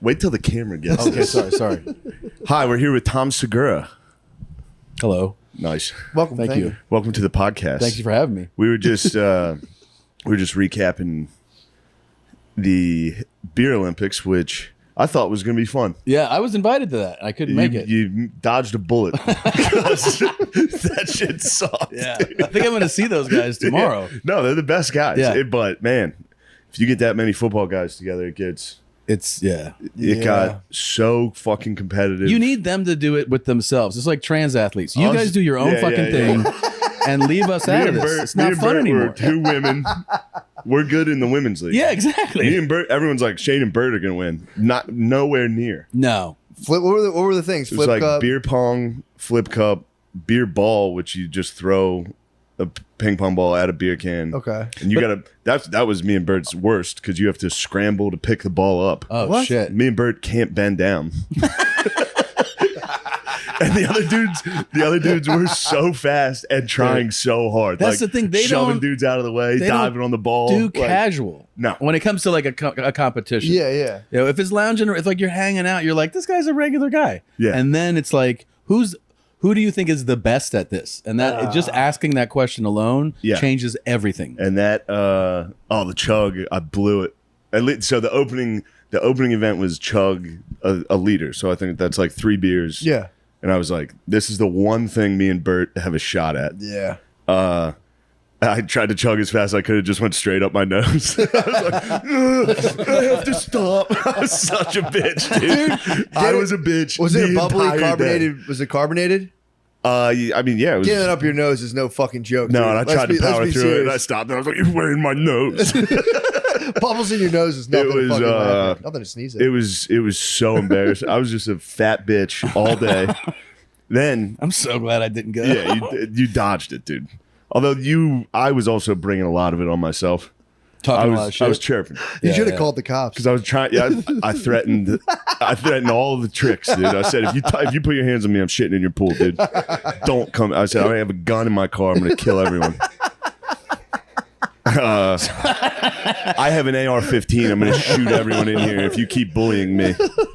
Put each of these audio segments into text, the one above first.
Wait till the camera gets Okay, this. sorry. Hi, we're here with Tom Segura. Hello. Nice. Welcome. Thank you. Welcome to the podcast. Thank you for having me. We were just recapping the beer Olympics, which I thought was going to be fun. Yeah, I was invited to that. I couldn't make it. You dodged a bullet because that shit sucked. Yeah, I think I'm going to see those guys tomorrow. Yeah. No, they're the best guys. Yeah. But man, if you get that many football guys together, it got so fucking competitive. You need them to do it with themselves. It's like trans athletes. You guys do your own fucking thing and leave us out of this. It's not fun anymore. We're two women. We're good in the women's league. Yeah, exactly. Me and Bert, everyone's like Shane and Bert are gonna win. Not nowhere near. No. What were the things? It was like cup? beer pong, flip cup, beer ball, which you just throw a ping pong ball at a beer can. Okay. And you that was me and Bert's worst because you have to scramble to pick the ball up. Oh, What? shit. Me and Bert can't bend down. And the other dudes were so fast and trying so hard. That's the thing. They shoving don't- dudes out of the way, they diving don't on the ball. Do like- casual. No. When it comes to like a competition. Yeah, yeah. You know, if it's lounging or if like you're hanging out, you're like, this guy's a regular guy. Yeah. And then it's like, who do you think is the best at this? And that just asking that question alone changes everything. And that the chug, I blew it. So the opening event was chug a liter. So I think that's like 3 beers. Yeah. And I was like, this is the one thing me and Bert have a shot at. Yeah. I tried to chug as fast as I could. It just went straight up my nose. I was like, I have to stop. I was such a bitch, dude. I was a bitch. Was it the bubbly entire carbonated? day. Was it carbonated? I mean, yeah. It was, Getting it up your nose is no fucking joke. no, dude. and I tried to power through it, and I serious. stopped. And I was like, you're wearing my nose. Bubbles in your nose is nothing. It was, to fucking laugh at. Nothing to sneeze at. It was so embarrassing. I was just a fat bitch all day. Then, I'm so glad I didn't go. yeah, you dodged it, dude. Although I was also bringing a lot of it on myself. Talking a lot of shit. I was chirping You Yeah, should have yeah. called the cops. because I was trying. Yeah, I threatened. I threatened all the tricks, dude. I said, if you put your hands on me, I'm shitting in your pool, dude. Don't come. I said, I have a gun in my car. I'm gonna kill everyone. I have an AR-15. I'm gonna shoot everyone in here if you keep bullying me.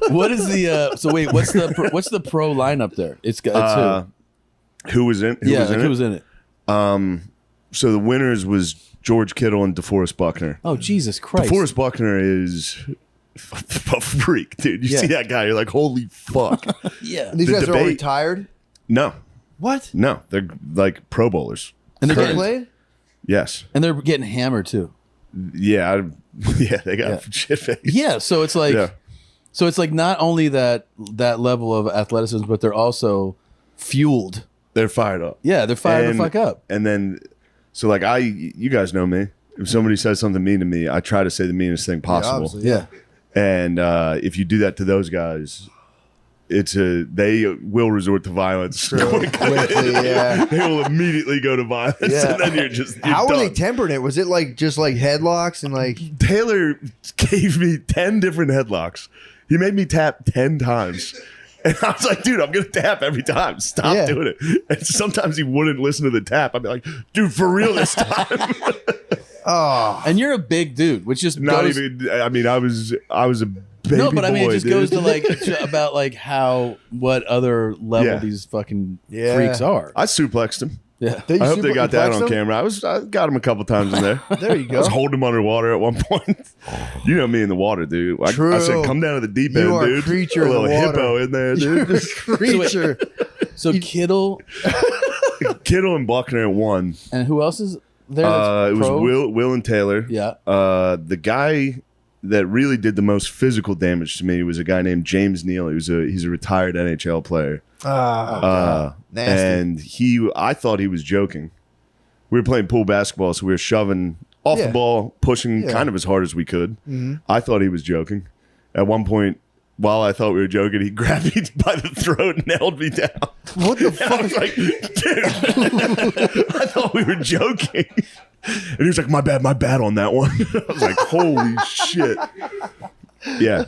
What is the so wait, what's the pro lineup there? It's who? Who was in? Who was in it? So the winners was George Kittle and DeForest Buckner. Oh, Jesus Christ. DeForest Buckner is a freak, dude. You Yeah. see that guy, you're like, holy fuck. Yeah. And these the guys are all debate- retired. No, What? no, they're like Pro Bowlers. And they're They getting, played? Yes. and they're getting hammered too. Yeah, they got Yeah. shit face. Yeah, so it's like Yeah. so it's like not only that level of athleticism, but they're also fueled. They're fired up. Yeah, they're fired the fuck up. And then, so like you guys know me. If somebody says something mean to me, I try to say the meanest thing possible. obviously. Yeah. And if you do that to those guys, they will resort to violence. Quickly, yeah. They will immediately go to violence, Yeah. and then you're How were they done. tempering it? Was it like just like headlocks and like? Taylor gave me 10 different headlocks. He made me tap 10 times. And I was like, dude, I'm going to tap every time. Stop Yeah. doing it. And sometimes he wouldn't listen to the tap. I'd be like, dude, for real this time. Oh, And you're a big dude, which just Not goes, even, I mean, I was a baby no, but I mean, boy, it just dude. goes to like about like what other level Yeah. these fucking Yeah. freaks are. I suplexed him. Yeah, Did you I hope they got that suplex on them? camera. I got him a couple times in there. There you I was go. holding him underwater at one point. You know me in the water, dude. I True. said, come down to the deep You end, are a dude. creature a in the little water. hippo in there, dude. This creature. so Kittle Kittle and Buckner won. and who else is there? that's It was pro? Will and Taylor. Yeah. The guy that really did the most physical damage to me was a guy named James Neal. He's a retired NHL player. Nasty. And I thought he was joking. We were playing pool basketball, so we were shoving off Yeah. the ball, pushing Yeah. kind of as hard as we could. I thought he was joking. At one point, while I thought we were joking, he grabbed me by the throat and held me down. What the And I fuck? was like, dude, I thought we were joking. And he was like, my bad on that one. I was like, holy shit. Yeah.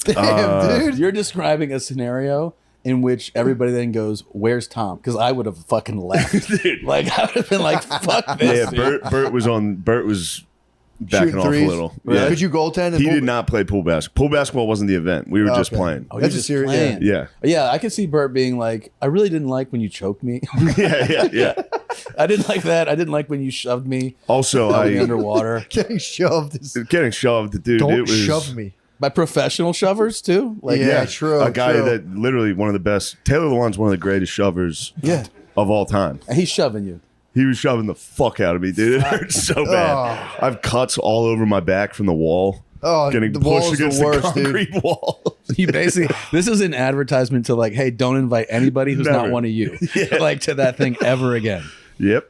Damn, dude. You're describing a scenario in which everybody then goes, "Where's Tom?" Because I would have fucking left. Dude. Like I would have been like, "Fuck this." Yeah, dude." Bert was backing Shooting off threes? a little. Right. Yeah. Could you goaltend? He did not play pool basketball. Pool basketball wasn't the event. We were just Okay. playing. Oh, That's you're a serious- playing. Yeah. Yeah, I could see Bert being like, I really didn't like when you choked me. Yeah. I didn't like that. I didn't like when you shoved me. Also, held me I underwater. Getting shoved. Is, getting shoved, dude. don't it was shove me. By professional shovers too. Like Yeah, true. a guy true. that literally one of the best. Taylor Lewan's one of the greatest shovers of all time. and he's shoving you. He was shoving the fuck out of me, dude. It hurt so bad. I have cuts all over my back from the wall. Oh, Getting the pushed wall's against the worst, the concrete dude. wall. You basically this is an advertisement to like, hey, don't invite anybody who's not Never. one of you, like to that thing ever again. Yep.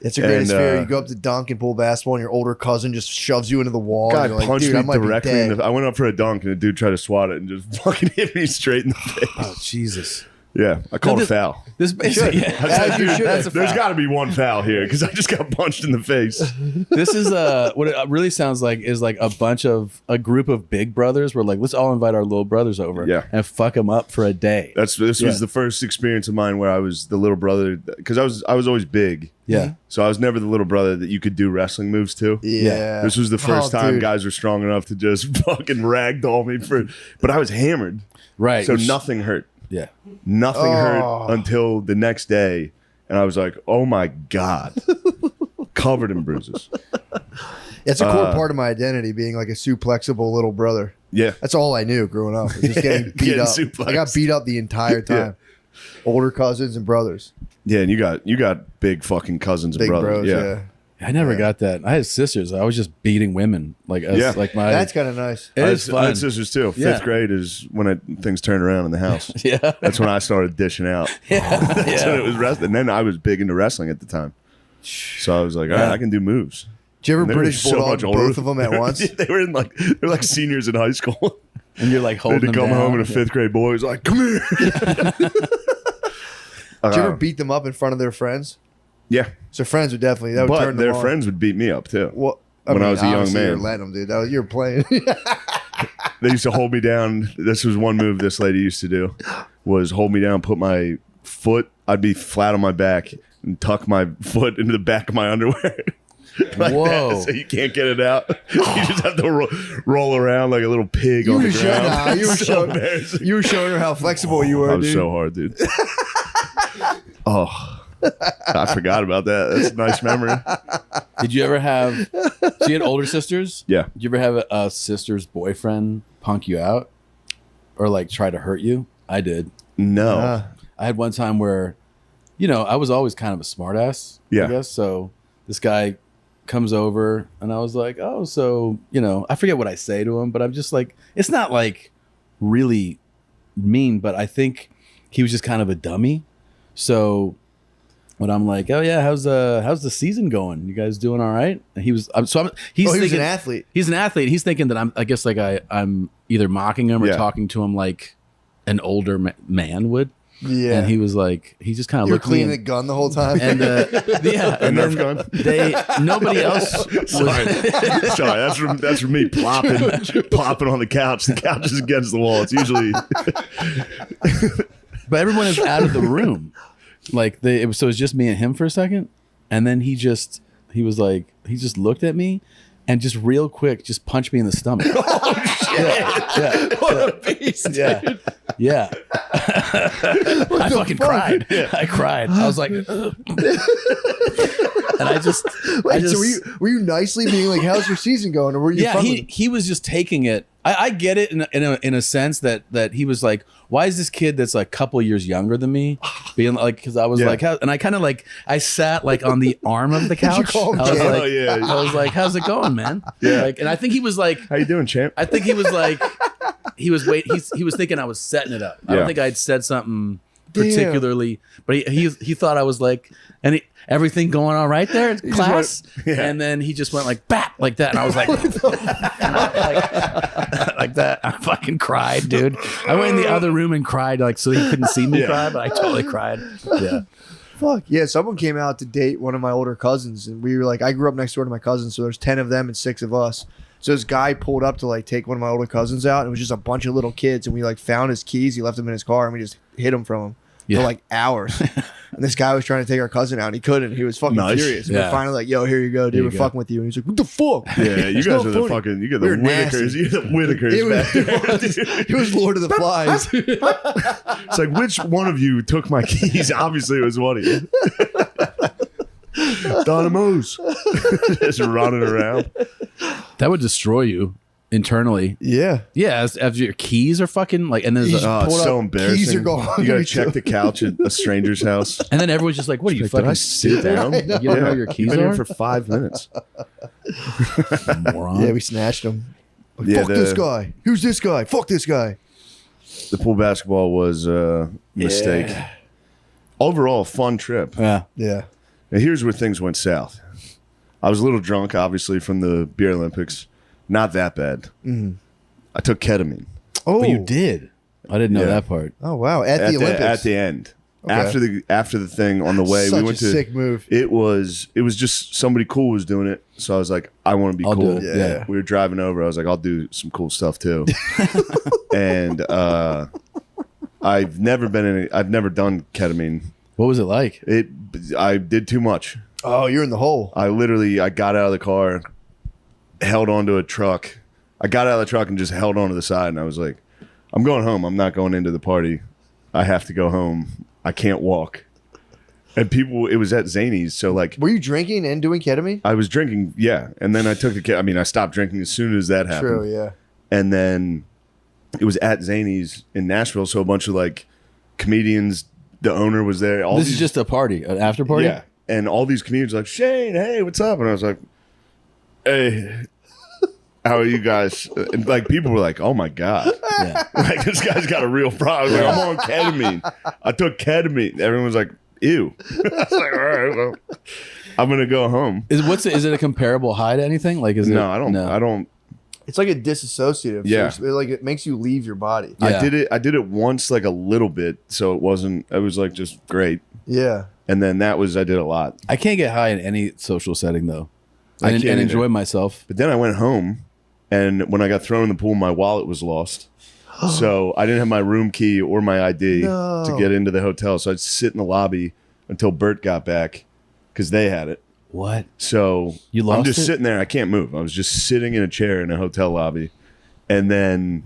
It's a greatest And, fear. You go up to dunk and pull basketball, and your older cousin just shoves you into the wall. Guy and you're like, punched dude, I me might be directly dead. in the. I went up for a dunk and a dude tried to swat it and just fucking hit me straight in the face. Oh Jesus! Yeah, I called a this- foul. This basically, I said, you dude, should. That's a there's foul. got to be one foul here because I just got punched in the face. This is what it really sounds like is like a group of big brothers. We're like, let's all invite our little brothers over, and fuck them up for a day. This was the first experience of mine where I was the little brother because I was always big. Yeah. So I was never the little brother that you could do wrestling moves to. Yeah. This was the first Oh, time dude. guys were strong enough to just fucking ragdoll me but I was hammered. Right. So which- nothing hurt. Yeah. Nothing Oh. hurt until the next day. And I was like, oh my God. Covered in bruises. It's a core part of my identity, being like a suplexable little brother. Yeah. That's all I knew growing up. Was just getting beat Getting up. suplexed. I got beat up the entire time. Older cousins and brothers. Yeah, and you got big fucking cousins and Big brothers. bros, yeah. I never got that. I had sisters. I was just beating women. Like, Yeah. like my. That's kind of nice. It I is had fun. sisters too. Yeah. Fifth grade is when things turned around in the house. Yeah. That's when I started dishing out. So it was wrestling. And then I was big into wrestling at the time. So I was like, all right, I can do moves. Did you ever And they were British so Bulldog much older. both of them at once? They were like seniors in high school. And you're like They holding had to them come home down. and a fifth grade boy was like, come here. Did you ever beat them up in front of their friends? Yeah. So friends would definitely that would But turn their them on. friends would beat me up too. Well, when I was a young obviously man. you're letting them, dude. That was, you're playing. They used to hold me down. This was one move this lady used to do was hold me down, put my foot, I'd be flat on my back and tuck my foot into the back of my underwear. Like Whoa. that, so you can't get it out. You just have to roll around like a little pig on the were showing- ground. nah, you were So showing- embarrassing. You were showing her how flexible you were, I was dude. so hard, dude. Oh, I forgot about that. That's a nice memory. Did you ever have? So you had older sisters? Yeah. Did you ever have a sister's boyfriend punk you out, or like try to hurt you? I did. No. I had one time where, I was always kind of a smartass. Yeah. I guess so. This guy comes over, and I was like, "Oh, so I forget what I say to him, but I'm just like, it's not like really mean, but I think he was just kind of a dummy. So when I'm like, "Oh yeah, how's the season going? You guys doing all right?" And he was, he's Oh, he was thinking an athlete. he's an athlete. He's thinking that I'm either mocking him or Yeah. talking to him like an older man would. Yeah. And he was like, he just kind of you were looked at me cleaning the gun the whole time. and yeah, A and Nerf then gun? nobody else Sorry, sorry. That's from me plopping on the couch. The couch is against the wall. It's usually but everyone is out of the room. Like so it was just me and him for a second, and then he just looked at me and just real quick just punched me in the stomach. Yeah. what a beast. Yeah. Yeah. I fucking cried. I cried. I was like, ugh. And I just Wait, so were you nicely being like, "How's your season going?" Or were you? yeah, fun with he him? he was just taking it. I get it in a sense that he was like, why is this kid that's like a couple years younger than me being like, because I was Yeah. like, and I kind of like I sat like on the arm of the couch. call him I was champ? like, Oh, yeah. I was like, how's it going, man? Yeah. Like, and I think he was like, How you doing, champ? I think he was like, he was thinking I was setting it up. I Yeah. don't think I'd said something Damn. particularly, but he thought I was like, everything going all right there in class, yeah. and then he just went like bat like that, and I was like, like that. I fucking cried, dude. I went in the other room and cried, like so he couldn't see me cry, but I totally cried. Yeah. Fuck yeah! Someone came out to date one of my older cousins, and we were like, I grew up next door to my cousins, so there's 10 of them and 6 of us. So this guy pulled up to like take one of my older cousins out, and it was just a bunch of little kids, and we like found his keys. He left them in his car, and we just hid them from him. for like hours. And this guy was trying to take our cousin out, and he couldn't. He was fucking Nice. furious. And Yeah. we're finally like, "Yo, here you go, dude. We're fucking with you." And he's like, "What the fuck?" Yeah, you It's guys not are the funny. fucking. You got the We were nasty. Whitakers. You're the Whitakers back there. It was Lord of the Flies. It's like, which one of you took my keys? Obviously, it was one of you. Dynamos. Just running around. That would destroy you internally. Yeah. Yeah, as your keys are fucking like, and then there's Oh, it's pulled so up, embarrassing. keys are gone. You gotta check the couch at a stranger's house. and then everyone's just like, "What are you Like, fucking did I sit down? You don't know where your You've keys been are?" here for 5 minutes. Moron. Yeah, we snatched him. Like, Yeah, fuck this guy. Who's this guy? Fuck this guy. The pool basketball was a mistake. Yeah. Overall, fun trip. Yeah. Yeah. Now, here's where things went south. I was a little drunk, obviously, from the beer Olympics. Not that bad. I took ketamine Oh, But you did. I didn't know Yeah. that part. Oh wow! At the Olympics. at the end. Okay. After the thing on the way, Such we went a to. sick move. It was just somebody cool was doing it, so I was like, I want to be I'll do cool. it. Yeah. We were driving over. I was like, I'll do some cool stuff too. And I've never done ketamine. What was it like? I did too much. Oh, you're in the hole. I got out of the car, held onto a truck. I got out of the truck and just held onto the side, and I was like, I'm going home. I'm not going into the party. I have to go home. I can't walk. And it was at Zany's, so like Were you drinking and doing ketamine? I was drinking, yeah, and then I took I stopped drinking as soon as that happened. True. Yeah. And then it was at Zany's in Nashville, so a bunch of like comedians, the owner was there. This is just a party, an after party? yeah, and all these comedians were like, Shane, hey, what's up? And I was like, hey, how are you guys? And like people were like, oh my god, Yeah. like this guy's got a real problem. I was like, I'm on ketamine. I took ketamine. Everyone was like, ew. I was like, all right, well, I'm gonna go home. Is it a comparable high to anything? Like, is it? No, I don't. It's like a disassociative. Yeah. So like it makes you leave your body. Yeah. I did it once, like a little bit, so it was like just great. Yeah. And then I did a lot. I can't get high in any social setting though, I and, can't and either. enjoy myself. But then I went home, and when I got thrown in the pool, my wallet was lost. So I didn't have my room key or my ID No. to get into the hotel. So I'd sit in the lobby until Bert got back because they had it. What? So You I'm lost just it? sitting there. I can't move. I was just sitting in a chair in a hotel lobby. And then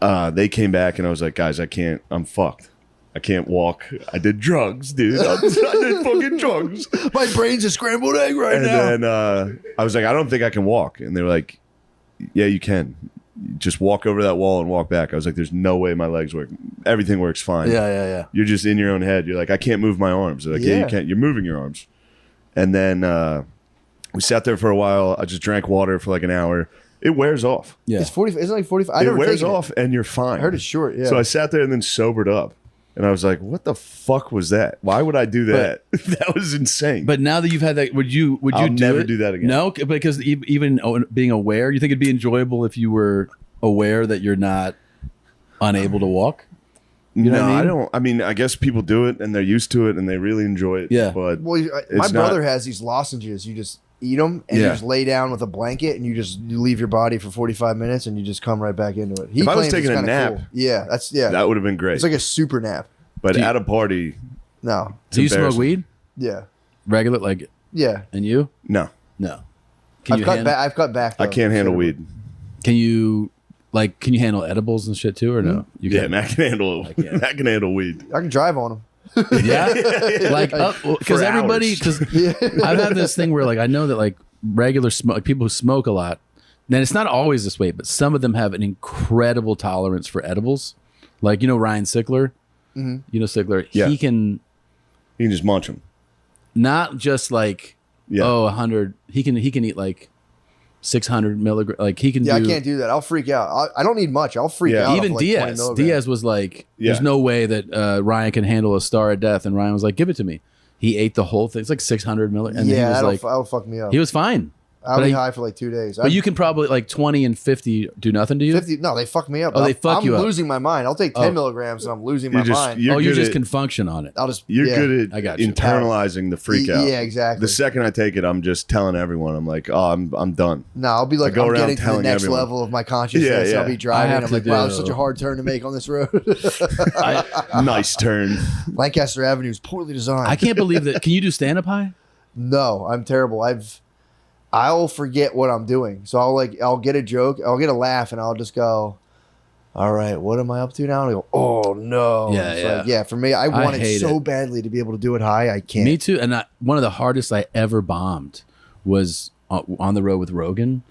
they came back, and I was like, guys, I can't. I'm fucked. I can't walk. I did drugs, dude. I did fucking drugs. My brain's a scrambled egg right And now. then I was like, I don't think I can walk. And they were like, yeah, you can. Just walk over that wall and walk back. I was like, there's no way my legs work. Everything works fine. Yeah. You're just in your own head. You're like, I can't move my arms. They're like, yeah, Yeah. you can't. You're moving your arms. And then we sat there for a while. I just drank water for like an hour. It wears off. Yeah. It's 40. Isn't it like 45? I It never wears taken it. off and you're fine. I heard it's short. Yeah. So I sat there and then sobered up. And I was like, what the fuck was that? Why would I do that? That was insane. But now that you've had that, would you I'll do never it? do that again. No, because even being aware, you think it'd be enjoyable if you were aware that you're not unable to walk? You know no, what I I mean? don't. I mean, I guess people do it and they're used to it and they really enjoy it. Yeah. But well, my it's brother not- has these lozenges. You just eat them and you Yeah. just lay down with a blanket and you leave your body for 45 minutes and you just come right back into it. He If I was claims it's taking a kinda nap, cool. Yeah, that's that would have been great. It's like a super nap. But Do you- at a party, No. it's Do you smoke embarrassing. weed? Yeah. Regular, like, Yeah. and you? No, No. Can I've you cut handle, back. I've cut back. I though, can't handle considerably. weed. Can you handle edibles and shit too, or no? You Yeah, can't. man, I can handle. can't. I can handle weed. I can drive on them. Yeah, like because For everybody, hours. because Yeah. I've had this thing where like I know that like regular smoke, like people who smoke a lot, then it's not always this way, but some of them have an incredible tolerance for edibles. Like Ryan Sickler, Mhm. Sickler, Yeah. he can You can just munch them. not just like Yeah. 100. He can eat like 600 milligrams. Like he can Yeah, do. I can't do that. I'll freak out. I don't need much. I'll freak Yeah. out. Even off, like, 20 Diaz. milligrams. Diaz was like, "There's Yeah. no way that Ryan can handle a star of death," and Ryan was like, "Give it to me." He ate the whole thing. It's like 600 milligrams. And Yeah, he was that'll, like, that'll fuck me up. he was fine. I'll But be I- high for like 2 days. But you can probably like 20 and 50 do nothing to you. 50. No, they fuck me up. Oh, they fuck you up. I'm losing my mind. I'll take 10 milligrams and I'm losing my mind. You good just at- can function on it. I'll just. You're yeah. good I at got you. internalizing the freak out. Yeah, exactly. The second I take it, I'm just telling everyone. I'm like, oh, I'm done. No, I'll be like, I go I'm around getting to the telling next everyone. level of my consciousness. Yeah, yeah. I'll be driving. I have I'm to like, wow, it's do- such a hard turn to make on this road. Nice turn. Lancaster Avenue is poorly designed. I can't believe that. Can you do stand up high? No, I'm terrible. I'll forget what I'm doing. So I'll get a joke, I'll get a laugh, and I'll just go, all right, what am I up to now? And I go, oh no. Yeah, It's yeah. like, yeah. For me, I wanted hate so it. badly to be able to do it high. I can't. Me too. And one of the hardest I ever bombed was on the road with Rogan,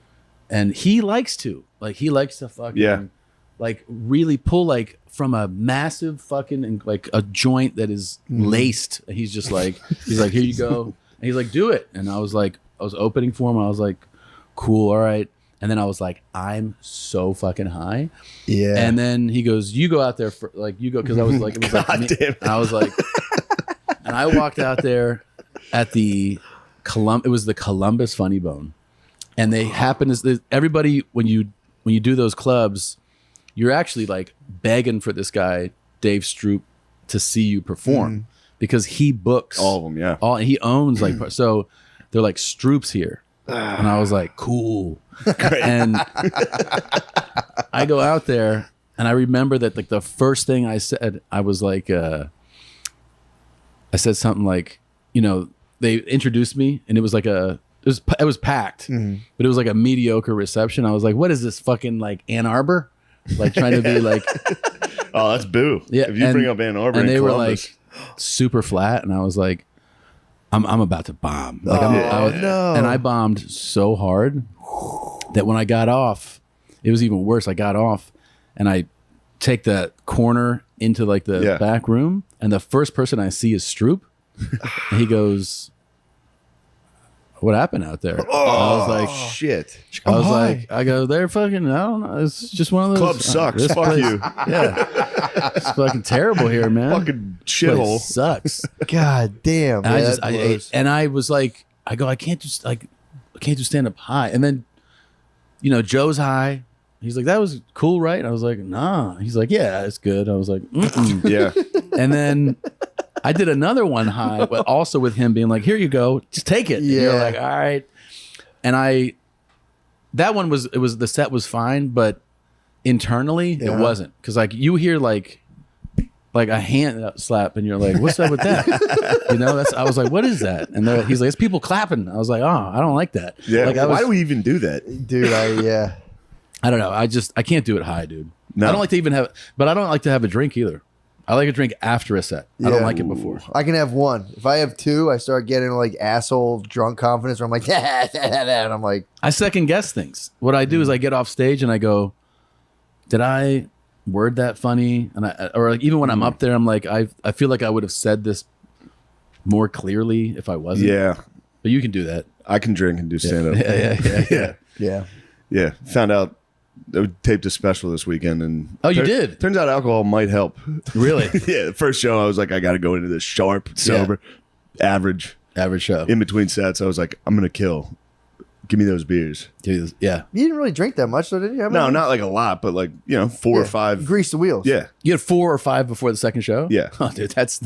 and he likes to fucking Yeah. like really pull like from a massive fucking like a joint that is laced. And he's like here you go, and he's like do it, and I was opening for him. And I was like, cool, all right. And then I was like, I'm so fucking high. Yeah. And then he goes, you go out there for like you go, because I was like, it was like God me- damn it. and I was like, and I walked out there at the it was the Columbus Funny Bone, and they happen as everybody when you do those clubs, you're actually like begging for this guy Dave Stroop to see you perform because he books All of them, yeah. he owns like so they're like Stroop's here, and I was like cool. And I go out there, and I remember that like the first thing I said, I was like, I said something like, they introduced me, and it was like it was packed, but it was like a mediocre reception. I was like, what is this fucking like Ann Arbor? Like trying to be like, Oh, that's boo. yeah. If you bring up Ann Arbor and they were Columbus, like super flat, and I was like, I'm about to bomb. Like no. And I bombed so hard that when I got off, it was even worse. I got off, and I take that corner into like the back room, and the first person I see is Stroop. And he goes, what happened out there? I was like, shit. I go, they're fucking, I don't know. It's just one of those. Club sucks. this Fuck place- you. Yeah. It's fucking terrible here, man. Fucking This shithole. place sucks. God damn. And yeah, I was like, I can't do stand up high. And then, Joe's high. He's like, that was cool, right? And I was like, nah. He's like, yeah, it's good. I was like, mm-mm. Yeah. And then I did another one high, but also with him being like, here you go, just take it. And you're Yeah. like, all right. And that one the set was fine, but internally it wasn't. Cause like you hear like a hand slap and you're like, what's up with that? I was like, what is that? And he's like, it's people clapping. I was like, oh, I don't like that. Yeah. Like, Why do we even do that? dude, I don't know. I can't do it high, dude. No. I don't like to even but I don't like to have a drink either. I like a drink after a set. I don't Yeah. like it before. I can have one. If I have two, I start getting like asshole drunk confidence where I'm like, and I'm like, I second guess things. What I do is I get off stage and I go, did I word that funny? And or like even when I'm up there, I'm like, I feel like I would have said this more clearly if I wasn't. Yeah. But you can do that. I can drink and do stand up. Yeah. yeah. Yeah. Found out I taped a special this weekend, and Oh, you did? Turns out alcohol might help. Really? Yeah. The first show, I was like, I got to go into this sharp, sober, average. Average show. In between sets, I was like, I'm gonna kill. Give me those beers. Yeah. You didn't really drink that much, though, did you? No, not like a lot, but like 4 or 5. Grease the wheels. Yeah. You had 4 or 5 before the second show? Yeah. Oh, dude, that's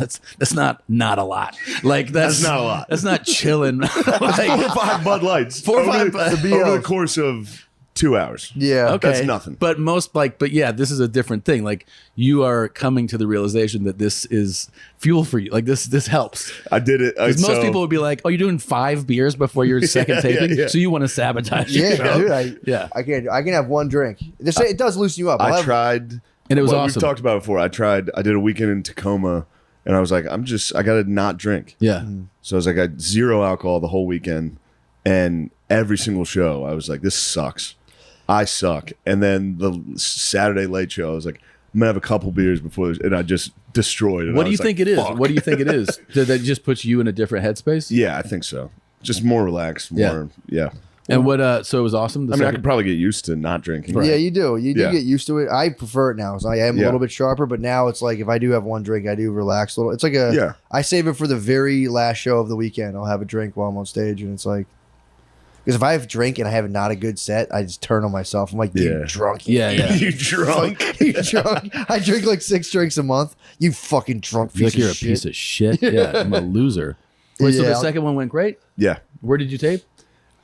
not a lot. Like that's not a lot. That's not chilling. 4 or 5 Bud Lights. 4 or 5 over the course of 2 hours. Yeah. Okay. That's nothing. But yeah, this is a different thing. Like you are coming to the realization that this is fuel for you. Like this helps. I did it. Because most people would be like, "Oh, you're doing 5 beers before your second taping, yeah. so you want to sabotage your Yeah, show." dude. I can have one drink. It does loosen you up. I tried, and it was what awesome. We've talked about it before. I did a weekend in Tacoma, and I was like, I got to not drink. Yeah. So I was like, I had 0 alcohol the whole weekend, and every single show, I was like, this sucks. I suck. And then the Saturday late show, I was like, I'm gonna have a couple beers before this, and I just destroyed it. What do you think it is? What do you think it is? Did that just put you in a different headspace? Yeah, I think so. Just more relaxed, more yeah. And what? So it was awesome. I could probably get used to not drinking. Yeah, you do. You do Yeah. get used to it. I prefer it now. So I am a little bit sharper, but now it's like if I do have one drink, I do relax a little. It's like I save it for the very last show of the weekend. I'll have a drink while I'm on stage, and it's like Because if I have drink and I have not a good set, I just turn on myself. I'm like, dude, Yeah. you drunk. Yeah, yeah. You drunk? You drunk. I drink like 6 drinks a month. You fucking drunk I feel piece like you're a of shit. piece of shit. Yeah, I'm a loser. Wait, so Yeah, the I'll- second one went great? Yeah. Where did you tape?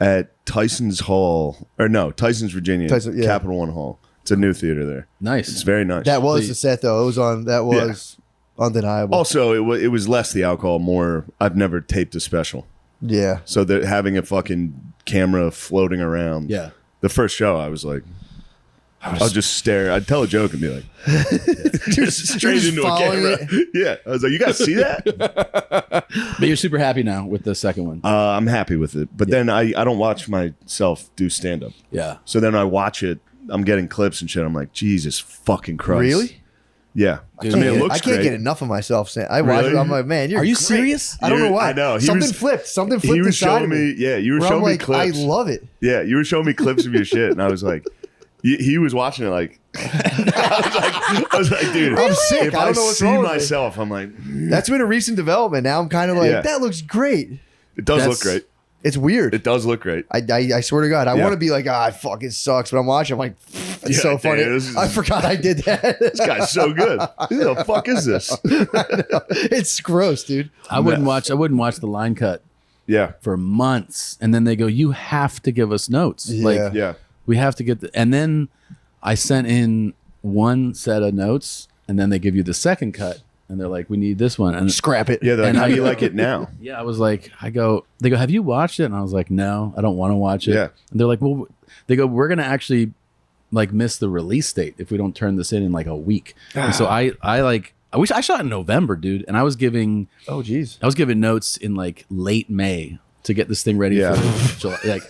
At Tyson's Hall, or no, Tyson's Virginia, Tyson, yeah. Capital One Hall. It's a new theater there. It's Nice. very nice. That was So the set, though. It was on. That was undeniable. Also, it was less the alcohol, more I've never taped a special. Yeah. So that having a fucking camera floating around. Yeah. The first show, I was like, I'll just stare. I'd tell a joke and be like, just straight just into a following camera. Yeah. I was like, you guys see that? But you're super happy now with the second one. I'm happy with it. But then I don't watch myself do stand up. Yeah. So then I watch it. I'm getting clips and shit. I'm like, Jesus fucking Christ. Really? Yeah. Dude, I mean, it I looks can't great. get enough of myself saying. I watch Really? it. I'm like, man, you're Are you great. serious? I don't know why. I know. Something flipped. Something flipped He was inside showing of me. me. Yeah, you were where showing I'm me like, clips. I love it. Yeah, you were showing me clips of your shit, and I was like, he was watching it like, I was like, dude, I'm sick. If I don't know what's see wrong with me. myself, I'm like, That's been a recent development. Now I'm kind of like, Yeah. that looks great. it does That's- look great. It's weird. It does look great. I swear to God, I Yeah. want to be like, it fucking sucks. But I'm watching. I'm like, it's Yeah, so funny. dude, this is- I forgot I did that. This guy's so good. Who the fuck is this? It's gross, dude. I wouldn't watch the line cut Yeah, for months. And then they go, you have to give us notes. Yeah. Like yeah. we have to get and then I sent in one set of notes and then they give you the second cut and they're like, we need this one. And Scrap it. Yeah, they're like, And how I- do you like it now? yeah, I was like, they go, have you watched it? And I was like, no, I don't want to watch it. Yeah. And they're like, well, they go, we're going to actually like miss the release date if we don't turn this in like a week. And so I wish I shot in November, dude. And I was giving Oh, geez. notes in like late May to get this thing ready Yeah. for July. Like,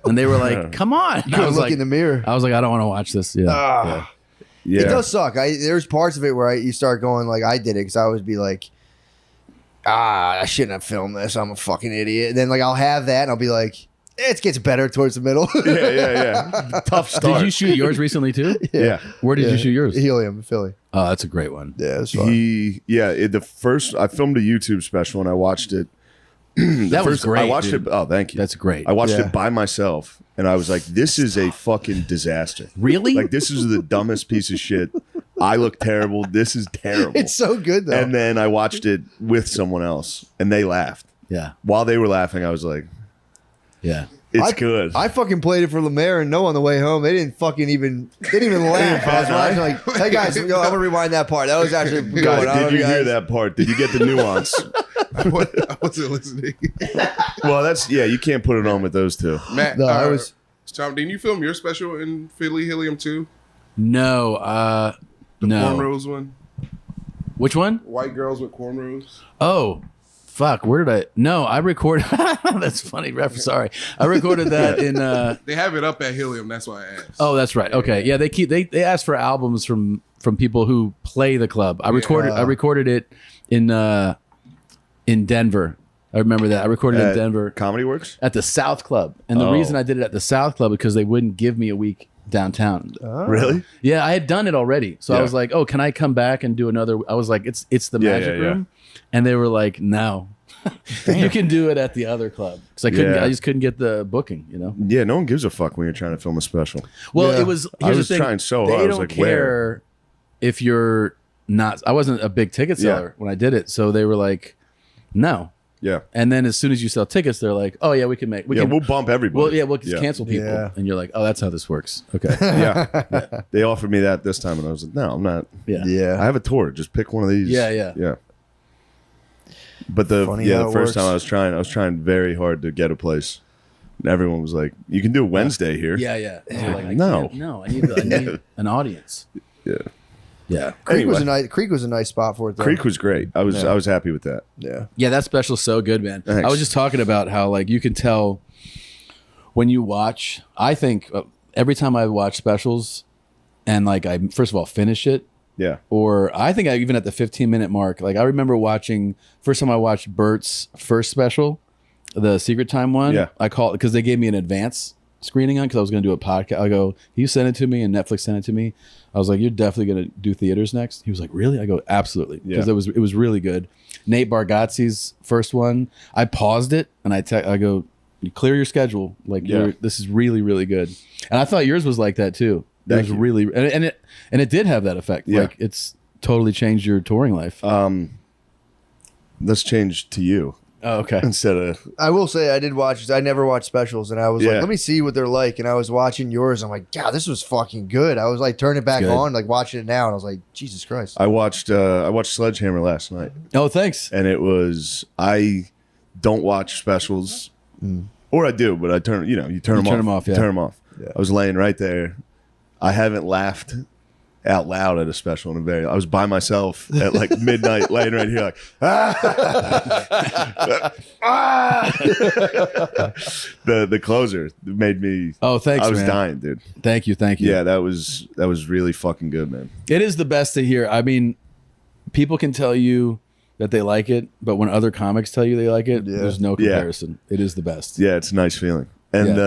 and they were like, come on. Go look like, in the mirror. I was like, I don't want to watch this. Yeah. Yeah. Yeah, It does suck. There's parts of it where you start going like I did it because I would be like, I shouldn't have filmed this. I'm a fucking idiot. And then like I'll have that and I'll be like, it gets better towards the middle. yeah. Tough start. Did you shoot yours recently too? Yeah. Where did Yeah. you shoot yours? Helium, Philly. Oh, that's a great one. Yeah, it was fun. The first I filmed a YouTube special and I watched it. That was First, great. I watched dude. it. Oh, thank you. That's great. I watched Yeah. it by myself and I was like, this is a fucking disaster. Really? Like, this is the dumbest piece of shit. I look terrible. This is terrible. It's so good though. And then I watched it with someone else and they laughed. Yeah. While they were laughing, I was like, Yeah. it's good. I fucking played it for Lemaire and Noah on the way home. They didn't even laugh. I was watching like, hey guys, I'm gonna rewind that part. That was actually good. Guys, I don't did know you hear guys- that part? Did you get the nuance? I wasn't listening. Well, you can't put it on with those two. Matt, No, I was. Tom, didn't you film your special in Philly Helium too? No. No. Cornrows one. Which one? White girls with cornrows. Oh, fuck. Where did I? No, I recorded. That's funny. Sorry. I recorded that in. They have it up at Helium. That's why I asked. Oh, that's right. Okay. Yeah, they ask for albums from people who play the club. I recorded it in Denver. I remember that. I recorded in Denver Comedy Works? at the South Club. And the Oh. reason I did it at the South Club because they wouldn't give me a week downtown. Really? Yeah, I had done it already. So I Yeah. was like, "Oh, can I come back and do another?" I was like, "It's the Yeah, Magic yeah, yeah. Room," and they were like, "No, you can do it at the other club." Because I couldn't, Yeah. I just couldn't get the booking. You know. Yeah, no one gives a fuck when you're trying to film a special. Well, Yeah. it was. I Here's was the thing. trying so They hard. I was don't like, where? care if you're not. I wasn't a big ticket Yeah. seller when I did it, so they were like, "No." Yeah. And then as soon as you sell tickets, they're like, "Oh yeah, we can make. We Yeah, can, we'll bump everybody. well, yeah, we'll just cancel people." Yeah. And you're like, "Oh, that's how this works." Okay. Yeah. They offered me that this time, and I was like, no, I'm not. Yeah. I Yeah. have a tour. Just pick one of these. Yeah. Yeah. But the Funny how the it first time works. I was trying very hard to get a place. And everyone was like, you can do Wednesday here. Yeah, yeah. And you're like, I No. can't- no, I need an audience. Yeah. Yeah. Creek was Anyway. a nice spot for it though. Creek was great. I was happy with that. Yeah. Yeah, that special's so good, man. Thanks. I was just talking about how like you can tell when you watch. I think every time I watch specials, and like I first of all finish it, Yeah. or I think I even at the 15-minute mark. Like I remember watching first time I watched Bert's first special, the Secret Time one. Yeah. I called because they gave me an advance screening on because I was going to do a podcast. I go, you sent it to me and Netflix sent it to me. I was like, you're definitely going to do theaters next. He was like, really? I go, absolutely, because Yeah. it was really good. Nate Bargatze's first one, I paused it and I go, You clear your schedule. Like this is really, really good. And I thought yours was like that too. It was really, and it did have that effect. Yeah. Like it's totally changed your touring life. Let's change to you Oh, okay. instead of. I will say I did watch. I never watched specials, and I was like, let me see what they're like. And I was watching yours. I'm like, God, this was fucking good. I was like, turning it back good. on, like watching it now, and I was like, Jesus Christ. I watched Sledgehammer last night, Oh, thanks. and it was I don't watch specials, or I do, but I turn you turn them off. Yeah. Turn them off. Yeah. I was laying right there. I haven't laughed out loud at a special in a very. I was by myself at like midnight, laying right here, like the closer made me. Oh, thanks, I was man. dying, dude. Thank you. Yeah, that was really fucking good, man. It is the best to hear. I mean, people can tell you that they like it, but when other comics tell you they like it, there's no comparison. It is the best. Yeah, it's a nice feeling. And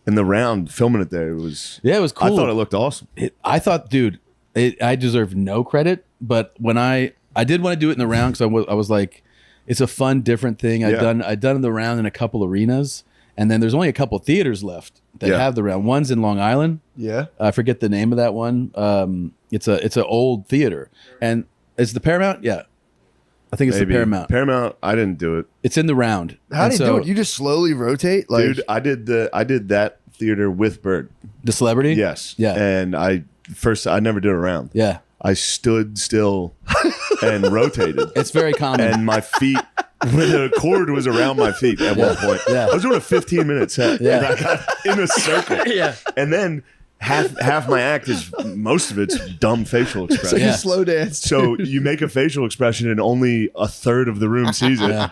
in the round filming it there, it was cool. I thought it looked awesome. I thought, dude, I deserve no credit, but when I did want to do it in the round because I was like, it's a fun, different thing. I'd done the round in a couple arenas, and then there's only a couple theaters left that have the round. One's in Long Island. Yeah. I forget the name of that one. It's an old theater, and it's the Paramount. Yeah, I think it's Maybe. the Paramount. Paramount, I didn't do it. It's in the round. How do you do it? You just slowly rotate, like, Dude, I did that theater with Bird. The Celebrity. Yes. Yeah. And I never did a round. Yeah. I stood still and rotated. It's very common. And my feet, when the cord was around my feet at one point. Yeah. I was doing a 15-minute set. Yeah. And I got in a circle. Yeah. And then half my act is, most of it's dumb facial it's expression. like Yeah. a slow dance. So you make a facial expression and only a third of the room sees it. Yeah.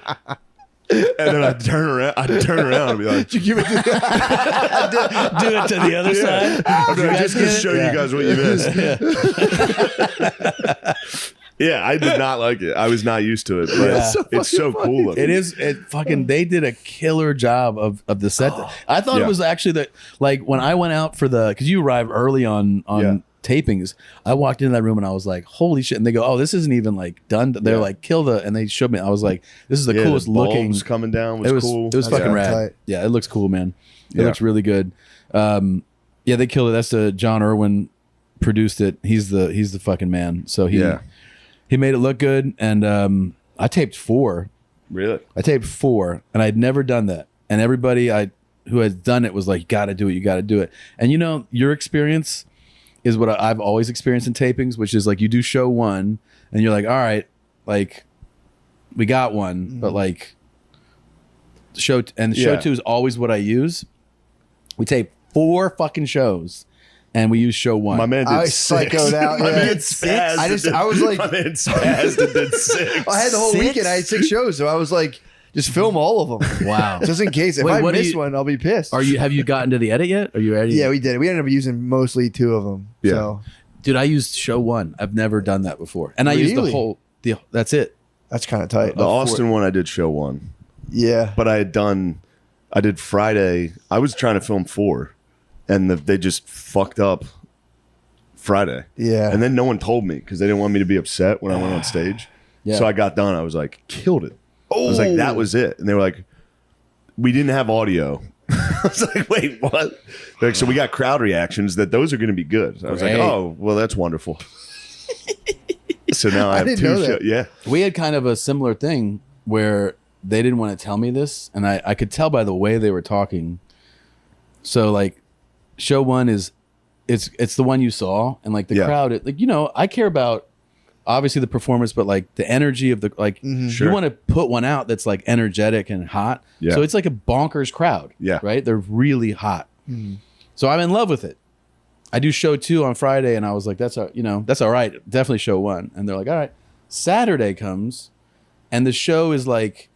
And then I'd turn around and be like, You give it to do it to the other side. I'm You like, guys just to get it? show Yeah. you guys what you missed. Yeah, I did not like it. I was not used to it, but Yeah. it's so cool looking. It is. They did a killer job of the set. I thought Yeah. it was actually that, like, when I went out for because you arrive early on tapings, I walked into that room and I was like, holy shit. And they go, oh, this isn't even like done. They're like, and they showed me. I was like, this is the coolest the looking. bulbs coming down was cool. It was That's fucking rad. tight. Yeah, it looks cool, man. It Yeah. looks really good. Yeah, they killed it. That's John Irwin produced it. He's the fucking man. So he made it look good. And I taped 4. Really? I taped 4, and I'd never done that. And everybody who had done it was like, you got to do it. You got to do it. And your experience is what I've always experienced in tapings, which is like you do show 1 and you're like, all right, like we got one, but like show 2 is always what I use. We tape 4 fucking shows and we use show 1. My man did I 6. psychoed out. My Yeah. man Did spazzed. I was like, my man spazzed and did 6. I had the whole 6? weekend. I had 6 shows, so I was like, just film all of them, Wow. just in case. If Wait, I what do miss you- one, I'll be pissed. Have you gotten to the edit yet? Are you ready? Yeah, we did it. We ended up using mostly 2 of them. Yeah. So Dude, I used show 1. I've never done that before. And I used the Really? whole that's it. that's kind of tight. The Austin one, I did show 1. Yeah. But I did Friday. I was trying to film 4, and they just fucked up Friday. Yeah. And then no one told me because they didn't want me to be upset when I went on stage. Yeah. So I got done. I was like, killed it. I was like, that was it. And they were like, we didn't have audio. I was like, wait, what? They're like, so we got crowd reactions those are going to be good. I was Great. like, oh, well, that's wonderful. So now I have didn't 2 know that. shows. Yeah. We had kind of a similar thing where they didn't want to tell me this, and I could tell by the way they were talking. So like, show 1 is it's the one you saw, and like the crowd, I care about obviously the performance, but like the energy of the Sure. you want to put one out that's like energetic and hot. Yeah. So it's like a bonkers crowd. Yeah. Right. They're really hot. So I'm in love with it. I do show 2 on Friday, and I was like, that's all right. Definitely show 1. And they're like, all right. Saturday comes, and the show is like,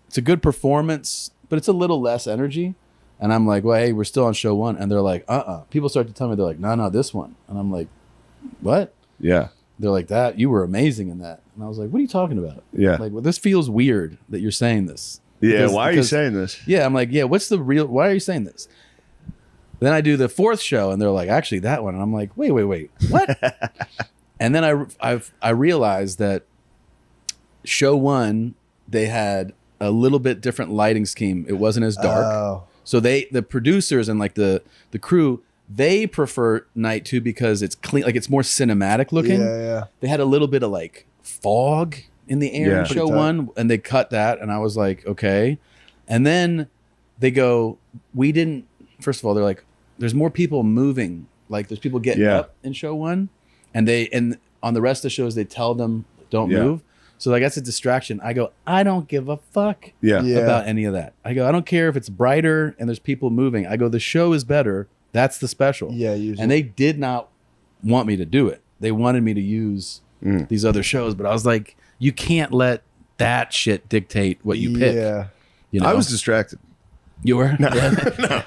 it's a good performance, but it's a little less energy. And I'm like, well, hey, we're still on show 1. And they're like, People start to tell me, they're like, no, this one. And I'm like, what? Yeah. They're like, that you were amazing in that. And I was like, what are you talking about? Yeah. Like, well, this feels weird that you're saying this. Yeah. Why are you saying this? Yeah, I'm like, yeah, why are you saying this? Then I do the 4th show, and they're like, actually, that one. And I'm like, wait, what? And then I realized that show 1, they had a little bit different lighting scheme. It wasn't as dark. Oh. So the producers and like the crew, they prefer night too because it's clean, like it's more cinematic looking. Yeah. They had a little bit of like fog in the air Yeah. in show Pretty tight. one, and they cut that, and I was like, okay. And then they go, we didn't. First of all, they're like, there's more people moving. Like there's people getting Yeah. up in show one, and on the rest of the shows they tell them don't Yeah. move. So like that's a distraction. I go, I don't give a fuck Yeah. Yeah. about any of that. I go, I don't care if it's brighter and there's people moving. I go, the show is better. That's the special. Yeah, usually. And they did not want me to do it. They wanted me to use these other shows, but I was like, you can't let that shit dictate what you pick. Yeah. You know? I was distracted. You were? No.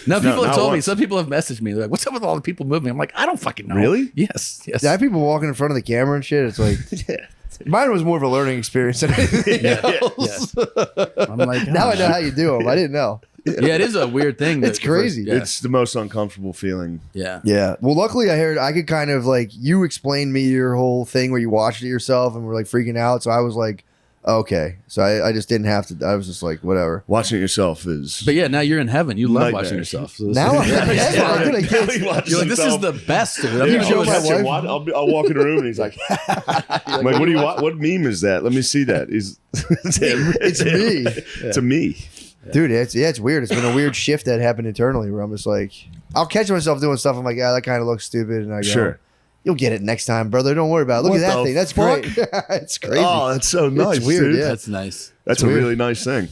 No, people not have told me. once. Some people have messaged me. They're like, what's up with all the people moving? I'm like, I don't fucking know. Really? Yes. To have people walking in front of the camera and shit, it's like mine was more of a learning experience than anything else. I'm like, Now oh, I know how you do them. I didn't know. Yeah, it is a weird thing. It's crazy. Yeah. It's the most uncomfortable feeling. yeah. Yeah. Well, luckily I could kind of like you explained me your whole thing where you watched it yourself and were like freaking out. So I was like, okay. So I just didn't have to. I was just like, whatever. Watching it yourself is. But yeah, now you're in heaven. You love Nightmare. watching yourself. So this Now is- I'm Yeah. dude, I can't- You're like, this is the best of it. I'm You gonna show go my with- wife- I'll walk in the room and he's like, I'm like, what do you want? What meme is that? Let me see that. He's it's him. It's him. me. It's a me. Dude, it's weird. It's been a weird shift that happened internally where I'm just like, I'll catch myself doing stuff. I'm like, yeah, that kind of looks stupid. And I go, Sure. you'll get it next time, brother. Don't worry about it. Look What at that the thing. That's fuck? great. It's crazy. Oh, that's so nice. weird, dude. yeah. That's nice. That's It's a weird. really nice thing.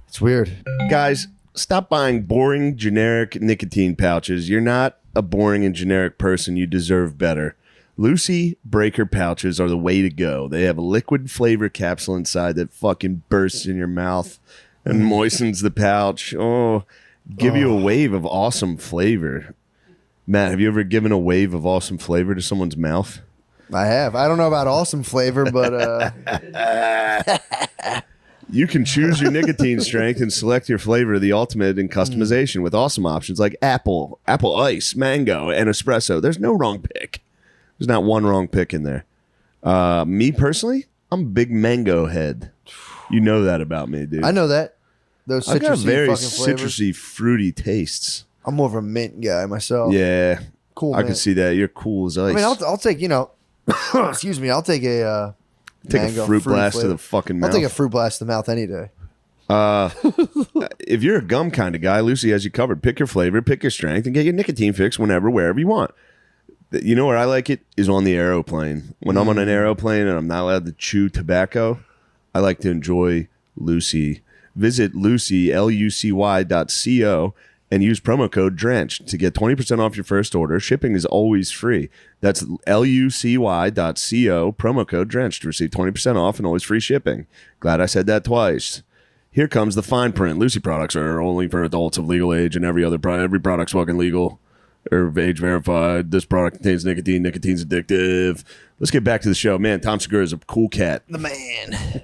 It's weird. Guys, stop buying boring, generic nicotine pouches. You're not a boring and generic person. You deserve better. Lucy Breaker pouches are the way to go. They have a liquid flavor capsule inside that fucking bursts in your mouth and moistens the pouch. Oh, give you a wave of awesome flavor. Matt, have you ever given a wave of awesome flavor to someone's mouth? I have. I don't know about awesome flavor, but You can choose your nicotine strength and select your flavor, the ultimate in customization with awesome options like apple ice, mango, and espresso. There's no wrong pick. There's not one wrong pick in there. Me personally, I'm a big mango head. You know that about me, dude. I know that. Those I've got citrusy very fucking flavors. citrusy, fruity tastes. I'm more of a mint guy myself. Yeah, Cool I can mint. see that. You're cool as ice. I mean, I'll take, excuse me, I'll take a Take mango a fruit blast flavor. to the fucking I'll mouth. take a fruit blast to the mouth any day. If you're a gum kind of guy, Lucy has you covered. Pick your flavor, pick your strength, and get your nicotine fix whenever, wherever you want. You know where I like it is on the aeroplane. When I'm on an aeroplane and I'm not allowed to chew tobacco, I like to enjoy Lucy. Visit Lucy, lucy.co, and use promo code DRENCHED to get 20% off your first order. Shipping is always free. That's lucy.co, promo code DRENCHED to receive 20% off and always free shipping. Glad I said that twice. Here comes the fine print. Lucy products are only for adults of legal age, and every product's fucking legal or age verified. This product contains nicotine. Nicotine's addictive. Let's get back to the show. Man, Tom Segura is a cool cat. The man.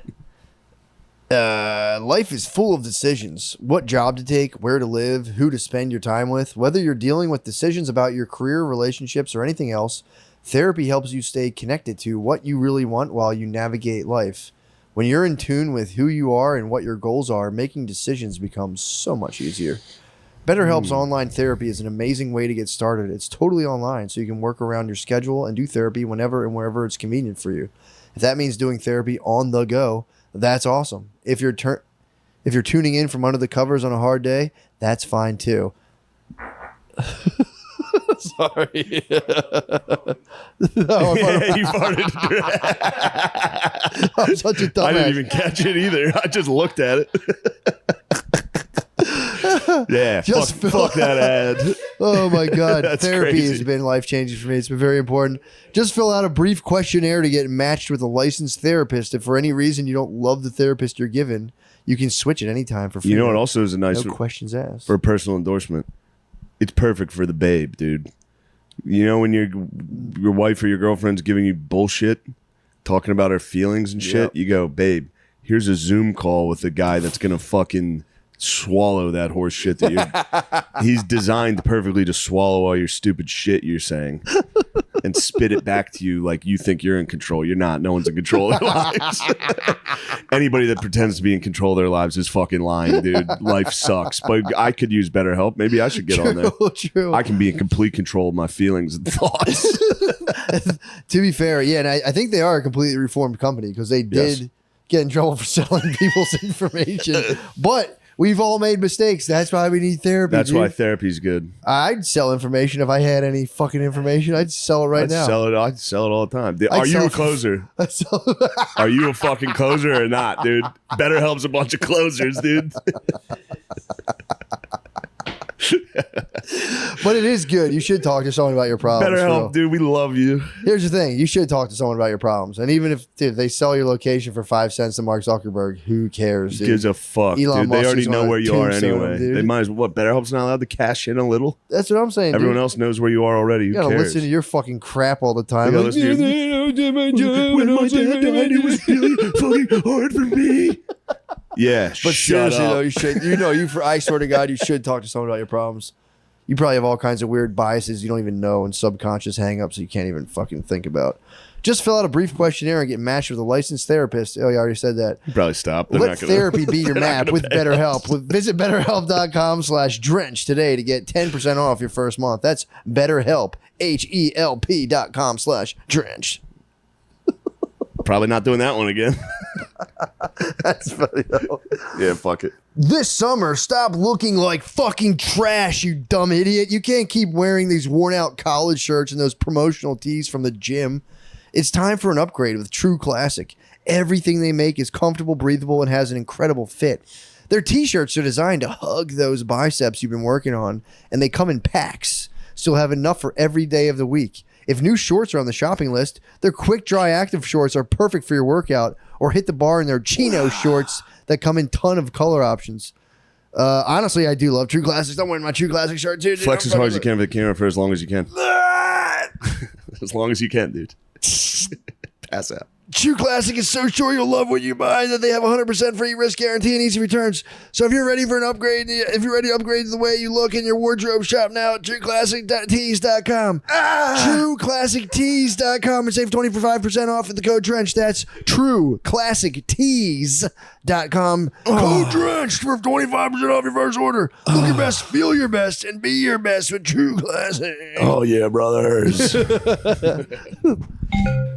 Life is full of decisions. What job to take, where to live, who to spend your time with. Whether you're dealing with decisions about your career, relationships, or anything else, therapy helps you stay connected to what you really want while you navigate life. When you're in tune with who you are and what your goals are, making decisions becomes so much easier. BetterHelp's online therapy is an amazing way to get started. It's totally online, so you can work around your schedule and do therapy whenever and wherever it's convenient for you. If that means doing therapy on the go, that's awesome. If you're tuning in from under the covers on a hard day, that's fine too. Sorry. No, You farted. I'm such a dumbass. I didn't even catch it either. I just looked at it. Yeah, Just fuck that ad. Oh my God. That's Therapy has crazy. been life changing for me. It's been very important. Just fill out a brief questionnaire to get matched with a licensed therapist. If for any reason you don't love the therapist you're given, you can switch at any time for free. You know what also is a nice No questions asked. for a personal endorsement? It's perfect for the babe, dude. You know when your wife or your girlfriend's giving you bullshit, talking about her feelings and shit, Yep. you go, babe, here's a Zoom call with a guy that's gonna fucking swallow that horse shit that you're. He's designed perfectly to swallow all your stupid shit you're saying and spit it back to you like you think you're in control. You're not. No one's in control of their lives. Anybody that pretends to be in control of their lives is fucking lying, dude. Life sucks. But I could use better help. Maybe I should get on there. True. I can be in complete control of my feelings and thoughts. To be fair, yeah, and I think they are a completely reformed company because they did get in trouble for selling people's information. But we've all made mistakes. That's why we need therapy. That's dude. why therapy's good. I'd sell information if I had any fucking information. I'd sell it I'd now. I'd sell it all the time. Are you a closer? Are you a fucking closer or not, dude? BetterHelp's a bunch of closers, dude. But it is good. You should talk to someone about your problems. BetterHelp, dude. We love you. Here's the thing. You should talk to someone about your problems. And even if they sell your location for 5 cents to Mark Zuckerberg, who cares, dude? Gives a fuck, Elon dude. Musk They already is know gonna where you are tombstone anyway. him, dude. They might as well. What, BetterHelp's not allowed to cash in a little? That's what I'm saying, Everyone dude. else knows where you are already. You Who gotta cares? listen to your fucking crap all the time. You Like, gotta listen to When my dad died, it was really fucking hard for me. Yeah, but shut seriously, up. though, you should. I swear to God, you should talk to someone about your problems. You probably have all kinds of weird biases you don't even know and subconscious hang-ups you can't even fucking think about. Just fill out a brief questionnaire and get matched with a licensed therapist. Oh, you already said that. You probably stop. They're Let not gonna, therapy be your they're not map gonna with pay BetterHelp. us. Visit BetterHelp.com/drench today to get 10% off your first month. That's BetterHelp, HELP.com/drench. Probably not doing that one again. That's funny though. Yeah, fuck it. This summer, stop looking like fucking trash, you dumb idiot. You can't keep wearing these worn out college shirts and those promotional tees from the gym. It's time for an upgrade with True Classic. Everything they make is comfortable, breathable, and has an incredible fit. Their t-shirts are designed to hug those biceps you've been working on, and they come in packs, so you'll have enough for every day of the week. If new shorts are on the shopping list, their quick dry active shorts are perfect for your workout, or hit the bar in their chino shorts that come in ton of color options. Honestly, I do love True Classics. I'm wearing my True Classic shirt too. Dude. Flex as hard as you can for the camera for as long as you can. As long as you can, dude. Pass out. True Classic is so sure you'll love what you buy that they have 100% free risk guarantee and easy returns. So if you're ready for an upgrade, if you're ready to upgrade the way you look in your wardrobe, shop now at TrueClassicTees.com. TrueClassicTees.com and save 25% off with the code DRENCH. That's TrueClassicTees.com. Code DRENCH for 25% off your first order. Look your best, feel your best, and be your best with True Classic. Oh yeah, brothers.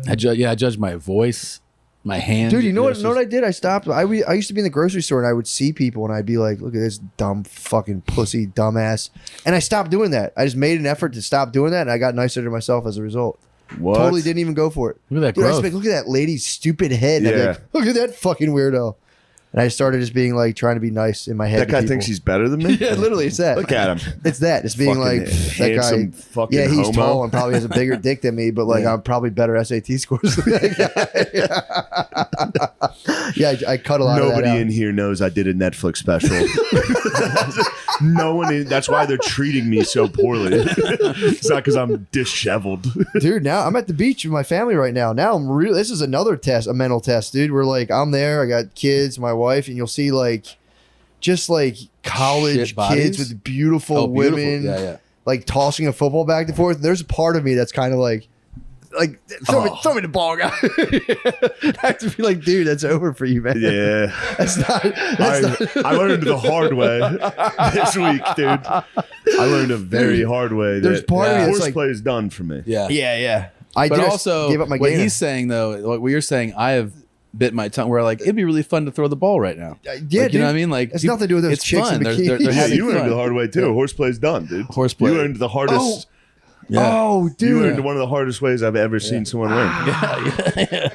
I judge my voice, my hand. Dude, you know what I did? I stopped. I used to be in the grocery store and I would see people and I'd be like, look at this dumb fucking pussy dumbass. And I stopped doing that. I just made an effort to stop doing that and I got nicer to myself as a result. What? Totally didn't even go for it. Look at that Dude, I just growth. be like, look at that lady's stupid head. And I'd be Yeah. like, look at that fucking weirdo. And I started just being like, trying to be nice in my head. That to guy people. thinks he's better than me. Yeah, literally, it's that. Look at him. It's that. It's being Fucking like, that guy. handsome fucking Yeah, he's homo. tall and probably has a bigger dick than me, but like, Yeah. I'm probably better SAT scores than that guy. Yeah, I cut a lot of that Nobody out. in here knows I did a Netflix special. No one. That's why they're treating me so poorly. It's not because I'm disheveled. Dude, now I'm at the beach with my family right now. Now I'm really, this is another test, a mental test, dude. We're like, I'm there, I got kids, my wife, and you'll see like, just like college Shit bodies? kids with beautiful Oh, beautiful. women, Yeah. like tossing a football back and forth. There's a part of me that's kind of like throw me the ball, guy. I have to be like, dude, that's over for you, man. Yeah. That's not. I learned the hard way this week, dude. I learned a very hard way. There's that part of me that's horseplay like, play is done for me. Yeah. yeah. I But did also, gave up my what game. he's saying though, like what you're saying, I have bit my tongue. Where like it'd be really fun to throw the ball right now. Yeah, Like, dude. you know what I mean? Like It's nothing to do with those it's chicks in fun. bikinis. They're Yeah, having you learned fun. the hard way too. Horseplay's done, dude. Horseplay. You learned the hardest. Yeah. Oh, You dude. learned one of the hardest ways I've ever seen someone learn.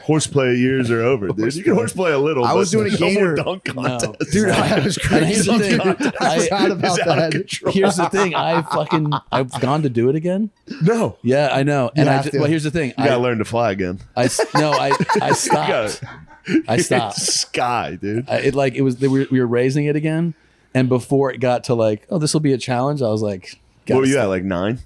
Horseplay years are over, dude. You can horseplay a little. I was but doing a no more gator. dunk contest. Dude, I was And here's crazy. the thing. Dude. I forgot about It's out of that. control. Here's the thing. I've gone to do it again. No, Yeah, I know. And have to. well, here's the thing. you gotta learn to fly again. I stopped. I stopped. Sky, dude. We were raising it again, and before it got to like, oh, this will be a challenge, I was like, What were you gotta at? Like 9?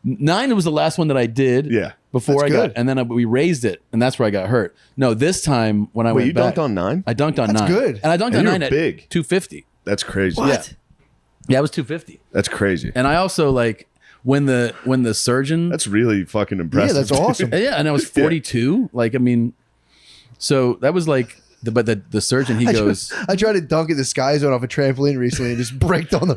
9 was the last one that I did. Yeah. Before That's I got, good. and then we raised it, and that's where I got hurt. No, this time when I Wait, went you back, dunked on 9? I dunked on That's 9. good. And I dunked And on you're 9 at big. 250. That's crazy. What? Yeah, it was 250. That's crazy. And I also like when the surgeon. That's really fucking impressive. Yeah, that's awesome. Yeah, and I was 42. Like, I mean, so that was like, but the surgeon, he goes, I tried to dunk in the sky zone off a trampoline recently and just braked on the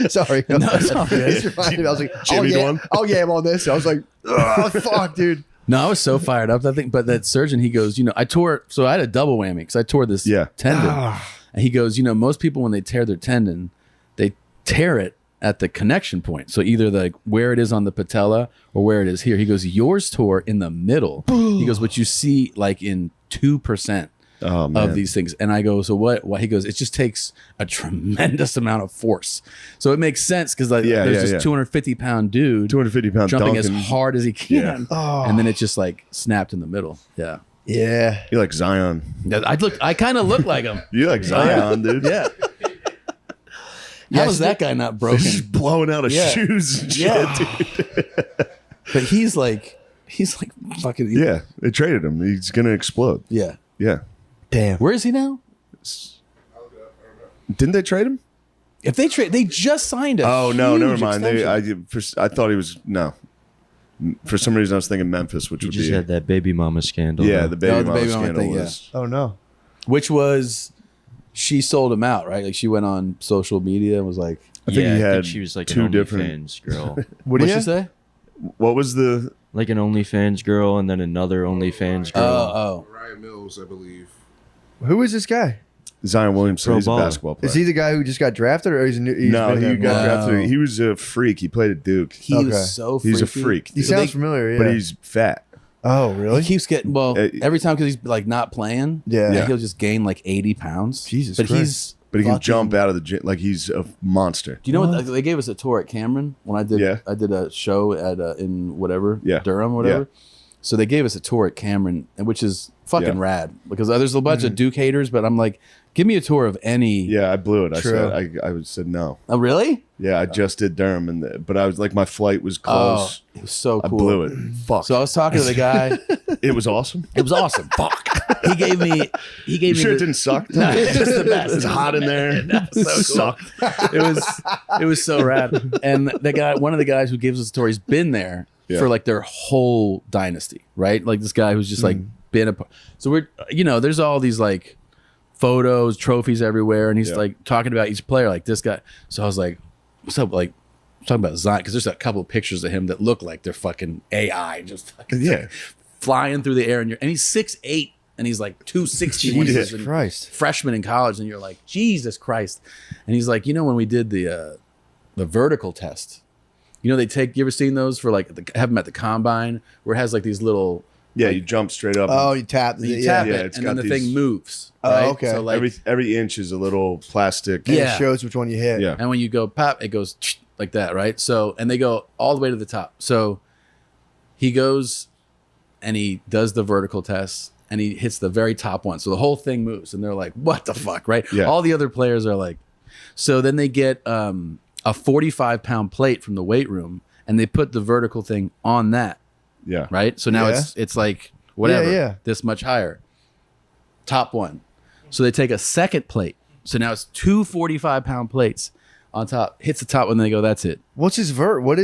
rim. Sorry. No, it's all good. Just reminded me, I was like, Jimmy'd one? I'm on this. I was like, oh, fuck, dude. no, I was so fired up. I think, but that surgeon, he goes, I tore, so I had a double whammy because I tore this tendon. And he goes, most people when they tear their tendon, they tear it at the connection point. So either like where it is on the patella or where it is here. He goes, yours tore in the middle. He goes, what you see like in 2% of these things. And I go, so what? He goes, it just takes a tremendous amount of force. So it makes sense because like there's this 250-pound dude 250-pound jumping dunking. as hard as he can. Oh. And then it just like snapped in the middle. Yeah. Yeah. You're like Zion. I kind of look like him. You're like Zion, dude. Yeah. How is that guy not broken? He's just blowing out of shoes and shit, dude. But he's like fucking. Yeah, they traded him. He's gonna explode. Yeah. Yeah. Damn. Where is he now? Didn't they trade him? If they trade, they just signed him. Oh no, never mind. I thought he was no. For some reason, I was thinking Memphis, which You would just be had that baby mama scandal. yeah, though. the baby the mama baby mama scandal thing, was. Oh, no. Which was, she sold him out, right? Like she went on social media and was like, I think Yeah, he I had think she was like two an different. OnlyFans girl. What what'd did she say? What was the? Like an OnlyFans girl and then another OnlyFans girl. Oh, Ryan Mills, I believe. Who is this guy? Zion Williamson. Pro He's a baller. basketball player. Is he the guy who just got drafted, or he's new? He's No, been he there got more? drafted. He was a freak. He played at Duke, he Okay. was so freaky. He's a freak. He dude. sounds familiar. Yeah. But he's fat. Oh, really? He keeps getting, every time because he's like not playing. Yeah. like, he'll just gain like 80 pounds. Jesus But Christ. But he can fucking- jump out of the gym like he's a monster. Do you know what they gave us a tour at Cameron when I did? Yeah. I did a show at in whatever, Yeah. Durham, whatever. So they gave us a tour at Cameron, which is fucking Yeah. rad because there's a bunch of Duke haters, but I'm like, give me a tour of any. Yeah, I blew it. True. I said no. Oh, really? Yeah, I just did Durham, but I was like, my flight was close. Oh, it was so I cool. blew it. Fuck. So I was talking to the guy. It was awesome. It was awesome. Fuck. He gave me. You sure it didn't suck? No, it's just the best. It was hot in there. So cool. Sucked. It was so rad. And the guy, one of the guys who gives us the story, has been there for like their whole dynasty, right? Like this guy who's just like been a. So we're there's all these like photos, trophies everywhere, and he's like talking about each player, like this guy. So I was like, what's up, like. Talking about Zion because there's a couple of pictures of him that look like they're fucking AI, just fucking flying through the air, and he's 6'8", and he's like 260 when he was Jesus a Christ. freshman in college, and you're like, Jesus Christ. And he's like, when we did the vertical test, they take, you ever seen those for like have them at the combine where it has like these little You jump straight up. Oh, you tap. you tap yeah, it it's and got then the these- thing moves. Oh, Right? okay. So like, every inch is a little plastic. And Yeah. it shows which one you hit. Yeah. and when you go pop, it goes like that, right? So, and they go all the way to the top. So he goes and he does the vertical test and he hits the very top one. So the whole thing moves and they're like, what the fuck, right? Yeah. All the other players are like, so then they get a 45-pound plate from the weight room and they put the vertical thing on that, Yeah. right? So now Yeah. it's like whatever, Yeah. this much higher. Top one. So they take a second plate. So now it's two 45-pound plates on top, hits the top one, and they go, that's it. What is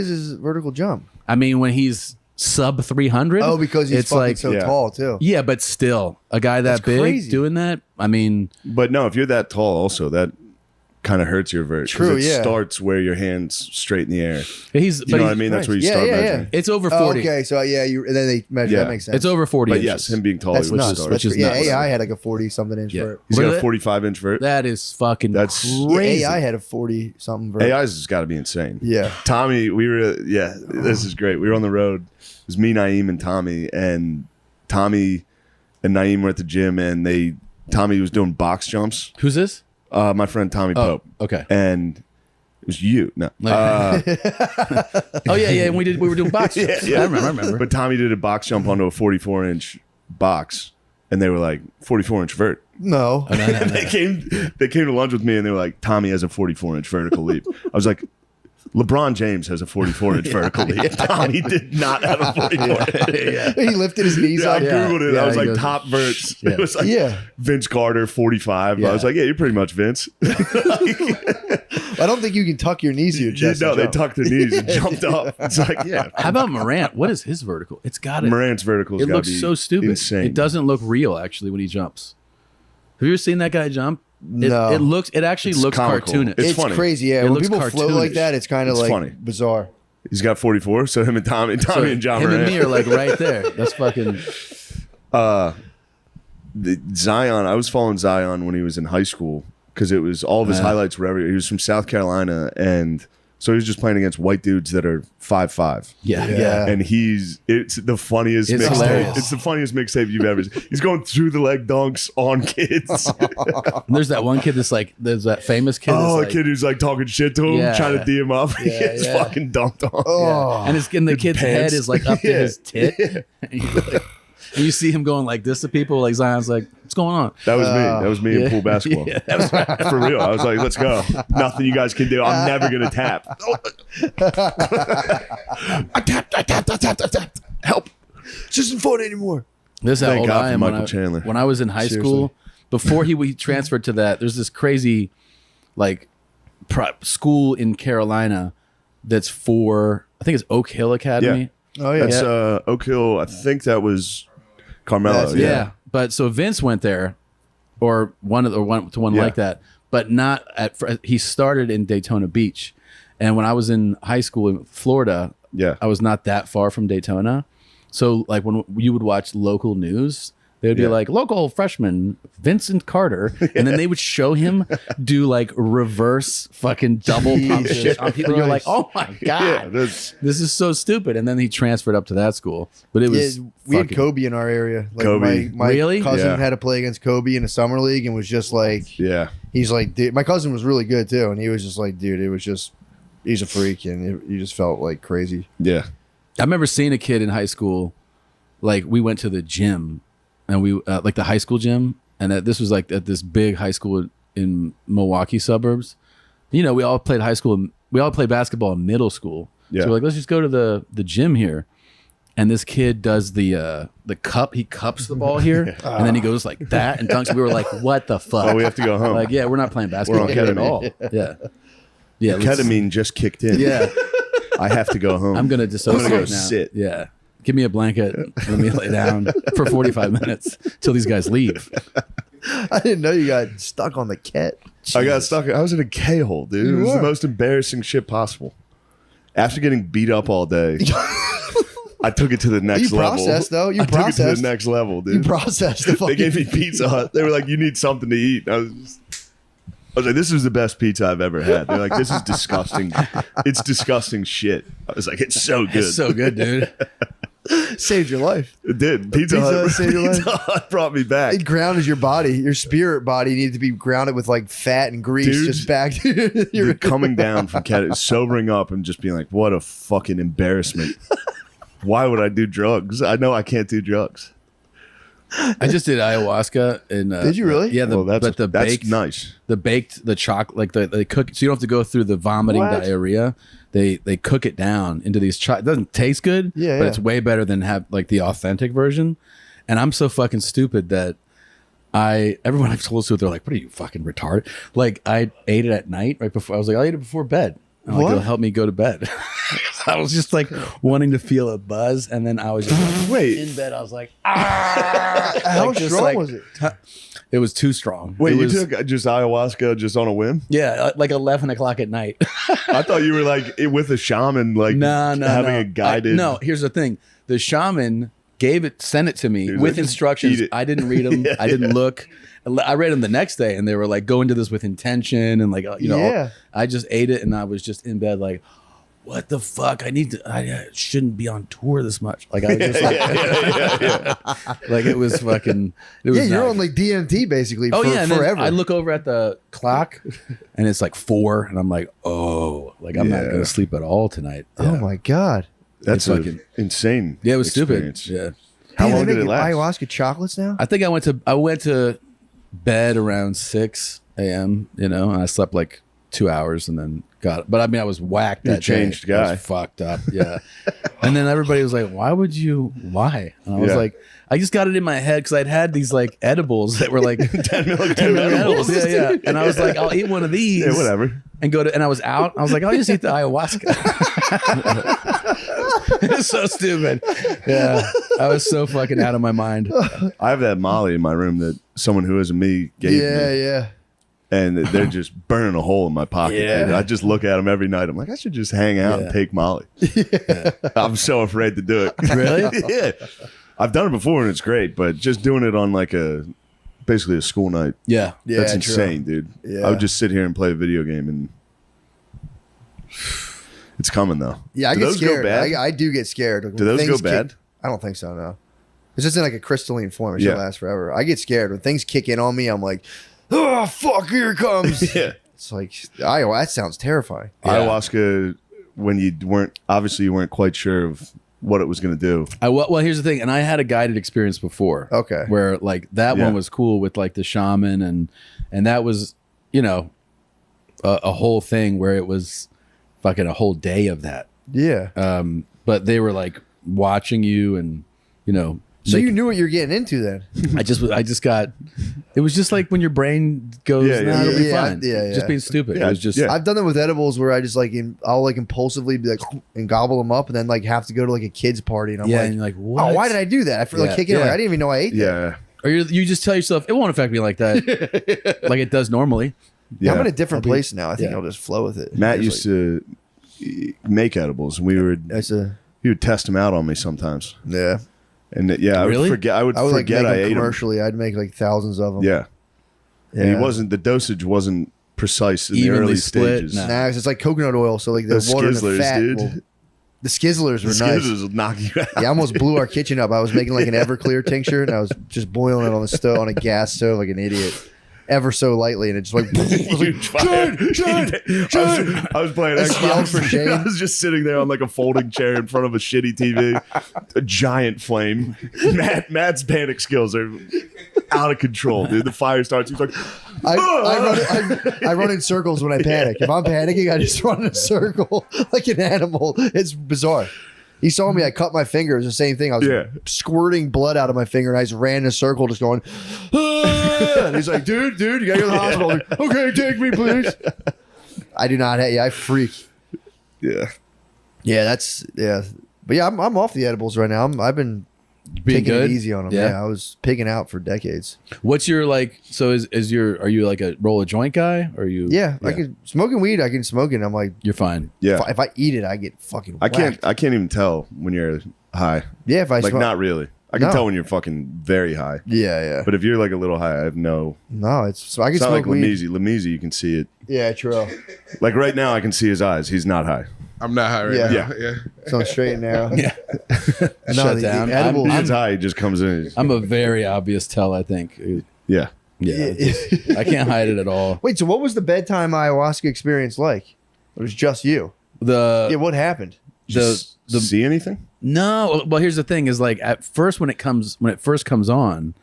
his vertical jump? I mean, when he's sub 300. Oh, because he's it's fucking like, so yeah. tall too. yeah, but still, a guy that That's big crazy. doing that, I mean, But no, if you're that tall, also that kind of hurts your vert. 'cause True, It yeah. starts where your hands straight in the air. he's, You but know what I he's, mean? That's where you Yeah, start yeah, yeah. measuring. it's over Oh, 40. okay, so yeah, and then they measure. Yeah. That makes sense. It's over 40 But inches. yes, him being tall, That's he was nuts. start. Which is yeah, nuts. AI had like a 40-something inch Yeah. vert. He's What got is a it? 45-inch vert. That is fucking That's- Yeah, crazy. AI had a 40-something vert. AI's has got to be insane. Yeah. Tommy, this is great. We were on the road. It was me, Naeem, and Tommy. And Tommy and Naeem were at the gym, and Tommy was doing box jumps. Who's this? My friend Tommy Pope. Okay. And it was you. No. Oh yeah, and we were doing box jumps. Yeah. I remember. But Tommy did a box jump onto a 44-inch box, and they were like, 44-inch vert. No. They came to lunch with me, and they were like, Tommy has a 44-inch vertical leap. I was like, LeBron James has a 44-inch vertical leap. Tommy did not have a 44. He lifted his knees Yeah, I up. googled it. Yeah, I was he like goes- top verts. Yeah. It was like Yeah. Vince Carter 45. Yeah. I was like, yeah, you're pretty much Vince. I don't think you can tuck your knees to your chest. No, and they jump. tucked their knees and jumped up. It's like, yeah. How about Morant? What is his vertical? It's got it. Morant's verticals. It gotta looks be so stupid. Insane. It doesn't look real actually when he jumps. Have you ever seen that guy jump? No. It actually It's looks comical. cartoonish. It's It's funny. crazy. Yeah, It when looks people float like cartoonish. that, it's kind of It's like funny. bizarre. He's got 44. So him and Tommy and John him Morant. and me are like right there. That's fucking. Zion. I was following Zion when he was in high school because it was all of his Yeah. highlights were everywhere. He was from South Carolina, and so he was just playing against white dudes that are 5'5". Yeah. Yeah. And it's the funniest It's mixtape. hilarious. It's the funniest mixtape you've ever seen. He's going through the leg dunks on kids. And there's that one kid that's like, there's that famous kid. Oh, a that's like, kid who's like talking shit to him, Yeah. trying to D him up. He Yeah, gets yeah. fucking dunked on. Oh, and the kid's head pants. is like up to Yeah. his tit. And you see him going like this to people. Like Zion's like, what's going on? That was me. That was me in pool basketball. Yeah, that was For real. I was like, let's go. Nothing you guys can do. I'm never going to tap. I tapped. Help. This isn't fun anymore. This is how Thank old God I for am. Michael Chandler. When I was in high school, before he transferred to that, there's this crazy, like, school in Carolina that's for, I think it's Oak Hill Academy. oh yeah. That's Oak Hill. I think that was Carmelo. That's- Yeah. But so Vince went there, or went to one Yeah. like that, but not at. He started in Daytona Beach, and when I was in high school in Florida, Yeah. I was not that far from Daytona. So like when you would watch local news, they would be Yeah. like local freshman Vincent Carter, and then they would show him do like reverse fucking double pump Jesus shit on people. And you're like, Christ. oh my Yeah. god, That's this is so stupid. And then he transferred up to that school, but it was we had fucking- Kobe in our area. Like Kobe. my Really? cousin Yeah. had to play against Kobe in a summer league and was just like, yeah. he's like, dude, my cousin was really good too, and he was just like, dude, it was just, he's a freak, and you just felt like crazy. Yeah. I remember seeing a kid in high school, like we went to the gym, and we like the high school gym, and this was like at this big high school in Milwaukee suburbs. You know, we all played basketball in middle school. Yeah. So we're like, let's just go to the gym here. And this kid does the cup. He cups the ball here, and then he goes like that and dunks. We were like, what the fuck? Oh, we have to go home. Like, yeah, we're not playing basketball on here at ketamine. all. Yeah, yeah. let's- Ketamine just kicked in. Yeah, I have to go home. I'm gonna dissociate go now. sit. Yeah. Give me a blanket. Let me lay down for 45 minutes till these guys leave. I didn't know you got stuck on the ket. I got stuck. I was in a K-hole, dude. You It was were. the most embarrassing shit possible. After getting beat up all day, I took it to the next You level. processed, though. You I took it to processed. the next level, You dude. processed the fucking. They gave me Pizza Hut. They were like, "You need something to eat." I was like, "This is the best pizza I've ever had." They're like, "This is disgusting. It's disgusting shit." I was like, "It's so good." It's so good, dude. saved your life. It did. Pizza Pizza Hut Hut saved your Pizza Hut brought me back. It grounded your body. Your spirit body needed to be grounded with like fat and grease, Dude, just back to your. The coming down from sobering up and just being like, "What a fucking embarrassment." Why would I do drugs? I know I can't do drugs. I just did ayahuasca and Did you really? Yeah, Well, that's baked nice. the chocolate, like they cook, so you don't have to go through the vomiting What? diarrhea. They cook it down into these. It doesn't taste good, Yeah, but yeah. it's way better than have like the authentic version. And I'm so fucking stupid that everyone I've told this to, they're like, "What are you fucking retarded?" Like I ate it at night right before. I was like, I ate it before bed. I'm like, What? it'll help me go to bed. I was just like wanting to feel a buzz, and then I was just like, Wait. in bed. I was like, ah! How Like, just strong like- was it? It was too strong. Wait, It you was, took just ayahuasca just on a whim? yeah, like 11 o'clock at night. I thought you were like with a shaman, like No, having no. a guided. No, here's the thing: the shaman sent it to me was with like, just instructions. eat it. I didn't read them. I didn't look. I read them the next day, and they were like, "Go into this with intention," and like, you know, Yeah. I just ate it, and I was just in bed, like, "What the fuck? I shouldn't be on tour this much." Like, I was just like, like it was fucking. It was Yeah, you're not- on like DMT basically. Oh for, yeah, and then forever. I look over at the clock, and it's like 4, and I'm like, "Oh, like I'm not Yeah. gonna sleep at all tonight." Oh Yeah. my god. That's It's fucking- insane. Yeah, it was experience. stupid. Yeah. How Damn, long they did it make last? Ayahuasca chocolates now. I think I went to bed around 6 a.m., you know, and I slept like 2 hours and then got it. But I mean, I was whacked. You're That a changed day. I guy. was fucked up. Yeah. And then everybody was like, "Why would you? Why?" And I was Yeah. like, I just got it in my head because I'd had these like edibles that were like 10 milligram edibles. Yeah. And I was like, I'll eat one of these. Yeah, whatever. And go to. And I was out. I was like, I'll just eat the ayahuasca. It's so stupid. Yeah. I was so fucking out of my mind. I have that Molly in my room that someone who isn't me gave me. Yeah. And they're just burning a hole in my pocket. Yeah. Dude. I just look at them every night. I'm like, I should just hang out and Yeah. take Molly. I'm so afraid to do it. Really? Yeah. I've done it before and it's great, but just doing it on like basically a school night, Yeah. Yeah, that's true. insane, dude. Yeah. I would just sit here and play a video game and it's coming though. Yeah, I Do get those go scared. bad? I do get scared. Like, Do when those things go bad? I don't think so. No, it's just in like a crystalline form. It should Yeah. last forever. I get scared when things kick in on me. I'm like, oh fuck, here it comes. Yeah. It's like, that sounds terrifying. Yeah. Ayahuasca, when you weren't quite sure of what it was going to do. Well, here's the thing, and I had a guided experience before. Okay. Where like that Yeah. one was cool with like the shaman and that was, you know, a whole thing where it was fucking a whole day of that. Yeah. But they were like watching you and, you know, So you knew what you're getting into then. I just got. It was just like when your brain goes, Yeah, nah, it'll be yeah, fine. yeah, Just yeah. being stupid. Yeah, It was just. yeah. I've done that with edibles where I just like I'll like impulsively be like and gobble them up and then like have to go to like a kid's party and I'm Yeah, like, and you're like, what? oh, why did I do that? I feel like Yeah, kicking. Like, yeah. I didn't even know I ate that. Yeah. Or you just tell yourself it won't affect me like that, like it does normally. Yeah, I'm Yeah. in a different I'll be- place now. I think yeah. I'll just flow with it. Matt It's used to make edibles and he would test them out on me sometimes. yeah. And I would Really? forget. I would I would like forget make I them ate them. commercially. I'd make like thousands of them. Yeah. yeah. And the dosage wasn't precise in the Evenly early split? stages. Nah. Nah, 'cause it's like coconut oil, so like the The water and the Skizzlers, fat. dude. The Skizzlers The were nice. Skizzlers will knock you out. Yeah, I almost blew our kitchen up. I was making like an Everclear tincture, and I was just boiling it on the stove on a gas stove like an idiot, ever so lightly, and it just like I was like, Huge fire. I was playing I yelled for Xbox. shame. I was just sitting there on like a folding chair in front of a shitty TV. A giant flame. Matt's panic skills are out of control, dude. The fire starts. He's like, I run in circles when I panic. If I'm panicking, I just run in a circle like an animal. It's bizarre. He saw me. I cut my finger. It was the same thing. I was Yeah. squirting blood out of my finger, and I just ran in a circle, just going. "Ah!" And he's like, "Dude, you gotta go to the hospital." I'm like, okay, take me, please. I do not. I freak. yeah. Yeah, But yeah, I'm off the edibles right now. I've been Being taking good? it easy on them. Yeah. Yeah, I was pigging out for decades. What's your like? So are you like a roll a joint guy? Or are you? Yeah, I can smoking weed. I can smoke it. And I'm like, You're fine. Yeah. if I eat it, I get fucking. I can't whacked. even tell when you're high. Yeah, if I Like smoke. not really. I can No. tell when you're fucking very high. Yeah. But if you're like a little high, I have no. No, I can It's not smoke like weed. Lemezi. Lemezi, you can see it. Yeah, true. Like right now, I can see his eyes. He's not high. I'm not high right Yeah. now. Yeah. So straight and narrow. Yeah. No, Shut the down. edibles- He gets high, he just comes in. I'm a very obvious tell. I think. Yeah. Yeah. I can't hide it at all. Wait, so what was the bedtime ayahuasca experience like? It was just you. The Yeah, what happened? Just the see anything? No, well, here's the thing: is like at first when it first comes on,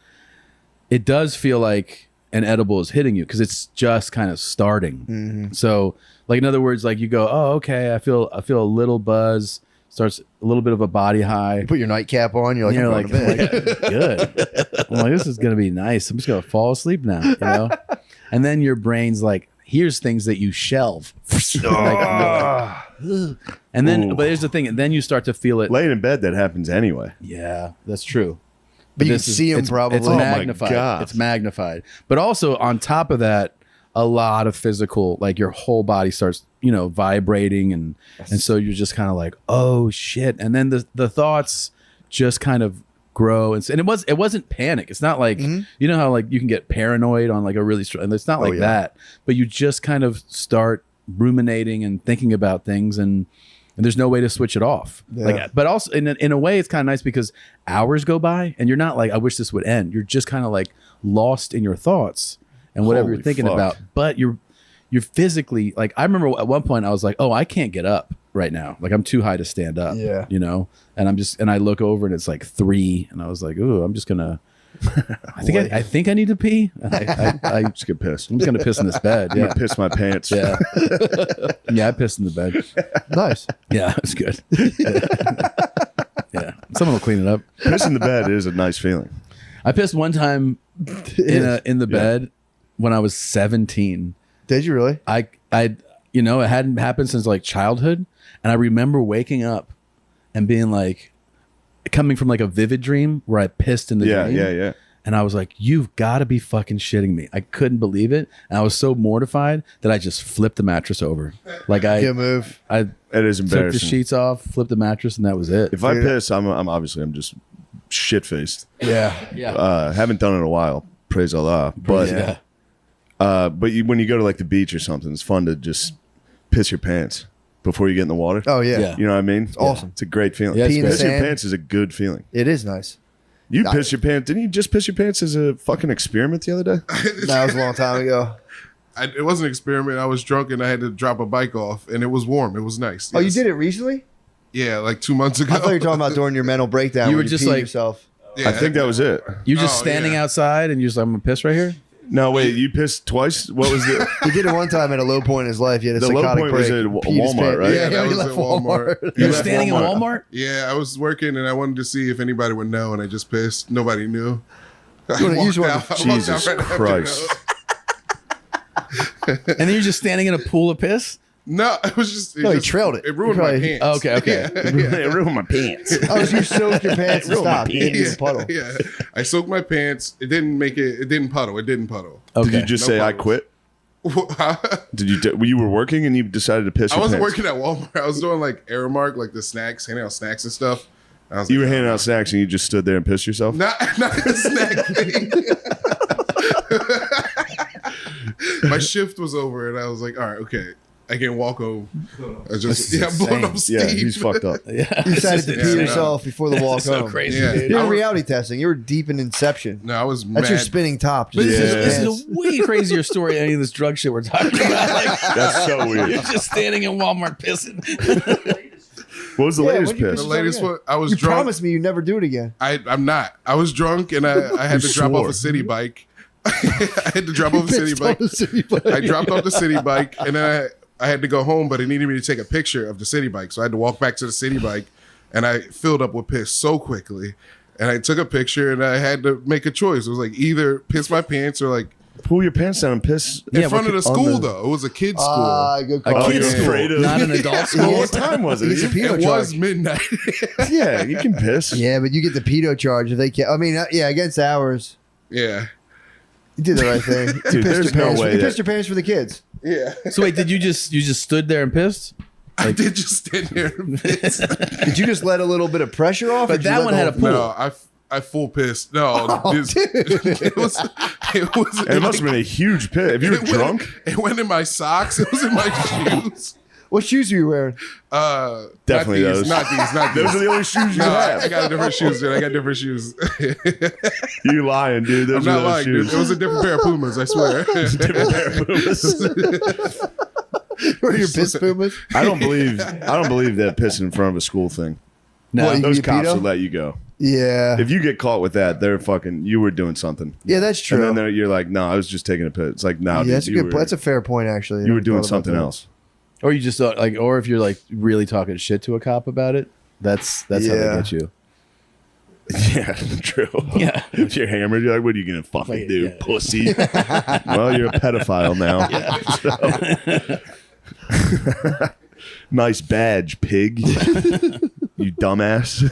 it does feel like an edible is hitting you because it's just kind of starting. So, like in other words, like you go, oh, okay, I feel a little buzz, starts a little bit of a body high. You put your nightcap on. You're like, You're I'm like, going to bed. good. I'm like, this is gonna be nice. I'm just gonna fall asleep now, you know. And then your brain's like, here's things that you shelve. And then, Ooh. but here's the thing, and then you start to feel it. Laying in bed, that happens anyway. Yeah, that's true. But you this can see 'em it's- probably. It's Oh my magnified. God. It's magnified. But also on top of that, a lot of physical, like your whole body starts, vibrating, and so you're just kind of like, oh shit. And then the thoughts just kind of grow, and it wasn't panic. It's not like you know how like you can get paranoid on like a really strong. It's not like yeah. that. But you just kind of start ruminating and thinking about things and there's no way to switch it off. Yeah. Like, but also in a way, it's kind of nice because hours go by and you're not like, I wish this would end. You're just kind of like lost in your thoughts and whatever Holy you're thinking fuck. about. But you're physically like, I remember at one point I was like, oh, I can't get up right now. Like I'm too high to stand up. Yeah. And I look over and it's like 3, and I was like, ooh, I'm just gonna I think I need to pee. I Just get pissed. I'm just gonna piss in this bed. I'm Yeah, gonna piss my pants. yeah, yeah. I pissed in the bed. Nice. Yeah, it's good. Yeah, someone will clean it up. Piss in the bed is a nice feeling. I pissed one time in the bed when I was 17. Did you really? I it hadn't happened since like childhood, and I remember waking up and being like, coming from like a vivid dream where I pissed in the dream. Yeah. And I was like, you've got to be fucking shitting me. I couldn't believe it. And I was so mortified that I just flipped the mattress over. Like Good move. I It is took the embarrassing. sheets off, flipped the mattress, and that was it. If I piss, I'm obviously I'm just shit faced. Yeah. Yeah. Haven't done it in a while. Praise Allah. But Yeah. when you go to like the beach or something, it's fun to just piss your pants before you get in the water. Oh yeah. Yeah. You know what I mean? It's awesome. It's a great feeling. Yeah, it's Pee in the great. Piss your sand. pants is a good feeling. It is nice. You piss your pants. Didn't you just piss your pants as a fucking experiment the other day? That was a long time ago. It wasn't an experiment. I was drunk and I had to drop a bike off, and it was warm. It was nice. Oh, you Yes. did it recently? Yeah, like 2 months ago. I thought you were talking about during your mental breakdown. You when were just peed like- yourself. Yeah, I think that was it. You just Oh, standing yeah. outside and you're just like, I'm gonna piss right here. No, wait. You pissed twice. What was the? He did it one time at a low point in his life. He had a The low psychotic point break. was at Peed his Walmart, pants. right? Yeah, Yeah, that he was left at Walmart. Walmart. You were left standing in Walmart. Walmart. Yeah, I was working and I wanted to see if anybody would know, and I just pissed. Nobody knew. I You walked just wanted- out. I walked Jesus out right after Christ. that. And then you're just standing in a pool of piss. No, it was just. No, he just- trailed it. It ruined He my probably- pants. Oh, okay. It ruined my pants. Oh, so you soaked your pants and Ruined my stopped. You didn't Yeah, use a puddle. yeah. I soaked my pants. It didn't make it. It didn't puddle. It didn't puddle. Okay. Did you just No say I puddles. quit? Did you? You were working and you decided to piss I your wasn't pants? working at Walmart. I was doing like Aramark, like the snacks, handing out snacks and stuff. I was You like, were handing out snacks and you just stood there and pissed yourself. not the snack thing. My shift was over, and I was like, all right, okay, I can walk home. I just blown up steam. Yeah, he's fucked up. Yeah. You decided to Yeah, pee no. yourself before the walk so home. crazy. Yeah. Dude. You're I in was- reality testing. You were deep in Inception. No, I was That's mad. your spinning top. But Just this, in is, his this pants. is a way crazier story than any of this drug shit we're talking about. Like, That's so you're weird. just standing in Walmart pissing. What was the Yeah, latest what'd you piss? The piss? latest one, I was You drunk. promised me you'd never do it again. I'm not. I was drunk, and I had You to drop off swore. a city bike. I had to drop off a city bike. I dropped off the city bike, and then I had to go home, but it needed me to take a picture of the city bike. So I had to walk back to the city bike, and I filled up with piss so quickly. And I took a picture, and I had to make a choice. It was like either piss my pants or like Pull your pants down and piss. in front of the on school, though. It was a kid's school. Good A call. kid's you're school, afraid of- not an adult school. What time was it? It's a pedo It was charge. midnight. Yeah, you can piss. Yeah, but you get the pedo charge if they can't. I mean, yeah, against hours. Yeah. You did the right thing. You Dude, pissed there's your no pants. way You that- pissed your pants for the kids. Yeah. So wait, did you just stood there and pissed? I did just stand there and piss. Did you just let a little bit of pressure off? or But did you that let one the had a whole- pool. No, I full pissed. No, this, it was. And it must have been a huge piss. If you were it drunk, Went, it went in my socks. It was in my shoes. What shoes are you wearing? Definitely not those. these, Not these. Not these. those are the only shoes you No, I have. got different shoes, dude. I got different shoes. You lying, dude. Those I'm are not those lying, shoes. dude. It was a different pair of Pumas. I swear. Or your piss pumas? I don't believe that pissing in front of a school thing. No. What, you Those get cops pedo? will let you go. Yeah. If you get caught with that, they're fucking. You were doing something. Yeah, that's true. And then you're like, no, I was just taking a piss. It's like, no, yeah, dude, that's a you good. were, That's a fair point, actually. I you were never doing thought about something that. else. Or you just thought like, or if you're like really talking shit to a cop about it, that's how they Yeah. get you. Yeah, true. Yeah. If you're hammered, you're like, what are you gonna fucking Like, do, yeah. pussy? Well, you're a pedophile now. So. Nice badge, pig. You dumbass.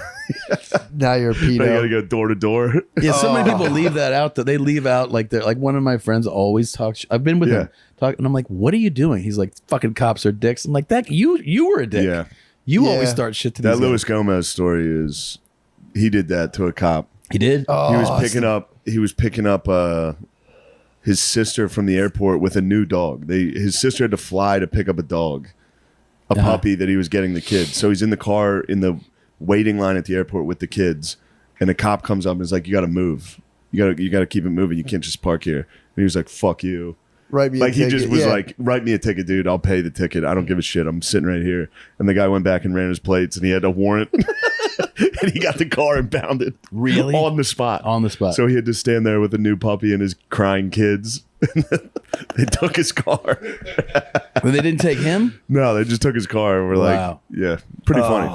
Now you're a Now you gotta pedo. go door to door. Yeah, so many people leave that out. That they leave out like they're like one of my friends always talks. I've been with Yeah. him talk, and I'm like, "What are you doing?" He's like, "Fucking cops are dicks." I'm like, "That you were a dick. Yeah. You Yeah. always start shit to That these Luis guys." Gomez story is he did that to a cop. He did. Oh, He was picking up his sister from the airport with a new dog. His sister had to fly to pick up a dog, a Uh-huh. puppy that he was getting the kids. So he's in the car in the waiting line at the airport with the kids, and a cop comes up and is like, "You got to move. You got to keep it moving. You can't just park here." And he was like, "Fuck you." Write me Like a he ticket. just was Yeah. like, write me a ticket, dude. I'll pay the ticket. I don't give a shit. I'm sitting right here. And the guy went back and ran his plates, and he had a warrant, and he got the car impounded. Really? On the spot. On the spot. So he had to stand there with a new puppy and his crying kids. They took his car. But they didn't take him? No, they just took his car. And we're Wow. like, yeah, pretty funny.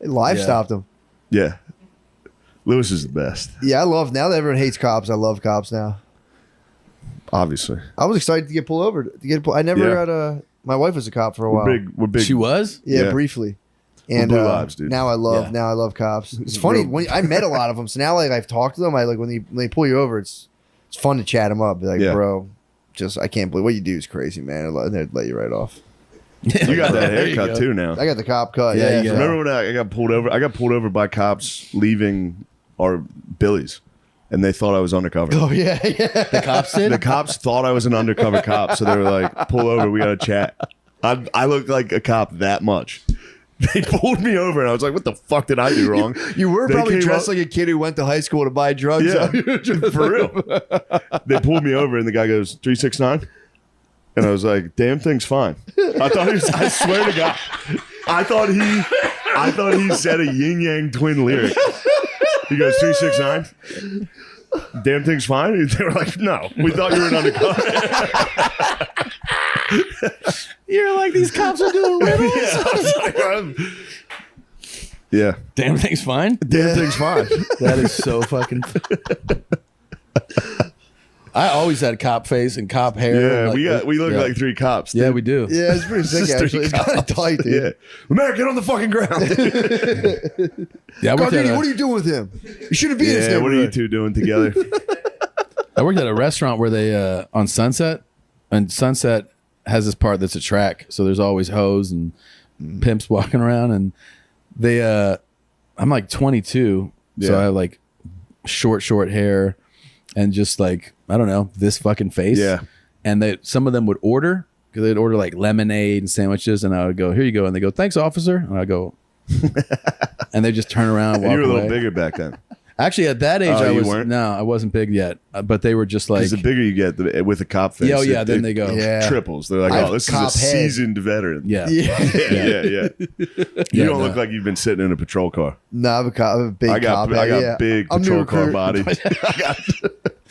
Live Yeah. stopped him. Yeah. Lewis is the best, Yeah, I love now that everyone hates cops. I love cops now. obviously. I was excited to get pulled over. I never Yeah. had a. My wife was a cop for a while. We're big. She was? Yeah, Yeah. briefly. And blue lives, dude. now I love Yeah. cops. It's funny when I met a lot of them. So now like I've talked to them. I like when they pull you over. It's fun to chat them up. Be like, Yeah. bro, just I can't believe what you do is crazy, man. And they'd let you right off. You got that There you haircut go. too now. I got the cop cut. Yeah, Yeah, you got- Remember when I got pulled over? I got pulled over by cops leaving our Billy's, and they thought I was undercover. Oh yeah, yeah. The cops did? The cops thought I was an undercover cop, so they were like, "Pull over, we got to chat." I looked like a cop that much. They pulled me over, and I was like, "What the fuck did I do wrong?" You were They probably came dressed up- like a kid who went to high school to buy drugs. Yeah, for real. They pulled me over, and the guy goes, 369? And I was like, damn thing's fine. I thought he was, I swear to God, I thought he said a yin yang twin lyric. He goes, 369? Damn thing's fine? And they were like, no, we thought you were an undercover. You're like, these cops are doing riddles? Yeah, I was like, yeah. Damn thing's fine? Damn thing's fine. That is so fucking. I always had cop face and cop hair. Yeah, like, we look yeah. like three cops. Yeah, dude. we do. Yeah, it's pretty sick. It's three Actually, it's kind of cops. tight, dude. Yeah. America, get on the fucking ground. Yeah, I worked, at Gardini, a, what are you doing with him? You shouldn't be in this Yeah, what are you neighborhood. two doing together? I worked at a restaurant where they on Sunset, and Sunset has this part that's a track, so there's always hoes and pimps walking around, and they I'm like 22, so Yeah. I have like short hair, and just like I don't know this fucking face. Yeah. And some of them would order because they'd order like lemonade and sandwiches, and I would go, "Here you go," and they go, "Thanks, officer," and I go, and they just turn around and And walk you were a away. little bigger back then. Actually, at that age, Oh, I you was weren't? no, I wasn't big yet, but they were just like, Because the bigger you get with a cop face, Yeah, oh, yeah, it- then it they go. Yeah. triples. They're like, I have oh, this is a cop head. seasoned veteran. yeah. Yeah. yeah, yeah. You Yeah, don't no. look like you've been sitting in a patrol car. No, I'm a cop. I'm a big I got cop. yeah. big I'm new patrol car recruit. body.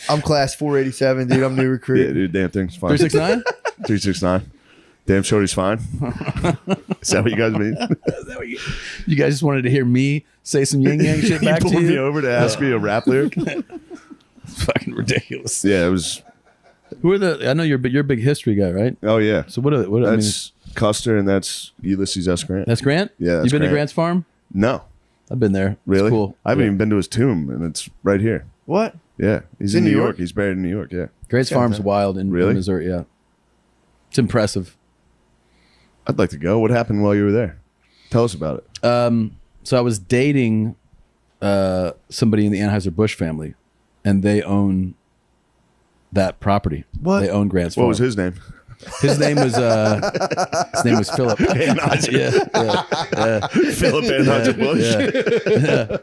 I'm class 487, dude. I'm new recruit. Yeah, dude, damn thing's fine. 369? 369. Damn shorty's fine. Is that what you guys mean? You guys just wanted to hear me say some yin yang shit You back pulled to me you? over to ask me a rap lyric. It's fucking ridiculous. Yeah, it was. Who are the? I know you're a big history guy, right? Oh yeah, So what? I mean, that's Custer and that's Ulysses S. Grant. that's Grant. Yeah, that's You've been to Grant. Grant's farm? No, I've been there. It's really. cool. I haven't Yeah. even been to his tomb, and it's right here. What? Yeah, he's in in New New York? York. He's buried in New York. Yeah, Grant's farm's wild in Really? Missouri. Yeah, it's impressive. I'd like to go. What happened while you were there? Tell us about it. So I was dating somebody in the Anheuser-Busch family, and they own that property. What? They own Grant's What farm. was his name? His name was Philip. yeah. Philip Anheuser-Busch.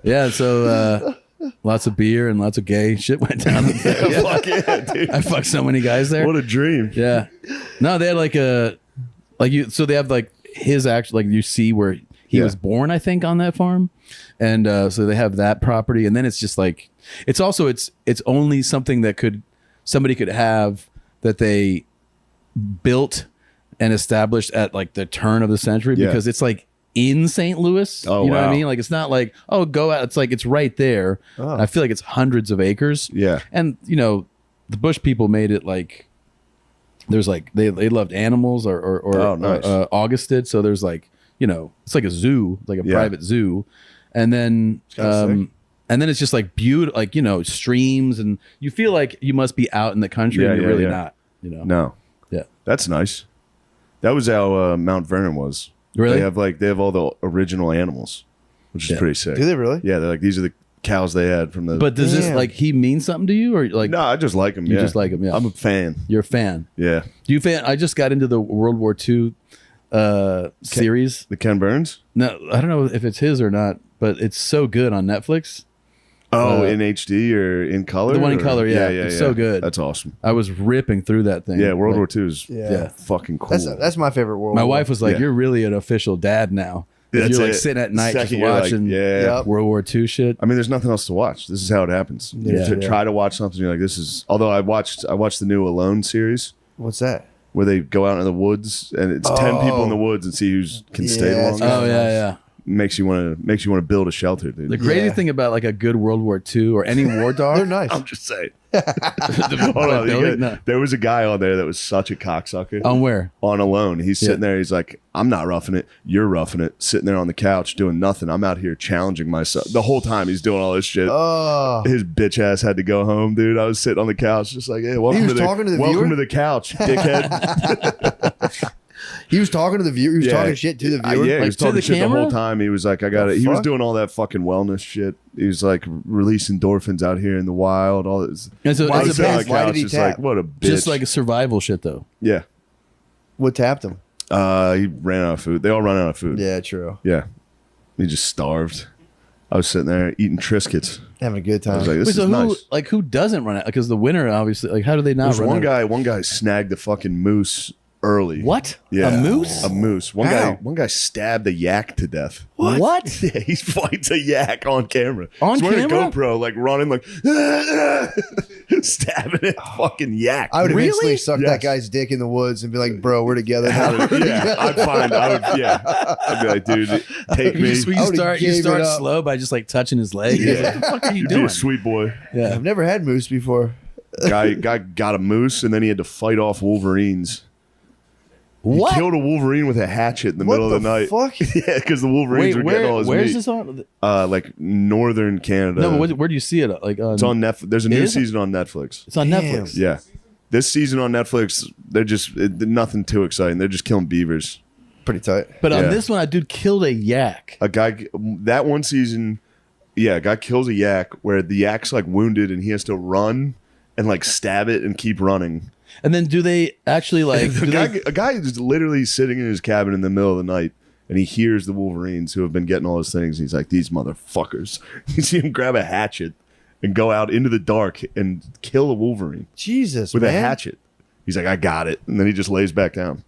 Yeah, so lots of beer and lots of gay shit went down there. Yeah. Fuck yeah, dude. I fucked so many guys there. What a dream. Yeah. No, they had so they have like his actual, like you see where he Yeah. was born, I think, on that farm. And so they have that property. And then it's just like, it's only something that somebody could have that they built and established at like the turn of the century, Yeah. because it's like in St. Louis. Oh, you know what I wow. mean? Like, it's not like, oh, go out. It's like, it's right there. Oh. And I feel like it's hundreds of acres. Yeah. And, the Bush people made it like, there's like, they loved animals or Oh, nice. August did. So there's like, it's like a zoo, like a Yeah. private zoo. And then, kinda sick. and then it's just like beautiful, like, streams, and you feel like you must be out in the country, Yeah, and you're yeah, really yeah. not, No, Yeah. that's nice. That was how Mount Vernon was. Really? They have all the original animals, which is Yeah. pretty sick. Do they really? Yeah, they're like, these are the cows they had from the. But does this Damn. like he mean something to you, or like no, I just like them. You yeah. just like 'em, yeah. I'm a fan. you're a fan? Yeah, Do you fan? I just got into the World War II series. the Ken Burns. No, I don't know if it's his or not, but it's so good on Netflix. Oh, in HD or in color? The one in or- color, yeah. It's so good. That's awesome. I was ripping through that thing. Yeah, World Like, War II is Yeah. fucking cool. That's my favorite World My War. wife was like, Yeah. "You're really an official dad now." That's You're like it. sitting at night just Second, you're like, watching yeah. Yep. World War II shit. I mean, there's nothing else to watch. This is how it happens. You Yeah. try to watch something, you're like, this is. Although I watched the new Alone series What's that? where they go out in the woods and it's 10 people in the woods and see who can stay Yeah, longer. that's Oh yeah. Makes you want to build a shelter, dude. The crazy Yeah. thing about like a good World War II or any war dog, They're nice. I'm just saying. Hold on, building? No. there was a guy on there that was such a cocksucker. on where? On Alone, he's sitting there. He's like, "I'm not roughing it. You're roughing it." Sitting there on the couch doing nothing. I'm out here challenging myself. The whole time he's doing all this shit. Oh, His bitch ass had to go home, dude. I was sitting on the couch, just like, "Hey, welcome was to the talking to the welcome viewer? to the couch, dickhead." he was talking to the viewer. He was Yeah. talking shit to the viewer. Yeah, he Like, was to talking the shit the camera? whole time. He was like, "I got it." He was fuck? doing all that fucking wellness shit. He was like releasing endorphins out here in the wild. All this. And so Why I it's was did a sitting on he the tap? Why couch, did he just tap? like, "What a bitch!" just like a survival shit though. yeah. What tapped him? He ran out of food. They all run out of food. Yeah, true. Yeah. He just starved. I was sitting there eating Triscuits. Having a good I time. was like, this Wait, so is nice. who doesn't run it? Because the winner obviously, like, how do they not There's run it? one guy snagged the fucking moose early. What? Yeah. A moose? A moose. How? One guy stabbed a yak to death. What? Yeah, he fights a yak on camera. On He's wearing camera? a GoPro, like running, like stabbing it. Fucking yak. I would Really? eventually suck Yes. that guy's dick in the woods and be like, "Bro, we're together now." Yeah, I'd be like, dude, take me. You I would've start gave it up. slow by just like touching his leg. Yeah. Like, what the fuck are you You'd be doing? a sweet boy. Yeah. I've never had moose before. Guy got a moose, and then he had to fight off wolverines. What? He killed a wolverine with a hatchet in the What middle of the the night. fuck? Yeah, because the wolverines Wait, were getting all his where's meat. this on? Like northern Canada. No, but where do you see it? Like It's on Netflix. There's a new Is it? season on Netflix. It's on Damn. Netflix. Yeah, this season on Netflix, they're just nothing too exciting. They're just killing beavers. Pretty tight. But on Yeah. this one, a dude killed a yak. A guy that one season, yeah, a guy kills a yak where the yak's like wounded and he has to run and like stab it and keep running. And then do they actually like? A guy is literally sitting in his cabin in the middle of the night and he hears the wolverines who have been getting all those things. He's like, these motherfuckers. You see him grab a hatchet and go out into the dark and kill a wolverine Jesus, with man. a hatchet. He's like, I got it. And then he just lays back down.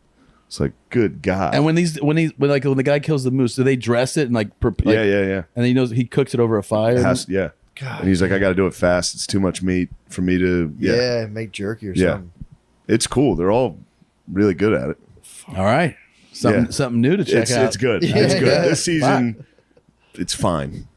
It's like, good God. And when the guy kills the moose, do they dress it and like yeah. And then he knows he cooks it over a fire. Yeah. God. And he's like, I got to do it fast. It's too much meat for me to. Yeah, make jerky or Yeah. something. It's cool. They're all really good at it. All right, something Yeah. something new to check out. It's good. Yeah, It's good. yeah. This season, it's fine.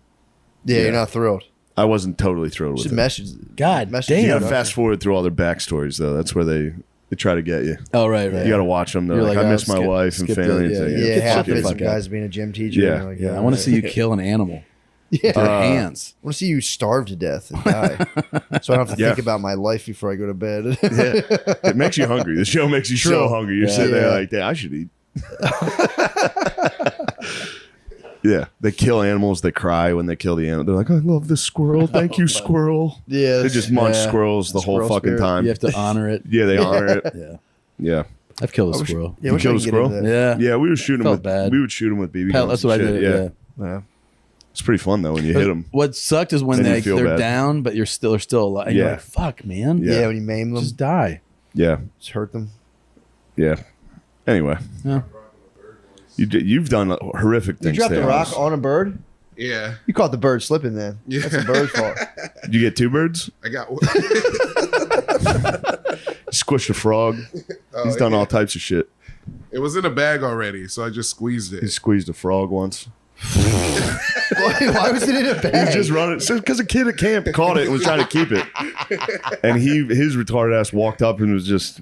Yeah, Yeah. you're not thrilled. I wasn't totally thrilled with Should it. message. God message damn. You you got to up. fast forward through all their backstories, though. That's where they try to get you. Oh right. You got to watch them. They're You're like, like, I oh, miss my skip- wife and skip the- family. yeah, It's like, yeah. Yeah, Get half the of fuck some out. guys being a gym teacher. Yeah. and like, Yeah, I want to see you kill an animal Yeah. with your hands. I want to see you starve to death and die, so I don't have to Yeah. think about my life before I go to bed. Yeah. It makes you hungry. The show makes you so True. hungry. You're Yeah. sitting there Yeah. like, damn, I should eat. Yeah, they kill animals. They cry when they kill the animal. They're like, I love this squirrel. Thank you, squirrel. Yeah, They just munch Yeah. squirrels the whole Squirrel fucking spirit. time. You have to honor it. Yeah, they honor it. Yeah, Yeah. I've killed a I wish- squirrel. Yeah, You wish I killed could a get squirrel? into that. Yeah, Yeah, we would shoot them Felt with bad. we would shoot them with BB Hell, guns. that's what I and shit. did. Yeah. Yeah. It's pretty fun though when you hit them. What sucked is when Then you feel they're bad. down, but they're still alive. And You're Yeah. like, fuck, man. Yeah. Yeah, when you maim them, Just die. Yeah, just hurt them. yeah. Anyway, Yeah. you've done horrific You things. dropped to a rock animals. on a bird. Yeah, You caught the bird slipping. Then Yeah. that's the bird's fault. Did you get two birds? I got. Squished a frog. He's done all types of shit. It was in a bag already, so I just squeezed He it. squeezed a frog once. Why was it in a He bag? was just running because a kid at camp caught it and was trying to keep it, and his retarded ass walked up and was just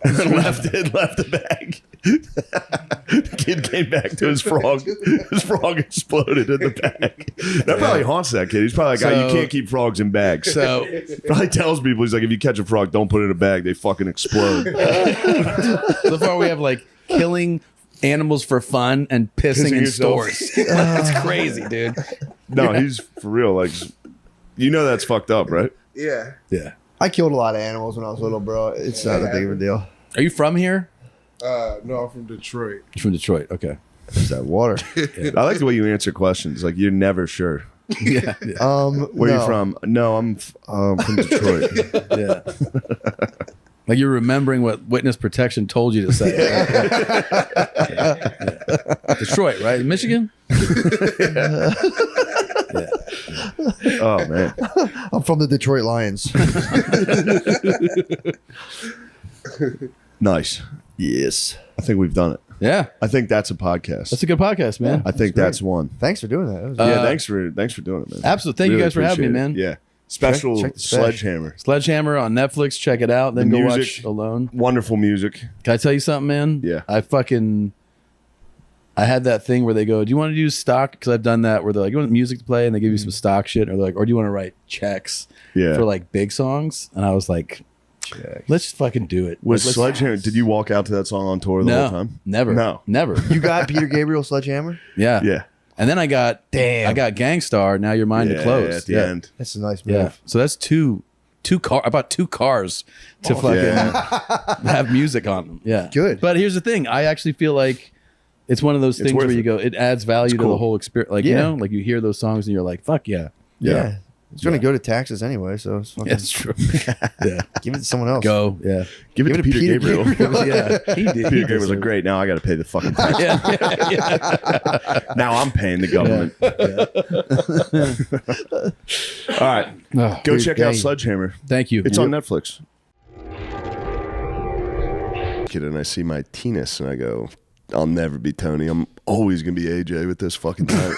left the bag. The kid came back to his frog. His frog exploded in the bag. That probably haunts that kid. He's probably like, "Oh, you So- can't keep frogs in bags." So Probably tells people, he's like, if you catch a frog, don't put it in a bag. They fucking explode. so far we have like killing animals for fun and pissing Pissing in yourself. stores. That's crazy, dude. No, he's for real. Like, you know that's fucked up, right? Yeah. Yeah. I killed a lot of animals when I was little, bro. It's not that big of a deal. Are you from here? No, I'm from Detroit. You're from Detroit. Okay. It's that water. I like the way you answer questions. Like, you're never sure. Yeah. Where are you from? No, I'm from Detroit. Yeah. Like you're remembering what witness protection told you to say. Yeah. Detroit, right? Michigan? Oh man. I'm from the Detroit Lions. Nice. Yes. I think we've done it. Yeah. I think that's a podcast. That's a good podcast, man. I think that's one. Thanks for doing that. That was Yeah, thanks for doing it, man. Absolutely. Thank you guys for having me, appreciate it. man. Yeah. Special Check the special. Sledgehammer. Sledgehammer on Netflix. Check it out. Then The go music. watch Alone. Wonderful music. Can I tell you something, man? Yeah. I had that thing where they go, do you want to use stock? Because I've done that where they're like, you want music to play? And they give you some stock shit. Or they're like, or do you want to write checks Yeah. for like big songs? And I was like, let's fucking do it. Was Like, let's- Sledgehammer? Did you walk out to that song on tour the whole time? Never. No. Never. You got Peter Gabriel Sledgehammer? Yeah. Yeah. And then I got Damn. Gangstar. Now Your Mind to Close. At the end. That's a nice move. Yeah. So that's two car. I bought 2 cars to fucking Yeah. have music on them. Yeah. Good. But here's the thing. I actually feel like it's one of those things worth where you it. go, it adds value to cool. the whole experience. Like, you Yeah. know, like you hear those songs and you're like, fuck yeah. Yeah. It's going to go to taxes anyway, so it's fucking, That's true. Yeah. give it to someone else. Go. Yeah. Give it to Peter Gabriel. Yeah. He did. Peter Gabriel was like, great. Now I got to pay the fucking tax. Yeah. Now I'm paying the government. All right. Oh, Go dude, check out dang. Sledgehammer. thank you. It's on Netflix. Kid, and I see my penis and I go, I'll never be Tony. I'm always gonna be AJ with this fucking tiny.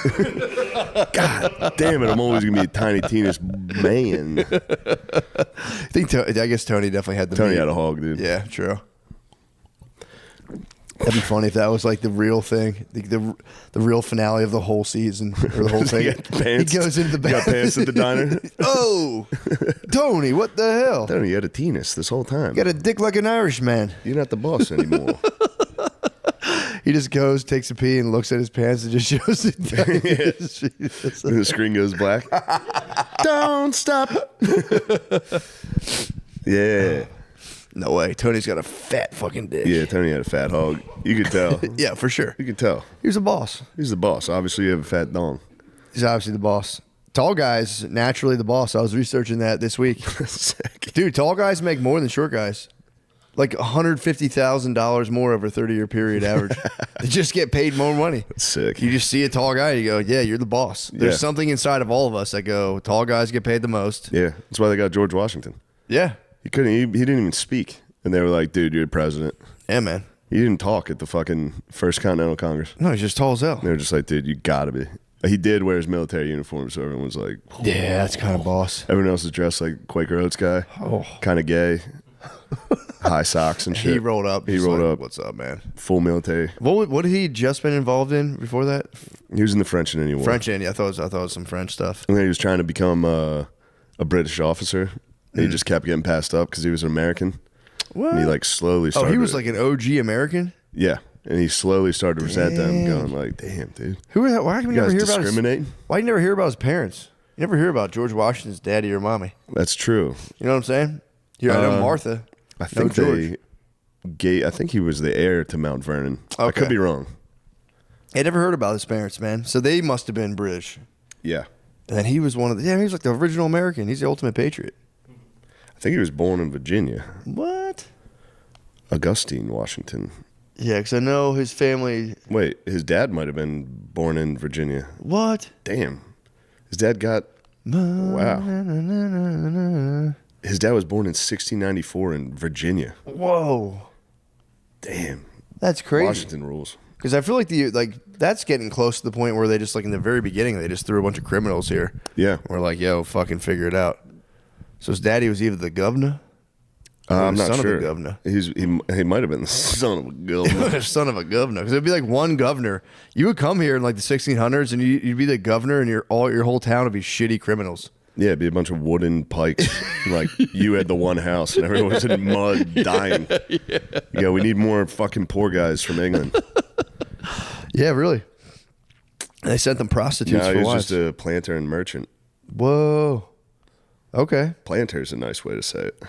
God damn it! I'm always gonna be a tiny penis man. I guess Tony definitely had the Tony meat. had a hog, dude. Yeah, true. That'd be funny if that was like the real thing, the real finale of the whole season or the whole thing. You got pants. He goes into the You got pants at the diner. Oh, Tony, what the hell? Tony, you had a penis this whole time. You got a dick like an Irishman. You're not the boss anymore. He just goes, takes a pee, and looks at his pants and just shows it. And the screen goes black. Don't stop. Yeah. No way. Tony's got a fat fucking dick. Yeah, Tony had a fat hog. You could tell. Yeah, for sure. You could tell. He was a boss. He's the boss. Obviously, you have a fat dong. He's obviously the boss. Tall guys, naturally the boss. I was researching that this week. Sick. Dude, tall guys make more than short guys. Like $150,000 more over a 30-year period average. They just get paid more money. Sick. You just see a tall guy, you go, yeah, you're the boss. There's Yeah. something inside of all of us that go, tall guys get paid the most. Yeah, that's why they got George Washington. Yeah. He couldn't. He didn't even speak, and they were like, "Dude, you're the president." Yeah, man. He didn't talk at the fucking First Continental Congress. No, he's just tall as hell. They were just like, "Dude, you gotta be." He did wear his military uniform, so everyone was like, Yeah, that's kind of boss. everyone else is dressed like Quaker Oats guy, kind of gay, high socks and shit. He rolled up. He just rolled like, up. What's up, man? Full military. What had he just been involved in before that? He was in the French and Indian War. French, yeah. I thought it was some French stuff. And then he was trying to become a British officer, and he just kept getting passed up because he was an American. What? And he like slowly Oh, started. he was like an OG American? yeah, and he slowly started to resent them, going like, "Damn, dude, Who? Why can we you never guys hear about his, discriminate." why you never hear about his parents? You never hear about George Washington's daddy or mommy. That's true. You know what I'm saying? Here, I know Martha. I No think George. I think he was the heir to Mount Vernon. I Okay. could be wrong. I never heard about his parents, man. So they must have been British. Yeah, And then he was one of the, he was like the original American. He's the ultimate patriot. I think he was born in Virginia, What? Augustine, Washington. Yeah, because I know his family. Wait, his dad might have been born in Virginia. What? Damn, his dad got. Wow, his dad was born in 1694 in Virginia. Whoa. Damn, That's crazy. Washington rules. Because I feel like that's getting close to the point where they just like in the very beginning they just threw a bunch of criminals here. Yeah, We're like, yo, fucking figure it out. So his daddy was either the governor. I'm the not son of sure. the governor. He might have been the son of a governor. Son of a governor. Because it'd be like one governor. You would come here in like the 1600s and you'd be the governor and your whole town would be shitty criminals. Yeah, it'd be a bunch of wooden pikes. Like you had the one house and everyone was in mud dying. Yeah, we need more fucking poor guys from England. Yeah, really. And they sent them prostitutes No, for he was wives. just a planter and merchant. Whoa. Okay. Planter is a nice way to say it.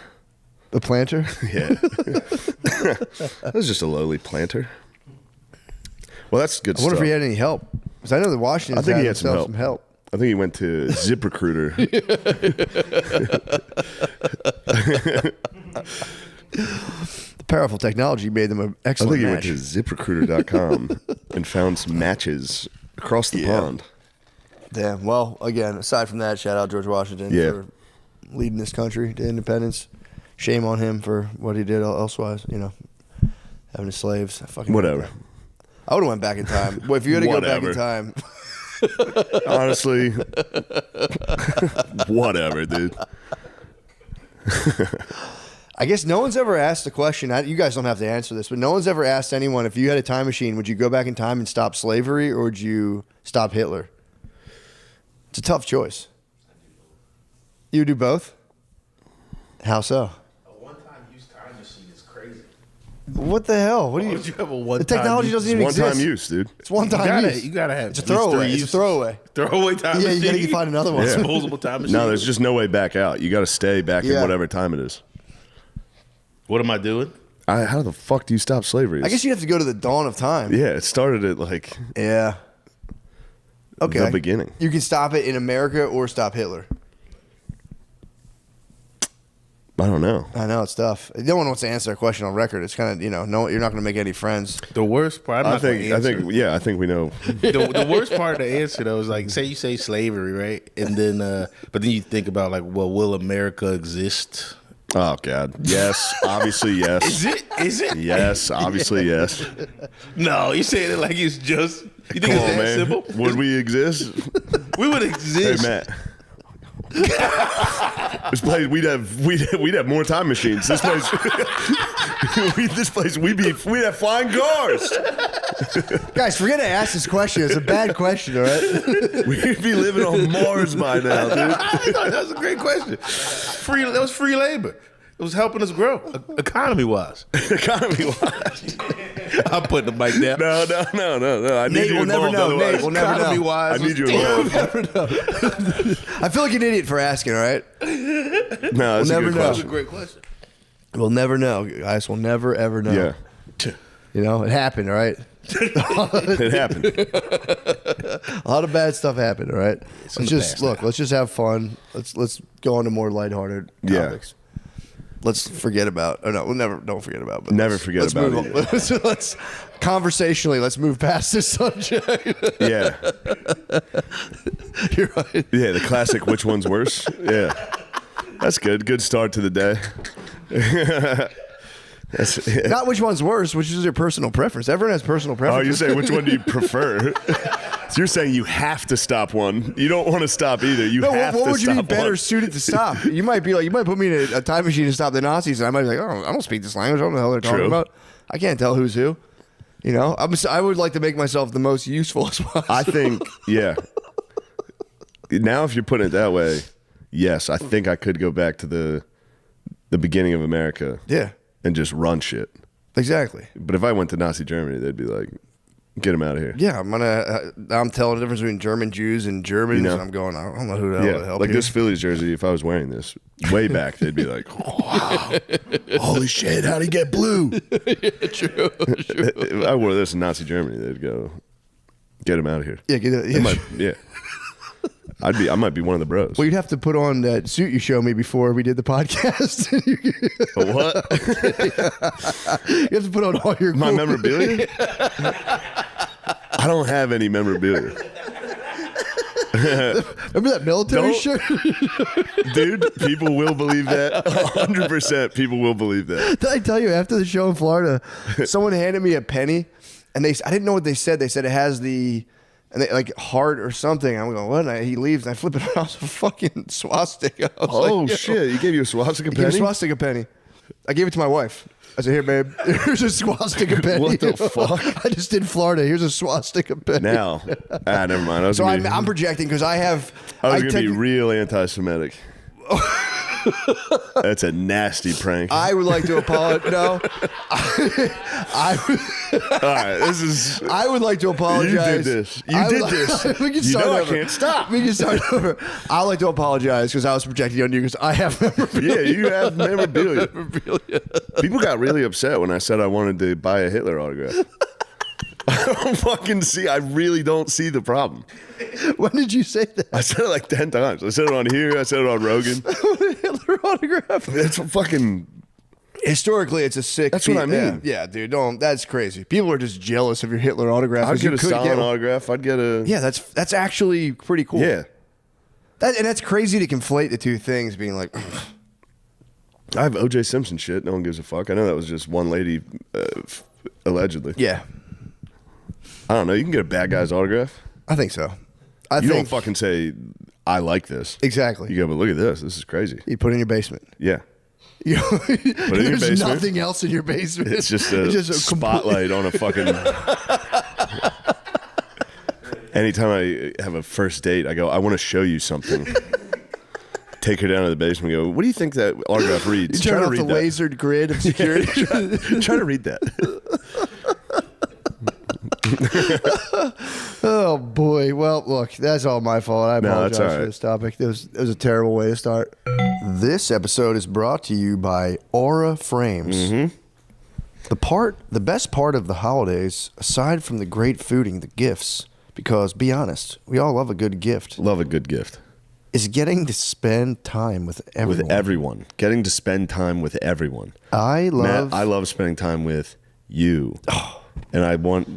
A planter? Yeah. That was just a lowly planter. Well, that's good I wonder stuff. if he had any help. Because I know the Washingtons I think he had had some themselves help. I think he went to ZipRecruiter. The powerful technology made them an I excellent think he match. went to ZipRecruiter.com and found some matches across the pond. Damn. Well, again, aside from that, shout out George Washington for leading this country to independence. Shame on him for what he did elsewise. You know, having his slaves. I fucking Whatever. I would have went back in time. Well, if you had to go back in Whatever. time, Honestly, whatever, dude. I guess no one's ever asked the question. You guys don't have to answer this, but no one's ever asked anyone, if you had a time machine, would you go back in time and stop slavery, or would you stop Hitler? It's a tough choice. You would do both? How so? A one-time use time machine is crazy. What the hell? What do you? Would you have a The one-time technology doesn't even One time exist. use, dude. It's one time use. You gotta have. It's a at least throwaway. three It's a uses. throwaway. Throwaway time Yeah, machine. you gotta find another one. Yeah. Disposable time machine. No, there's just no way back out. You got to stay back in Yeah. whatever time it is. What am I doing? How the fuck do you stop slavery? I guess you have to go to the dawn of time. Yeah, it started at like Yeah. Okay. the beginning. You can stop it in America or stop Hitler. I don't know. I know it's tough. No one wants to answer that question on record. It's kind of no, you're not going to make any friends. The worst part. I'm I not gonna think answer. I think we know. the worst part of the answer though is like, say you say slavery, right? And then, but then you think about like, well, will America exist? Oh God, yes, obviously yes. Is it? Is it? Yes, obviously yes. No, you're saying it like it's just. You think Come it's on, that man. simple? Would we exist? We would Hey, exist. Matt. This place, we'd have more time machines. This place, we'd have flying cars. Guys, forget to ask this question. It's a bad question, all right? We'd be living on Mars by now, dude. I thought that was a great question. That was free labor. It was helping us grow, economy wise. Economy wise. I'm putting the mic down. No. I need Nate you will never involved. know. Otherwise, Nate will never Economy know. wise, I need you involved. I feel like an idiot for asking, all right? No, that's a never good know. That was a question. great question. We'll never know. Guys, we'll never, ever know. Yeah, You know, it happened, all right? it happened. A lot of bad stuff happened, all right? Let's the just, past look, let's just have fun. Let's go on to more lighthearted Yeah. topics. Let's forget about, don't forget about, but Never let's- forget let's about move it on. Let's conversationally, let's move past this subject. Yeah, You're right. yeah. The classic. Which one's worse? Yeah, that's good. Good start to the day. That's, Not which one's worse, which is your personal preference. Everyone has personal oh, preference. you say which one do you prefer? So you're saying you have to stop one. You don't want to stop either. You No, have what to would you stop be better one. suited to stop? You might put me in a time machine to stop the Nazis, and I might be like, oh, I don't speak this language. I don't know the hell they're talking True. about. I can't tell who's who. You know, I would like to make myself the most useful as possible. I think, yeah. Now, if you're putting it that way, yes, I think I could go back to the beginning of America Yeah, and just run shit. exactly. But if I went to Nazi Germany, they'd be like, "Get him out of here." Yeah, I'm telling the difference between German Jews and Germans, You know? and I'm going, I don't know who the hell to help like you. this Phillies jersey. If I was wearing this way back, they'd be like, "Wow, holy shit, how'd he get blue?" True. If I wore this in Nazi Germany, they'd go, "Get him out of here." Yeah, Yeah. I might be one of the bros. Well, you'd have to put on that suit you showed me before we did the podcast. What? You have to put on all your My cool- memorabilia? I don't have any memorabilia. Remember that military Don't- shirt? Dude, people will believe that. 100% people will believe that. Did I tell you after the show in Florida, someone handed me a penny, and I didn't know what they said. They said it has like heart or something. I'm going, what? And he leaves, and I flip it around. It's a fucking swastika. I was Oh, like, yo. shit. You gave you a swastika He gave me a penny? swastika penny. I gave it to my wife. I said, here, babe, here's a swastika penny. What the fuck? I just did Florida. Here's a swastika penny. Now. Never mind. I was So going I'm projecting because I have. to be techni- real anti-Semitic. That's a nasty prank. I would like to apologize. No, All right, this is... I would like to apologize. You did this. You I would did like- this. We can You start know I over. can't stop. We can start over. I'd like to apologize because I was projecting on you because I have memorabilia. Yeah, you have memorabilia. People got really upset when I said I wanted to buy a Hitler autograph. I don't fucking see. I really don't see the problem. When did you say that? I said it like 10 times. I said it on here. I said it on Rogan. Hitler autograph. That's fucking. Historically, it's a sick. That's what I mean. Yeah, dude. Don't. That's crazy. People are just jealous of your Hitler autograph. I'd get a could Stalin autograph. I'd get a. Yeah, that's actually pretty cool. Yeah. And that's crazy to conflate the two things, being like. I have O.J. Simpson shit. No one gives a fuck. I know that was just one lady, allegedly. Yeah, I don't know. You can get a bad guy's autograph. I think so. I You think don't fucking say, I like this. exactly. You go, but look at this. This is crazy. You put it in your basement. Yeah. You know, in your there's basement. nothing else in your basement. It's just a spotlight on a fucking. Anytime I have a first date, I go, I want to show you something. Take her down to the basement and go, what do you think that autograph reads? You turn Try off to the read that. lasered grid of security. Try to read that. Oh boy. Well, look, that's all my fault. I No, apologize that's all for right. this topic. It was a terrible way to start. This episode is brought to you by Aura Frames. Mm-hmm. The best part of the holidays, aside from the great food and the gifts, because be honest, we all love a good gift, Love a good gift. is getting to spend time with everyone. With everyone. Getting to spend time with everyone. I love. Matt, I love spending time with you. And I want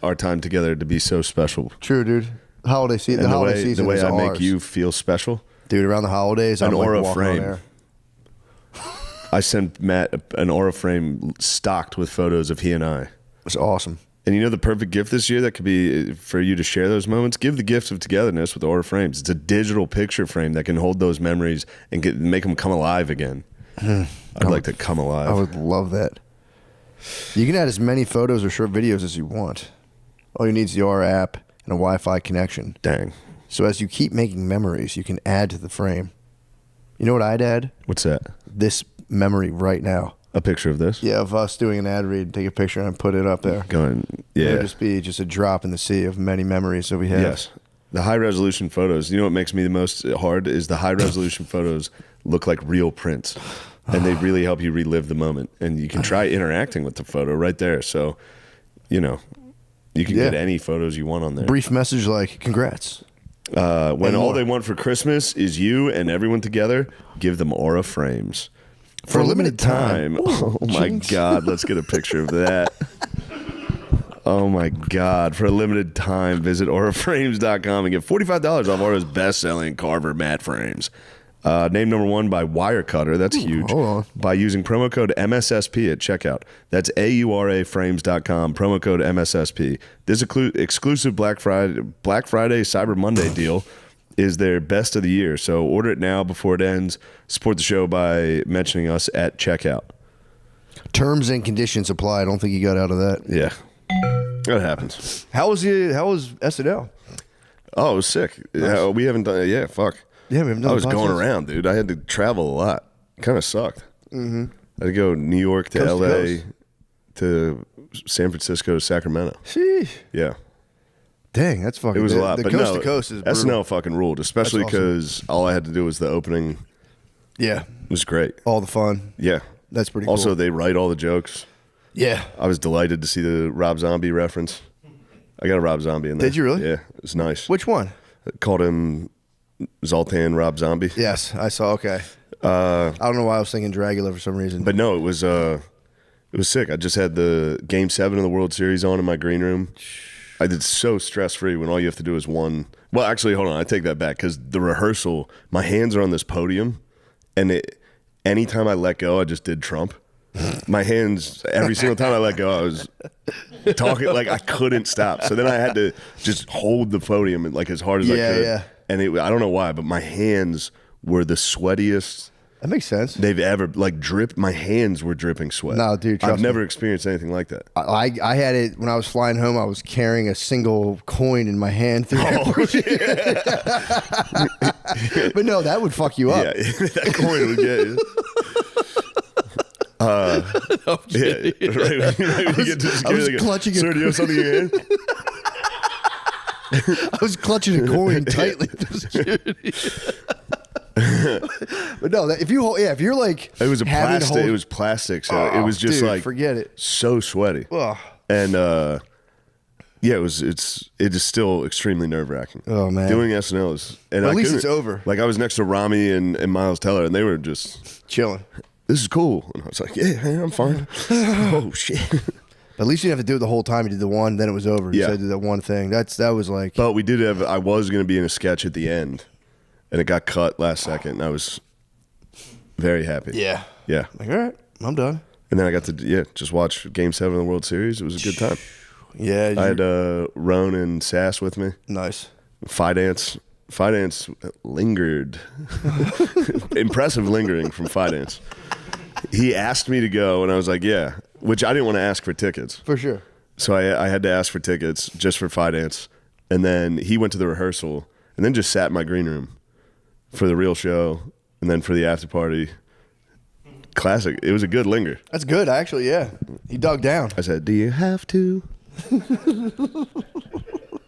our time together to be so special. True, dude. Holiday season. And The holiday season the way is I make ours. you feel special. Dude, around the holidays, An I'm Aura like walking on frame. air. I sent Matt an Aura frame stocked with photos of he and I. It's awesome. And you know the perfect gift this year that could be for you to share those moments? Give the gift of togetherness with Aura frames. It's a digital picture frame that can hold those memories and make them come alive again. I'd like to come alive. I would love that. You can add as many photos or short videos as you want. All you need is the Aura app and a Wi-Fi connection. Dang. So as you keep making memories, you can add to the frame. You know what I'd add? What's that? This memory right now. A picture of this? Yeah, of us doing an ad read, take a picture and put it up there. Going, It yeah. would just be just a drop in the sea of many memories that we have. Yes. The high resolution photos. You know what makes me the most hard is the high resolution photos look like real prints. And they really help you relive the moment. And you can try interacting with the photo right there. So, you know, you can get any photos you want on there. Brief message like, congrats. When And all more. they want for Christmas is you and everyone together, give them Aura frames. For a limited time. Oh my jinx. God, let's get a picture of that. Oh my God. For a limited time, visit auraframes.com and get $45 off Aura's best-selling Carver matte frames. Named number one by Wirecutter. That's huge. hold on. By using promo code MSSP at checkout. That's AURAFrames.com, promo code MSSP. This exclusive Black Friday, Cyber Monday deal is their best of the year. So order it now before it ends. Support the show by mentioning us at checkout. Terms and conditions apply. I don't think you got out of that. Yeah. That happens. How was SNL? Oh, it was sick. Yeah, we haven't done it. Yeah, fuck. Yeah, we haven't done I a was going podcast. around, dude. I had to travel a lot. Kind of sucked. Mm-hmm. I had to go New York to Coast to LA coast. to San Francisco to Sacramento. Sheesh. Yeah. Dang, that's fucking. It was a lot. The but coast no, to coast is brutal. SNL fucking ruled, especially That's awesome. because all I had to do was the opening. Yeah, It was great. all the fun. Yeah. That's pretty Also, cool. they write all the jokes. Yeah. I was delighted to see the Rob Zombie reference. I got a Rob Zombie in there. Did you really? Yeah. It was nice. Which one? Called him Zoltan Rob Zombie. Yes, I saw. Okay. I don't know why I was thinking Dragula for some reason. But no, it was sick. I just had the Game 7 of the World Series on in my green room. I did so stress-free when all you have to do is one. Well, actually, hold on. I take that back because the rehearsal, my hands are on this podium, and anytime I let go, I just did Trump. My hands, every single time I let go, I was talking like I couldn't stop. So then I had to just hold the podium and like as hard as I could. Yeah. And I don't know why, but my hands were the sweatiest that makes sense. they've ever dripped. My hands were dripping sweat. No, dude, trust I've me. never experienced anything like that. I had it when I was flying home. I was carrying a single coin in my hand through. But no, that would fuck you up. Yeah, that coin would get you. Yeah, right. When you get to I was security, clutching a Sir, do you have something in your hand? I was clutching a coin tightly through security. But no, if you're like It was a having to plastic. hold- It was plastic, so it was just dude, like forget it. so sweaty. Ugh. And Yeah, it is still extremely nerve wracking. Oh, man. Doing SNL is, and At I least couldn't- it's over. Like I was next to Rami and Miles Teller, and they were just, Chilling. "This is cool," and I was like, "Yeah, I'm fine." Oh shit! At least you didn't have to do it the whole time. You did the one, then it was over. You Yeah. said that one thing. That was like. But we did have. I was going to be in a sketch at the end, and it got cut last second. And I was very happy. Yeah. Yeah. Like, all right, I'm done. And then I got to just watch Game 7 of the World Series. It was a good time. Yeah. I had Roan and Sass with me. Nice. Fidance lingered. Impressive lingering from Fidance. He asked me to go, and I was like, yeah, which I didn't want to ask for tickets. For sure. So I had to ask for tickets just for Fidance. And then he went to the rehearsal and then just sat in my green room for the real show and then for the after party. Classic. It was a good linger. That's good, actually, yeah. He dug down. I said, do you have to?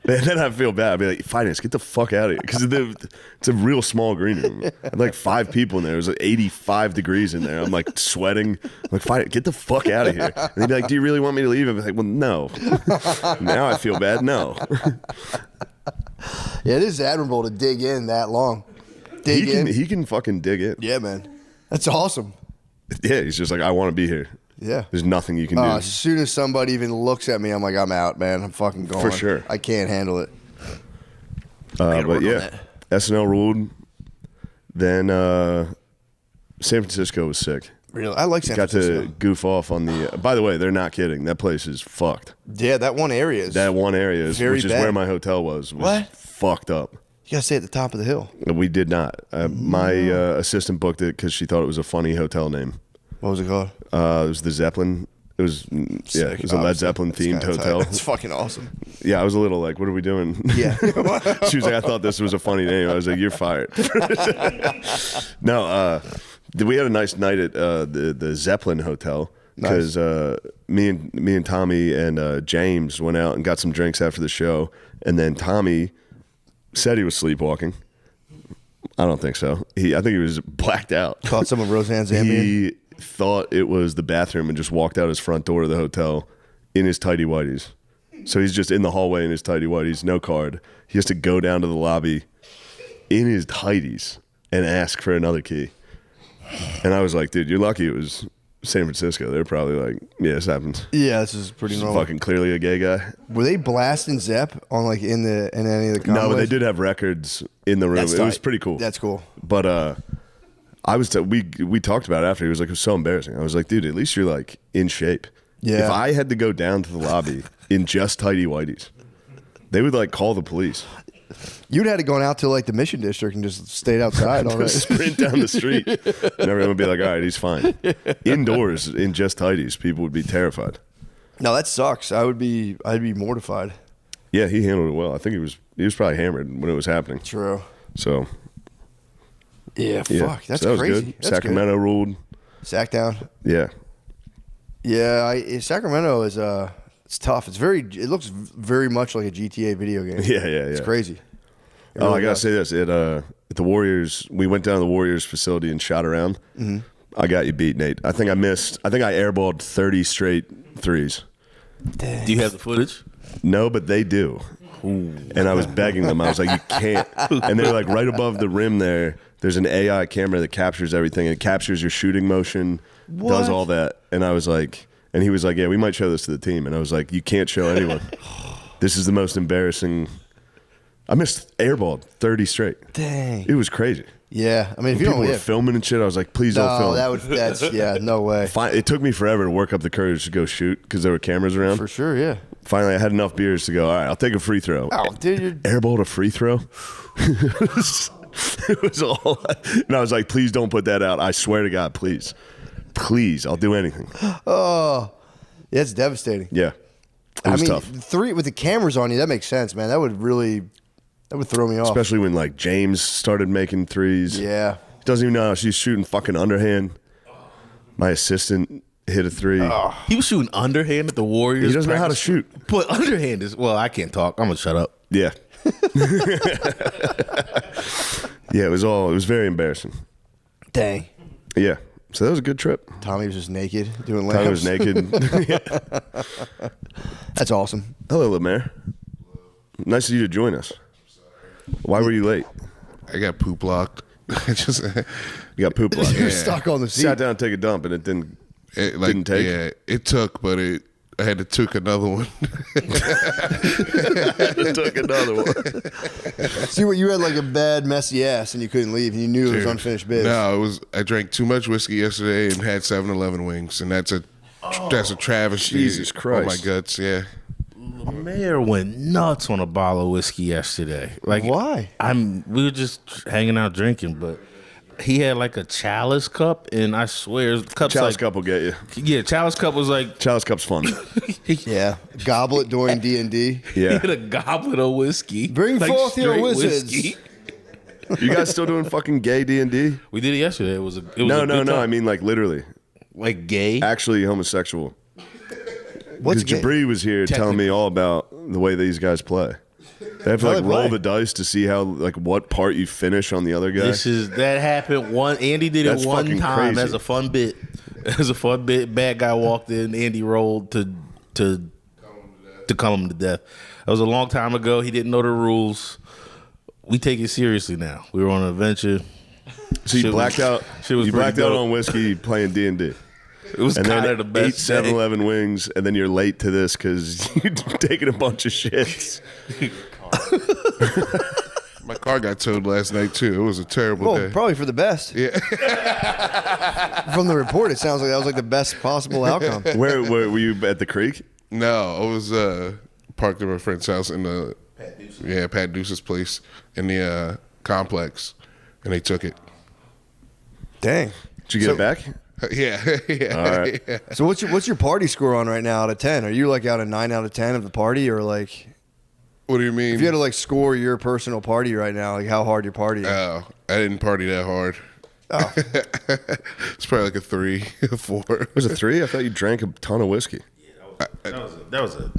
And then I feel bad. I'd be like, Finance, get the fuck out of here. Because it's a real small green room. I had like 5 people in there. It was like 85 degrees in there. I'm like sweating. I'm like, Finance, get the fuck out of here. And they'd be like, do you really want me to leave? I'd be like, well, no. Now I feel bad. No. Yeah, it is admirable to dig in that long. He can fucking dig in. Yeah, man. That's awesome. Yeah, he's just like, I want to be here. Yeah. There's nothing you can do. As soon as somebody even looks at me, I'm like, I'm out, man. I'm fucking going. For sure. I can't handle it. But yeah, SNL ruled. Then San Francisco was sick. Really, I like San Got Francisco. to goof off on the. By the way, they're not kidding. That place is fucked. Yeah, that one area is. That one area is, Very which is bad. where my hotel was What? fucked up. You gotta stay at the top of the hill. We did not. My assistant booked it because she thought it was a funny hotel name. What was it called? It was the Zeppelin. It was Sick. it was a Led Zeppelin themed hotel. That's fucking awesome. Yeah, I was a little like, what are we doing? Yeah. She was like, I thought this was a funny name. I was like, you're fired. No, we had a nice night at the Zeppelin Hotel because me and Tommy and James went out and got some drinks after the show, and then Tommy said he was sleepwalking. I don't think so. I think he was blacked out. Caught some of Roseanne's Ambien. He thought it was the bathroom and just walked out his front door of the hotel in his tighty whities. So he's just in the hallway in his tighty whities, no card. He has to go down to the lobby in his tighties and ask for another key. And I was like, dude, you're lucky it was San Francisco. They're probably like, yeah, this happens. Yeah, this is pretty This is normal. fucking clearly a gay guy. Were they blasting Zepp on like in any of the No, but they convoys? did have records in the room. That's It was tight. pretty cool. That's cool. But I was we talked about it after. He was like, it was so embarrassing. I was like, dude, at least you're like in shape. Yeah. If I had to go down to the lobby in just tighty whities, they would like call the police. You'd had to go out to like the Mission District and just stayed outside all night. Sprint down the street, and everyone would be like, all right, he's fine. Indoors in just tighties, people would be terrified. No, that sucks. I'd be mortified. Yeah, he handled it well. I think he was probably hammered when it was happening. True. So Yeah, yeah, fuck. That's so that was crazy. good. That's Sacramento ruled. good. Sack down. Yeah. Yeah, Sacramento is it's tough. It looks very much like a GTA video game. Yeah. It's crazy. It Oh, really I gotta does. say this: at the Warriors, we went down to the Warriors facility and shot around. Mm-hmm. I got you beat, Nate. I think I airballed 30 straight threes. Do you have the footage? No, but they do. And I was begging them. I was like, you can't. And they're like right above the rim there. There's an AI camera that captures everything. It captures your shooting motion, does all that. And I was like, and he was like, yeah, we might show this to the team. And I was like, you can't show anyone. This is the most embarrassing. I missed airballed 30 straight. Dang. It was crazy. Yeah, I mean, if you People don't were filming and shit. I was like, please don't film. that's no way. It took me forever to work up the courage to go shoot because there were cameras around. For sure, yeah. Finally, I had enough beers to go, all right, I'll take a free throw. Oh, dude, you're Airballed a free throw? It was all. And I was like, please don't put that out. I swear to God, please. Please, I'll do anything. yeah, it's devastating. Yeah. It was tough. 3 with the cameras on you, that makes sense, man. That would throw me off. Especially when like James started making threes. Yeah. He doesn't even know how she's shooting fucking underhand. My assistant hit a 3. He was shooting underhand at the Warriors. He doesn't know how to practice. shoot. But underhand is I can't talk. I'm gonna shut up. Yeah. Yeah, it was very embarrassing. Dang. Yeah. So that was a good trip. Tommy was just naked doing Tommy laps. was naked. That's awesome. Hello, Lemaire. Nice of you to join us. Why were you late? I got poop locked. Just You got poop locked. You're stuck on the seat. Sat down to take a dump and it didn't take. Yeah, it took, but I had to took another one. It took another one. See what you had like a bad messy ass and you couldn't leave and you knew it was Dude, unfinished biz. No, it was. I drank too much whiskey yesterday and had 7-Eleven wings, and that's a travesty. Jesus Christ. Oh my guts, yeah. Mayor went nuts on a bottle of whiskey yesterday. Like Why? we were just hanging out drinking, but he had like a chalice cup, and I swear, the cup's Chalice like, cup will get you. Yeah, chalice cup was like Chalice cup's fun. Yeah. Goblet during D&D. he Yeah. had a goblet of whiskey. Bring like forth your straight wizards. whiskey. You guys still doing fucking gay D&D? We did it yesterday. It was a No. good time. I mean, like, literally. like gay. Actually homosexual. What's Because Jabri was here telling me all about the way these guys play. They have to How like they roll play? the dice to see how like what part you finish on the other guy. That happened one. Andy did That's it one fucking time crazy. as a fun bit. As a fun bit, bad guy walked in. Andy rolled to calm him to death. That was a long time ago. He didn't know the rules. We take it seriously now. We were on an adventure. So you Shit blacked was- out. shit was You pretty blacked out dope. on whiskey playing D&D. It was And kind then of the best. ate 7-Eleven wings, and then you're late to this because you're taking a bunch of shits. My car got towed last night too. It was a terrible Well, day. probably for the best. Yeah. From the report, it sounds like that was like the best possible outcome. Where were you at the creek? No, I was parked at my friend's house in the Pat Deuce's place in the complex, and they took it. Dang. Did you get it back? Yeah, yeah. All right. Yeah. So what's your party score on right now out of 10? Are you like out of 9 out of 10 of the party, or like What do you mean? if you had to like score your personal party right now, like how hard you're partying? Oh, I didn't party that hard. Oh. It's probably like a 3, a 4. Was it 3? I thought you drank a ton of whiskey. That was a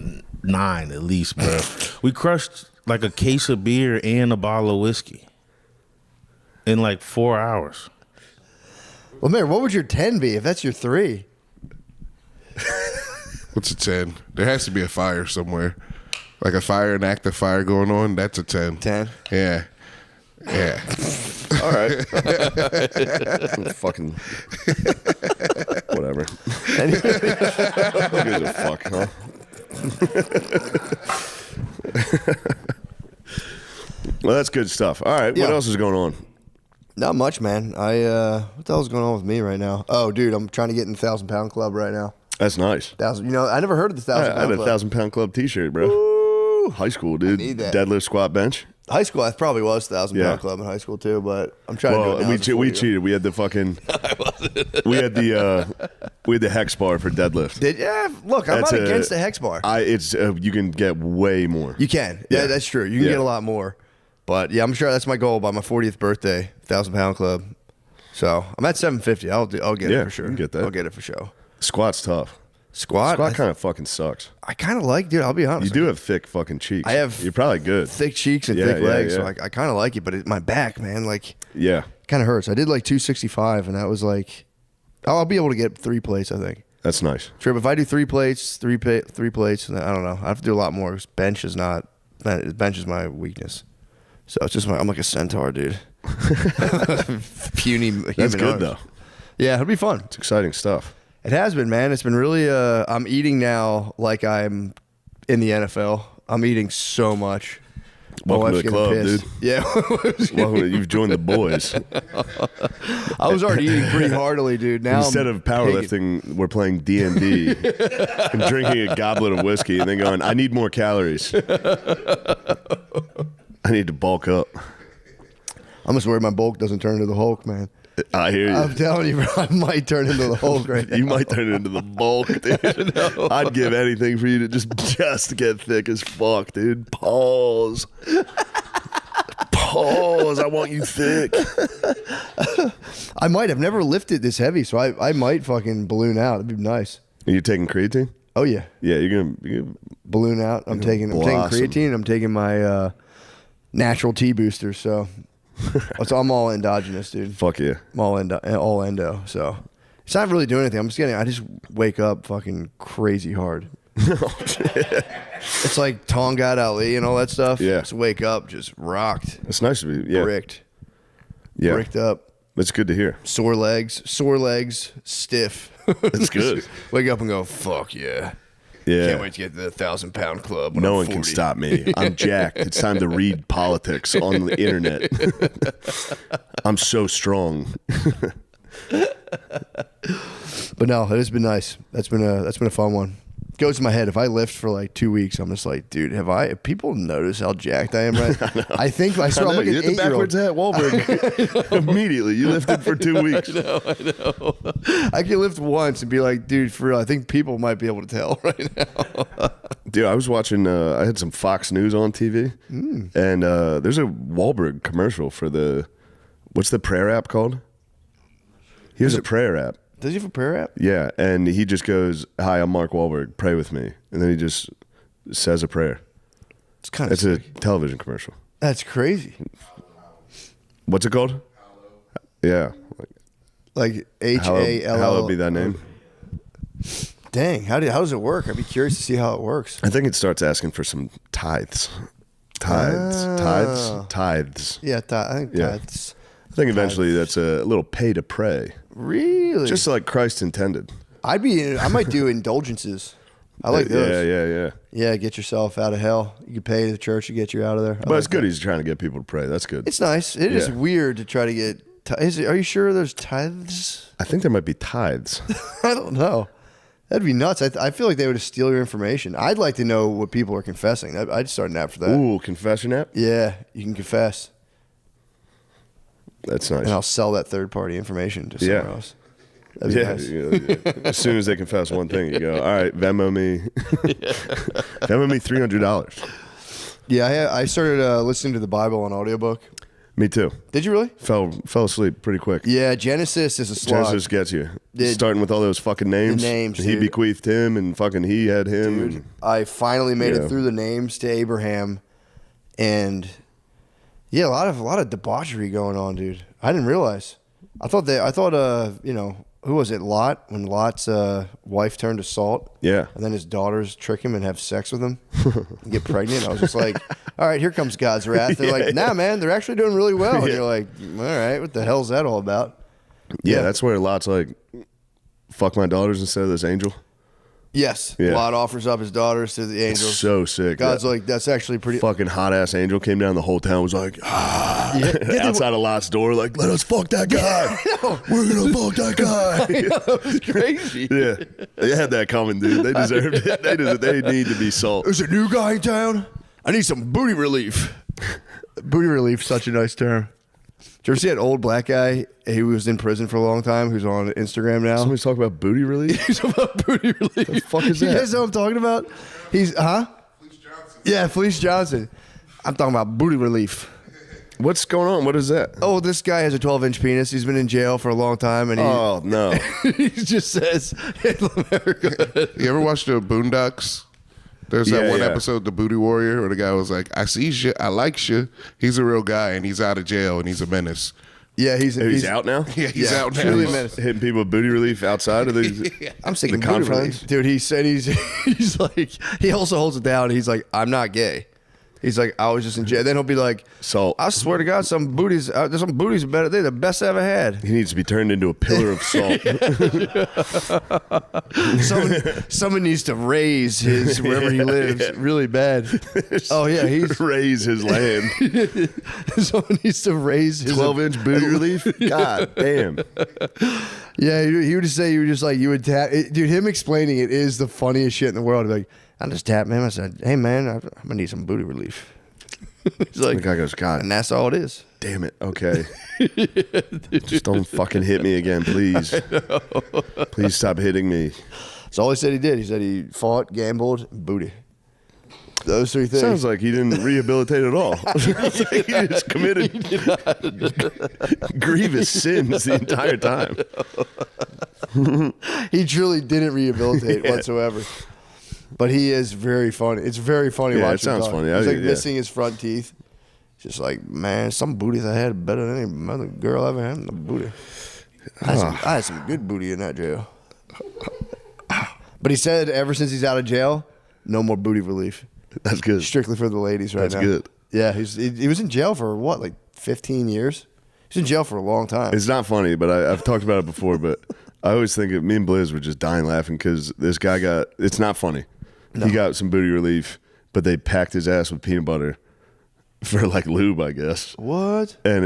9 at least, bro. We crushed like a case of beer and a bottle of whiskey in like 4 hours. Well, man, what would your 10 be if that's your 3? What's a 10? There has to be a fire somewhere. Like a fire, an active fire going on. That's a 10. 10? Yeah. Yeah. All right. Fucking whatever. Who gives a fuck, huh? Well, that's good stuff. All right, Yeah. what else is going on? Not much, man. What the hell's going on with me right now? Oh, dude, I'm trying to get in the 1,000-pound club right now. That's nice. 1,000. You know, I never heard of the 1,000 I had pound a club. 1,000-pound club T-shirt, bro. Ooh. High school, dude. need that. Deadlift, squat, bench. High school, I probably was 1,000 Yeah. pound club in high school too, but I'm trying to do it Well, now. we as a 40-year-old. cheated. We had the fucking. we had the hex bar for deadlift. Look, I'm That's not a- against the hex bar. It's you can get way more. You can. Yeah. Yeah, that's true. You can Yeah. get a lot more. But yeah, I'm sure that's my goal by my 40th birthday, 1,000-pound club. So I'm at 750. I'll get Yeah, it for sure. you can get that. I'll get it for sure. Squat's tough. Squat, Squat kind of fucking sucks. I kind of like, dude. I'll be honest. You do have thick fucking cheeks. I have You're probably good. thick cheeks and Yeah, thick yeah, legs, so yeah. I kind of like it. But my back, man, like Yeah, kind of hurts. I did like 265, and that was like, I'll be able to get 3 plates. I think. that's nice. Sure, but if I do 3 plates, three plates, and I don't know. I have to do a lot more. 'Cause bench is my weakness. So it's just I'm like a centaur, dude. Puny. That's human good arms. though. Yeah, it'll be fun. It's exciting stuff. It has been, man. It's been really. I'm eating now like I'm in the NFL. I'm eating so much. My Welcome to wife's the getting club, pissed. dude. Yeah. Welcome to, you've joined the boys. I was already eating pretty heartily, dude. Now Instead I'm of powerlifting, we're playing D&D and drinking a goblet of whiskey and then going, I need more calories. I need to bulk up. I'm just worried my bulk doesn't turn into the Hulk, man. I hear you. I'm telling you, bro, I might turn into the Hulk right now. You might turn it into the bulk, dude. I'd give anything for you to just get thick as fuck, dude. Pause. Pause. I want you thick. I might have never lifted this heavy, so I might fucking balloon out. It'd be nice. Are you taking creatine? Oh yeah, Yeah, you're gonna balloon out. I'm taking blossom. creatine. I'm taking my natural T booster. So I'm all endogenous, dude. fuck yeah. I'm all endo. So It's not really doing anything. I just wake up fucking crazy hard. It's like Tongat Ali and all that stuff. Yeah. Just wake up, just rocked. It's nice to be, yeah. Bricked. Yeah. Bricked up. That's good to hear. Sore legs, stiff. That's good. Wake up and go, fuck yeah. Yeah. Can't wait to get to the 1,000-pound club. When No I'm one 40. can stop me. I'm jacked. It's time to read politics on the internet. I'm so strong. But no, it has been nice. That's been a fun one. Goes to my head. If I lift for like 2 weeks, I'm just like, dude, have people noticed how jacked I am? Right? I think I swear I'm like you an hit the 8-year-old. backwards hat, Wahlberg. Immediately, you lifted for 2 weeks. I know. I can lift once and be like, dude, for real. I think people might be able to tell right now. Dude, I was watching. I had some Fox News on TV, and there's a Wahlberg commercial for what's the prayer app called? He has a prayer app. Does he have a prayer app? Yeah, and he just goes, "Hi, I'm Mark Wahlberg. Pray with me," and then he just says a prayer. It's kind of It's a television commercial. That's crazy. What's it called? Yeah, Like HALL. Hallowed be thy name. Dang, how does it work? I'd be curious to see how it works. I think it starts asking for some tithes. Ah. Tithes. Yeah, I think Yeah. that's I think eventually that's a little pay to pray, really just like Christ intended. I might do indulgences. I like those. Yeah. Yeah, get yourself out of hell. You can pay the church to get you out of there. But it's good. He's trying to get people to pray. That's good. It's nice. It is Yeah. weird to try to get. Are you sure there's tithes? I think there might be tithes. I don't know. That'd be nuts. I feel like they would steal your information. I'd like to know what people are confessing. I'd start an app for that. Ooh, confession app. Yeah, you can confess, That's nice. and I'll sell that third-party information to somewhere Yeah. else. That'd be nice. Yeah. As soon as they confess one thing, you go, "All right, Venmo me, Venmo me $300." Yeah, I started listening to the Bible on audiobook. Me too. Did you really? Fell asleep pretty quick. Yeah, Genesis is a slog. Genesis gets you. Did- Starting with all those fucking names. The names, He dude. bequeathed him, and fucking he had him. Dude, and- I finally made Yeah. it through the names to Abraham, and yeah, a lot of debauchery going on, dude. I didn't realize. I thought who was it? Lot, when Lot's wife turned to salt. Yeah. And then his daughters trick him and have sex with him and get pregnant. I was just like, all right, here comes God's wrath. They're like, nah, man, they're actually doing really well. And you're like, all right, what the hell's that all about? Yeah, that's where Lot's like, fuck my daughters instead of this angel. Yes. Yeah. Lot offers up his daughters to the angels. So sick. God's That like, that's actually pretty. fucking hot ass angel came down. The whole town was like, outside of Lot's door, like, let us fuck that guy. We're gonna fuck that guy. That was crazy. Yeah, they had that coming, dude. They deserved it. They need to be salt. There's a new guy in town. I need some booty relief. Booty relief, such a nice term. Did you ever see that old black guy? He was in prison for a long time. Who's on Instagram now? Somebody's talking about booty relief. He's about booty relief. The fuck is You that? guys know what I'm talking about? He's Fleece Johnson. Yeah, Fleece Johnson. I'm talking about booty relief. What's going on? What is that? Oh, this guy has a 12-inch penis. He's been in jail for a long time, and Oh no. he just says, "Hail America." You ever watch the Boondocks? There's that Yeah, one yeah. episode, The Booty Warrior, where the guy was like, I see you, I like you. He's a real guy, and he's out of jail, and he's a menace. Yeah, he's out now. Yeah, he's out now. truly He's- menacing. Hitting people with booty relief outside of the. I'm sick The of booty confines? relief. Dude, he said he's like, he also holds it down. He's like, I'm not gay. He's like, I was just in jail. Then he'll be like, Salt. I swear to God, some booties are better. They're the best I ever had. He needs to be turned into a pillar of salt. Someone needs to raise his wherever he lives really bad. Oh yeah, he's Raise his land. someone needs to raise his 12-inch booty relief. God damn. Yeah, he would just say you would tap dude. Him explaining it is the funniest shit in the world. Like, I just tapped him. I said, "Hey man, I'm gonna need some booty relief." He's The like, guy goes, God and that's all it is. damn it. Okay. Just don't fucking hit me again, please. Please stop hitting me. That's all he said he did. He said he fought, gambled, booty. Those three things. Sounds like he didn't rehabilitate at all. Sounds like he just committed grievous sins the entire time. He truly didn't rehabilitate whatsoever. But he is very funny. It's very funny Yeah, it watching sounds him talk. funny. He's like Yeah. missing his front teeth. Just like, man, some booties I had better than any other girl I ever had in the booty. I had some good booty in that jail. But he said ever since he's out of jail, no more booty relief. That's good. Strictly for the ladies right That's now. good. Yeah, he was in jail for what, like 15 years? He's in jail for a long time. It's not funny, but I've talked about it before, but I always think me and Blizz were just dying laughing because this guy it's not funny. No. He got some booty relief, but they packed his ass with peanut butter for like lube, I guess. What? And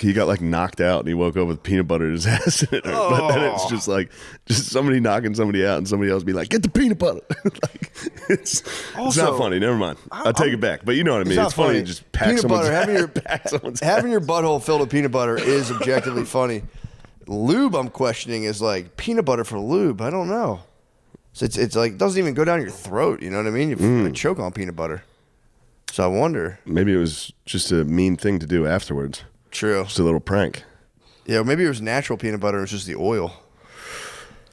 he got like knocked out and he woke up with peanut butter in his ass. And But then it's just like, somebody knocking somebody out and somebody else be like, get the peanut butter. Like, it's not funny. Never mind. I'll take it back. But you know what I mean. It's funny to just pack peanut butter, having your ass. butthole filled with peanut butter is objectively funny. Lube, I'm questioning, is like peanut butter for lube. I don't know. So it's like, it doesn't even go down your throat. You know what I mean? You choke on peanut butter. So I wonder. Maybe it was just a mean thing to do afterwards. True. Just a little prank. Yeah, or maybe it was natural peanut butter. It was just the oil.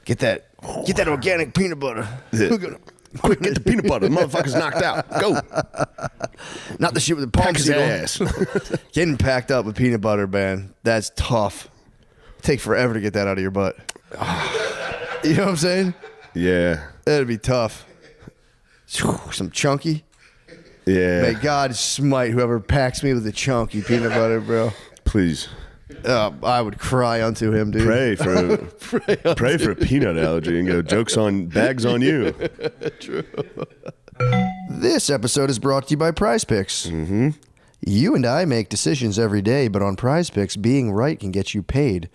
Get that organic peanut butter. Yeah. Quick, get the peanut butter. The motherfucker's knocked out. Go. Not the shit with the palm Pack his ass. Getting packed up with peanut butter, man. That's tough. Take forever to get that out of your butt. You know what I'm saying? Yeah. That'd be tough. Some chunky. Yeah. May God smite whoever packs me with the chunky peanut butter, bro. Please. I would cry unto him, dude. Pray for a peanut allergy and go, bags on you. True. This episode is brought to you by Prize Picks. Mm-hmm. You and I make decisions every day, but on Prize Picks, being right can get you paid.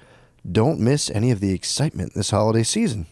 Don't miss any of the excitement this holiday season.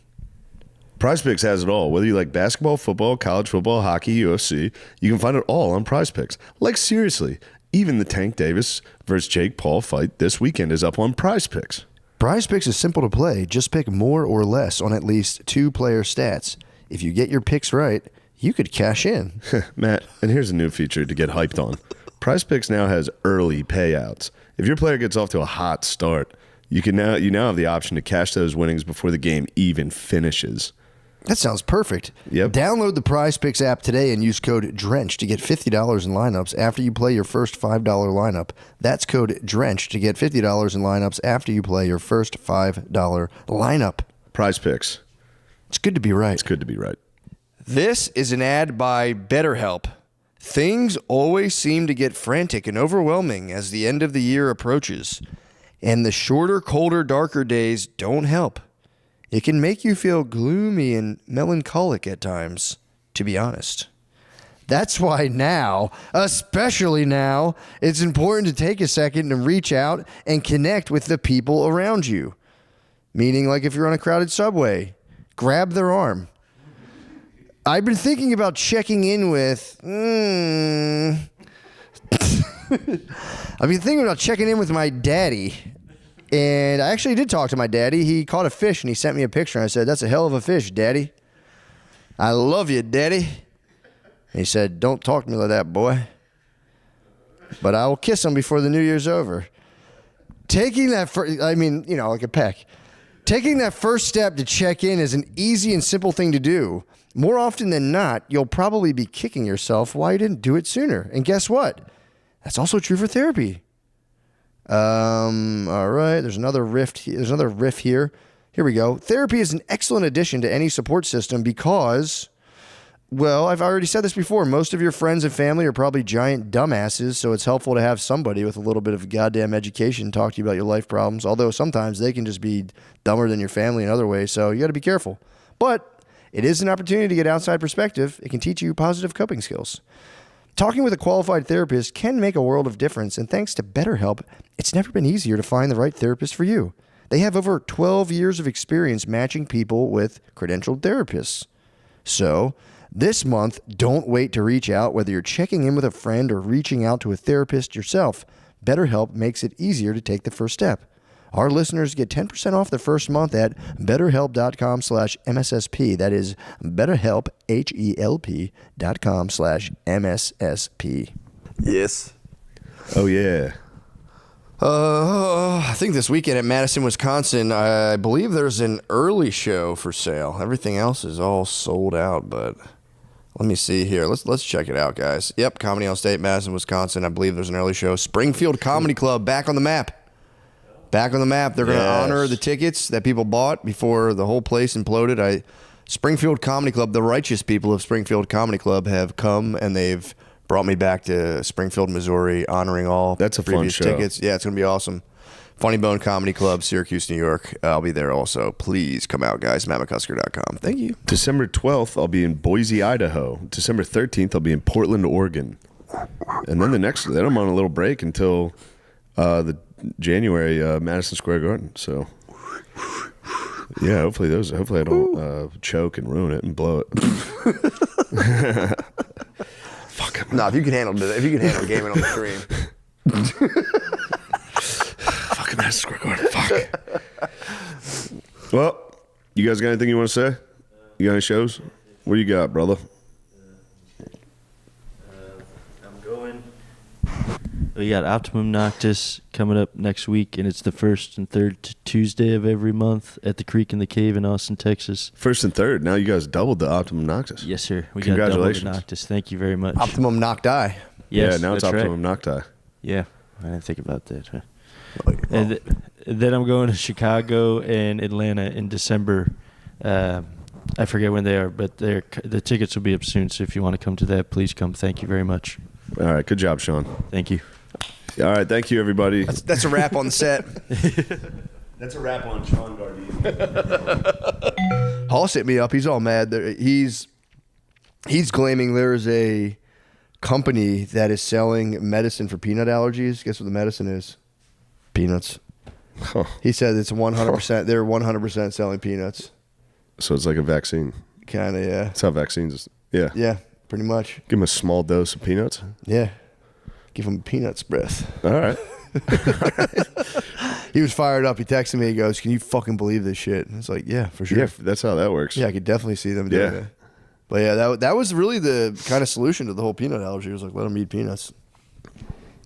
Prize Picks has it all. Whether you like basketball, football, college football, hockey, UFC, you can find it all on Prize Picks. Like, seriously, even the Tank Davis versus Jake Paul fight this weekend is up on Prize Picks. Prize Picks is simple to play. Just pick more or less on at least 2 player stats. If you get your picks right, you could cash in. Matt, and here's a new feature to get hyped on. Prize Picks now has early payouts. If your player gets off to a hot start, you now have the option to cash those winnings before the game even finishes. That sounds perfect. Yep. Download the Prize Picks app today and use code DRENCH to get $50 in lineups after you play your first $5 lineup. That's code DRENCH to get $50 in lineups after you play your first $5 lineup. Prize Picks. It's good to be right. It's good to be right. This is an ad by BetterHelp. Things always seem to get frantic and overwhelming as the end of the year approaches. And the shorter, colder, darker days don't help. It can make you feel gloomy and melancholic at times, to be honest. That's why now, especially now, it's important to take a second and reach out and connect with the people around you. Meaning, like if you're on a crowded subway, grab their arm. I've been thinking about checking in with... I've been thinking about checking in with my daddy. And I actually did talk to my daddy. He caught a fish and he sent me a picture. And I said, "That's a hell of a fish, Daddy. I love you, Daddy." And he said, "Don't talk to me like that, boy. But I will kiss him before the New Year's over." Taking that, like a peck. Taking that first step to check in is an easy and simple thing to do. More often than not, you'll probably be kicking yourself why you didn't do it sooner. And guess what? That's also true for therapy. All right. There's another riff here. Here we go. Therapy is an excellent addition to any support system because, well, I've already said this before. Most of your friends and family are probably giant dumbasses, so it's helpful to have somebody with a little bit of goddamn education talk to you about your life problems, although sometimes they can just be dumber than your family in other ways, so you got to be careful. But it is an opportunity to get outside perspective. It can teach you positive coping skills. Talking with a qualified therapist can make a world of difference, and thanks to BetterHelp, it's never been easier to find the right therapist for you. They have over 12 years of experience matching people with credentialed therapists. So, this month, don't wait to reach out, whether you're checking in with a friend or reaching out to a therapist yourself. BetterHelp makes it easier to take the first step. Our listeners get 10% off their first month at betterhelp.com/MSSP. That is BetterHelp, HELP.com/MSSP. Yes. Oh, yeah. I think this weekend at Madison, Wisconsin, I believe there's an early show for sale. Everything else is all sold out, but let me see here. Let's check it out, guys. Yep, Comedy on State, Madison, Wisconsin. I believe there's an early show. Springfield Comedy Club back on the map. Back on the map. They're going to Yes. honor the tickets that people bought before the whole place imploded. Springfield Comedy Club, the righteous people of Springfield Comedy Club have come and they've brought me back to Springfield, Missouri, honoring all That's a fun previous show. tickets. Yeah, it's going to be awesome. Funny Bone Comedy Club, Syracuse, New York. I'll be there also. Please come out, guys. MattMcCusker.com. Thank you. December 12th, I'll be in Boise, Idaho. December 13th, I'll be in Portland, Oregon. And then then I'm on a little break until the January Madison Square Garden. So, yeah, hopefully I don't choke and ruin it and blow it. Fuck. No, if you can handle gaming on the stream. Fucking Madison Square Garden. Fuck. Well, you guys got anything you want to say? You got any shows? What do you got, brother? I'm going. We got Optimum Noctis coming up next week, and it's the first and third Tuesday of every month at the Creek in the Cave in Austin, Texas. First and third. Now you guys doubled the Optimum Noctis. Yes, sir. We Congratulations. got double the Noctis. Thank you very much. Optimum Knocked Eye. Yes, Yeah, now it's that's right. Optimum Nocti. Yeah, I didn't think about that. Huh? And then I'm going to Chicago and Atlanta in December. I forget when they are, but the tickets will be up soon. So if you want to come to that, please come. Thank you very much. All right, good job, Sean. Thank you. All right, thank you, everybody. That's a wrap on the set. That's a wrap on Sean Gardy. Hall's hit me up. He's all mad. He's claiming there's a company that is selling medicine for peanut allergies. Guess what the medicine is? Peanuts. Huh. He said it's 100%. They're 100% selling peanuts. So it's like a vaccine. Kind of, yeah. That's how vaccines. Yeah. Yeah, pretty much. Give him a small dose of peanuts. Yeah. Give him peanuts breath. All right. He was fired up. He texted me. He goes, "Can you fucking believe this shit?" And it's like, yeah, for sure. Yeah, that's how that works. Yeah, I could definitely see them doing Yeah. that. But yeah, that was really the kind of solution to the whole peanut allergy. It was like, let them eat peanuts.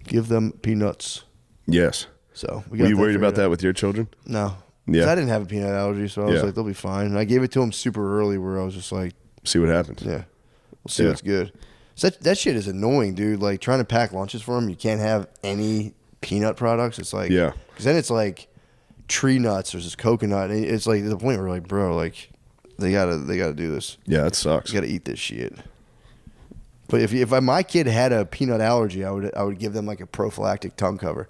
Give them peanuts. Yes. So Were you worried about that with your children? No. Yeah. 'Cause I didn't have a peanut allergy, so I was Yeah. like, they'll be fine. And I gave it to them super early where I was just like, See what happens. yeah, we'll see Yeah. what's good. So that shit is annoying, dude. Like trying to pack lunches for them, you can't have any peanut products. It's like, Yeah. because then it's like tree nuts or just coconut. And it's like to the point where like, bro, like they gotta do this. Yeah, that sucks. You gotta eat this shit. But if my kid had a peanut allergy, I would give them like a prophylactic tongue cover,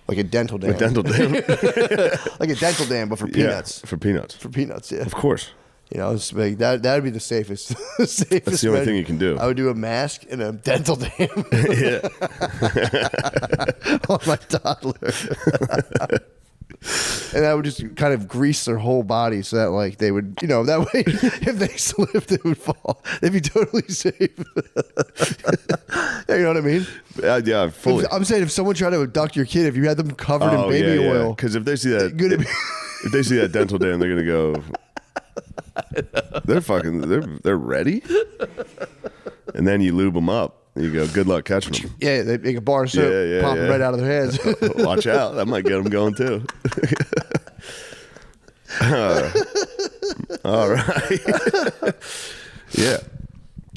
like a dental dam, A dental dam. like a dental dam, but for peanuts. Yeah, for peanuts. For peanuts, yeah. Of course. You know, it's like that'd be the safest. Safest. That's the only med- thing you can do. I would do a mask and a dental dam Yeah. on my toddler, and I would just kind of grease their whole body so that like they would, you know, that way if they slipped, they would fall. They'd be totally safe. Yeah, you know what I mean? Yeah, fully. I'm saying if someone tried to abduct your kid, if you had them covered in baby oil, Because if they see that, Gonna be- if they see that dental dam, they're gonna go. They're ready. And then you lube them up. And you go, good luck catching them. yeah, they make a bar of soap, Yeah, pop them yeah. right out of their hands. Watch out. That might get them going too. All right. Yeah.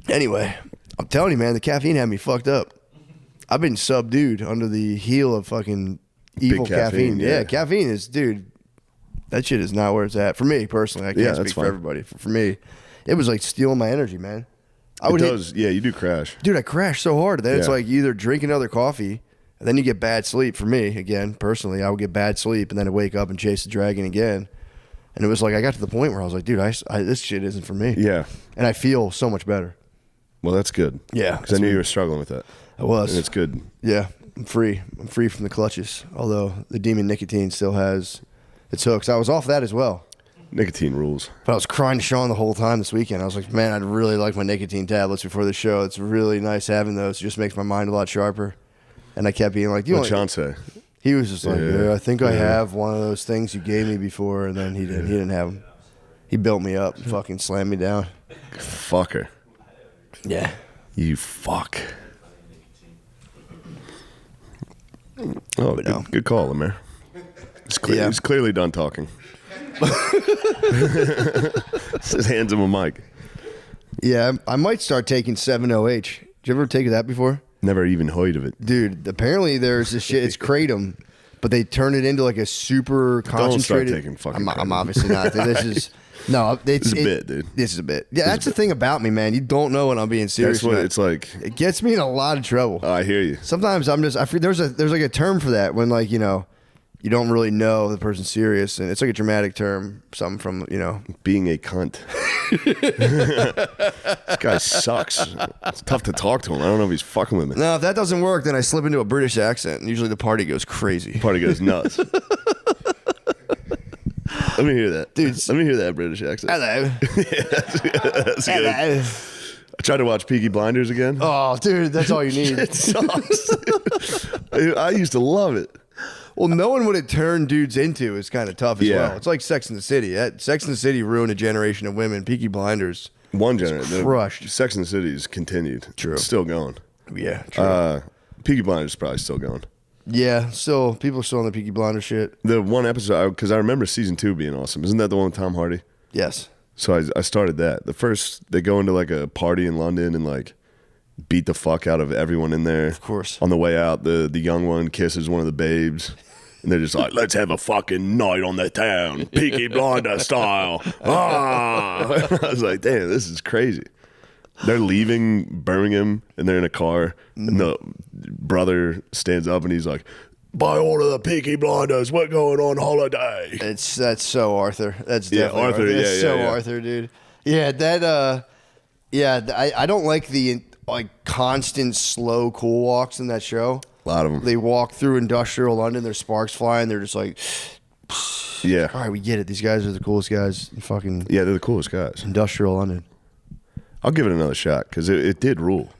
Anyway, I'm telling you, man, the caffeine had me fucked up. I've been subdued under the heel of fucking evil caffeine, caffeine. yeah. Yeah, caffeine is, dude, that shit is not where it's at. For me, personally, I can't Yeah, speak that's for fine. everybody. For me, it was like stealing my energy, man. It does. Yeah, you do crash. Dude, I crashed so hard. Then it's Yeah. like you either drink another coffee, and then you get bad sleep. For me, again, personally, I would get bad sleep, and then I'd wake up and chase the dragon again. And it was like I got to the point where I was like, dude, this shit isn't for me. Yeah. And I feel so much better. Well, that's good. Yeah, Because I knew you were struggling with that. I was. And it's good. Yeah, I'm free. I'm free from the clutches. Although the demon nicotine still has its hooks. I was off that as well. Nicotine rules. But I was crying to Sean the whole time this weekend. I was like, man, I'd really like my nicotine tablets before the show. It's really nice having those. It just makes my mind a lot sharper. And I kept being like, What'd Sean say? he was just like, Yeah. yeah, I think I Yeah. have one of those things you gave me before. And then he didn't have them. He built me up and fucking slammed me down. Fucker. Yeah. You fuck. Oh, But no. good call, Lemaire. Yeah. He's clearly done talking. Just hands him a mic. Yeah, I might start taking 7-OH. Did you ever take that before? Never even heard of it. Dude, apparently there's this shit. It's kratom, but they turn it into like a super concentrated. Don't start taking fucking I'm obviously not. This is no. This is a bit, dude. This is a bit. Yeah, that's the thing about me, man. You don't know when I'm being serious. That's what man. it's like. It gets me in a lot of trouble. I hear you. Sometimes I'm just. There's like a term for that when like you don't really know the person's serious, and it's like a dramatic term. Something from being a cunt. This guy sucks. It's tough to talk to him. I don't know if he's fucking with me. No, if that doesn't work, then I slip into a British accent, and usually the party goes crazy. Party goes nuts. Let me hear that, dude. Let me hear that British accent. Hello. That's good. Hello. I tried to watch Peaky Blinders again. Oh, dude, that's all you need. It sucks. I used to love it. Well, knowing what it turned dudes into is kind of tough as Yeah. well. It's like Sex and the City. Sex and the City ruined a generation of women. Peaky Blinders. One generation. crushed. Sex and the City is continued. True. It's still going. Yeah, true. Peaky Blinders is probably still going. Yeah, still, people are still on the Peaky Blinders shit. The one episode, because I remember season 2 being awesome. Isn't that the one with Tom Hardy? Yes. So I started that. The first, they go into like a party in London and like beat the fuck out of everyone in there. Of course. On the way out, the young one kisses one of the babes. And they're just like, let's have a fucking night on the town. Peaky Blinder style. Ah! I was like, damn, this is crazy. They're leaving Birmingham and they're in a car. And the brother stands up and he's like, by order of the Peaky Blinders, we're going on holiday. That's so Arthur. That's definitely Arthur, Arthur. yeah, That's so yeah. Arthur, dude. Yeah, that. I don't like the constant slow cool walks in that show. A lot of them. They walk through industrial London. There's sparks flying. They're just like, Yeah. all right, we get it. These guys are the coolest guys in fucking Yeah, they're the coolest guys. industrial London. I'll give it another shot because it did rule.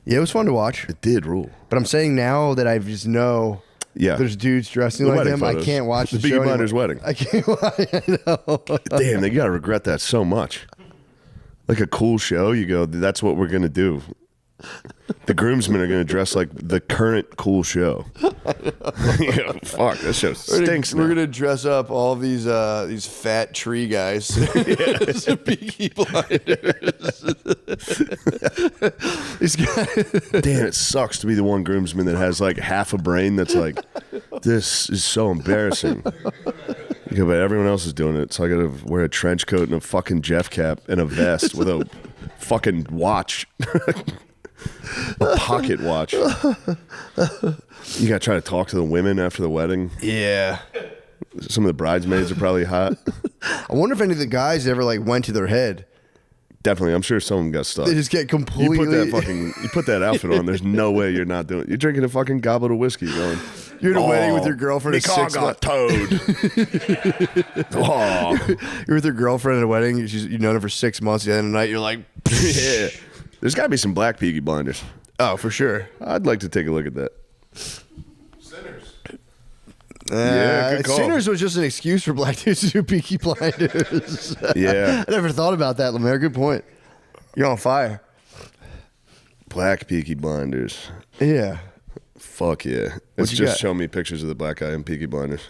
Yeah, it was fun to watch. It did rule. But I'm saying now that I just know Yeah. there's dudes dressing The like wedding him, I photos. can't watch the Peaky show Blinders anymore. wedding. I can't watch. I know. Damn, they gotta regret that so much. Like a cool show, you go, that's what we're gonna do. The groomsmen are gonna dress like the current cool show. Yeah, fuck, that show stinks. We're now. gonna dress up all these fat tree guys. Peaky Blinders. These guys. Damn, it sucks to be the one groomsman that has like half a brain that's like, this is so embarrassing. Yeah, but everyone else is doing it, so I gotta wear a trench coat and a fucking Jeff cap and a vest with a fucking watch. A pocket watch. You gotta try to talk to the women after the wedding. Yeah. Some of the bridesmaids are probably hot. I wonder if any of the guys ever went to their head. Definitely, I'm sure someone got stuck. They just get completely. You put that outfit on. There's no way you're not doing it. You're drinking a fucking goblet of whiskey, going. You're at a wedding with your girlfriend. My car got towed. Oh, You're with your girlfriend at a wedding. You've known her for 6 months. The end of the night, you're like, yeah. There's got to be some black Peaky Blinders. oh, for sure. I'd like to take a look at that. Sinners. Yeah, good call. Sinners was just an excuse for black dudes to do Peaky Blinders. Yeah, I never thought about that, Lemaire. Good point. You're on fire. black Peaky Blinders. Yeah. Fuck yeah. It's you just got? show me pictures of the black guy in Peaky Blinders.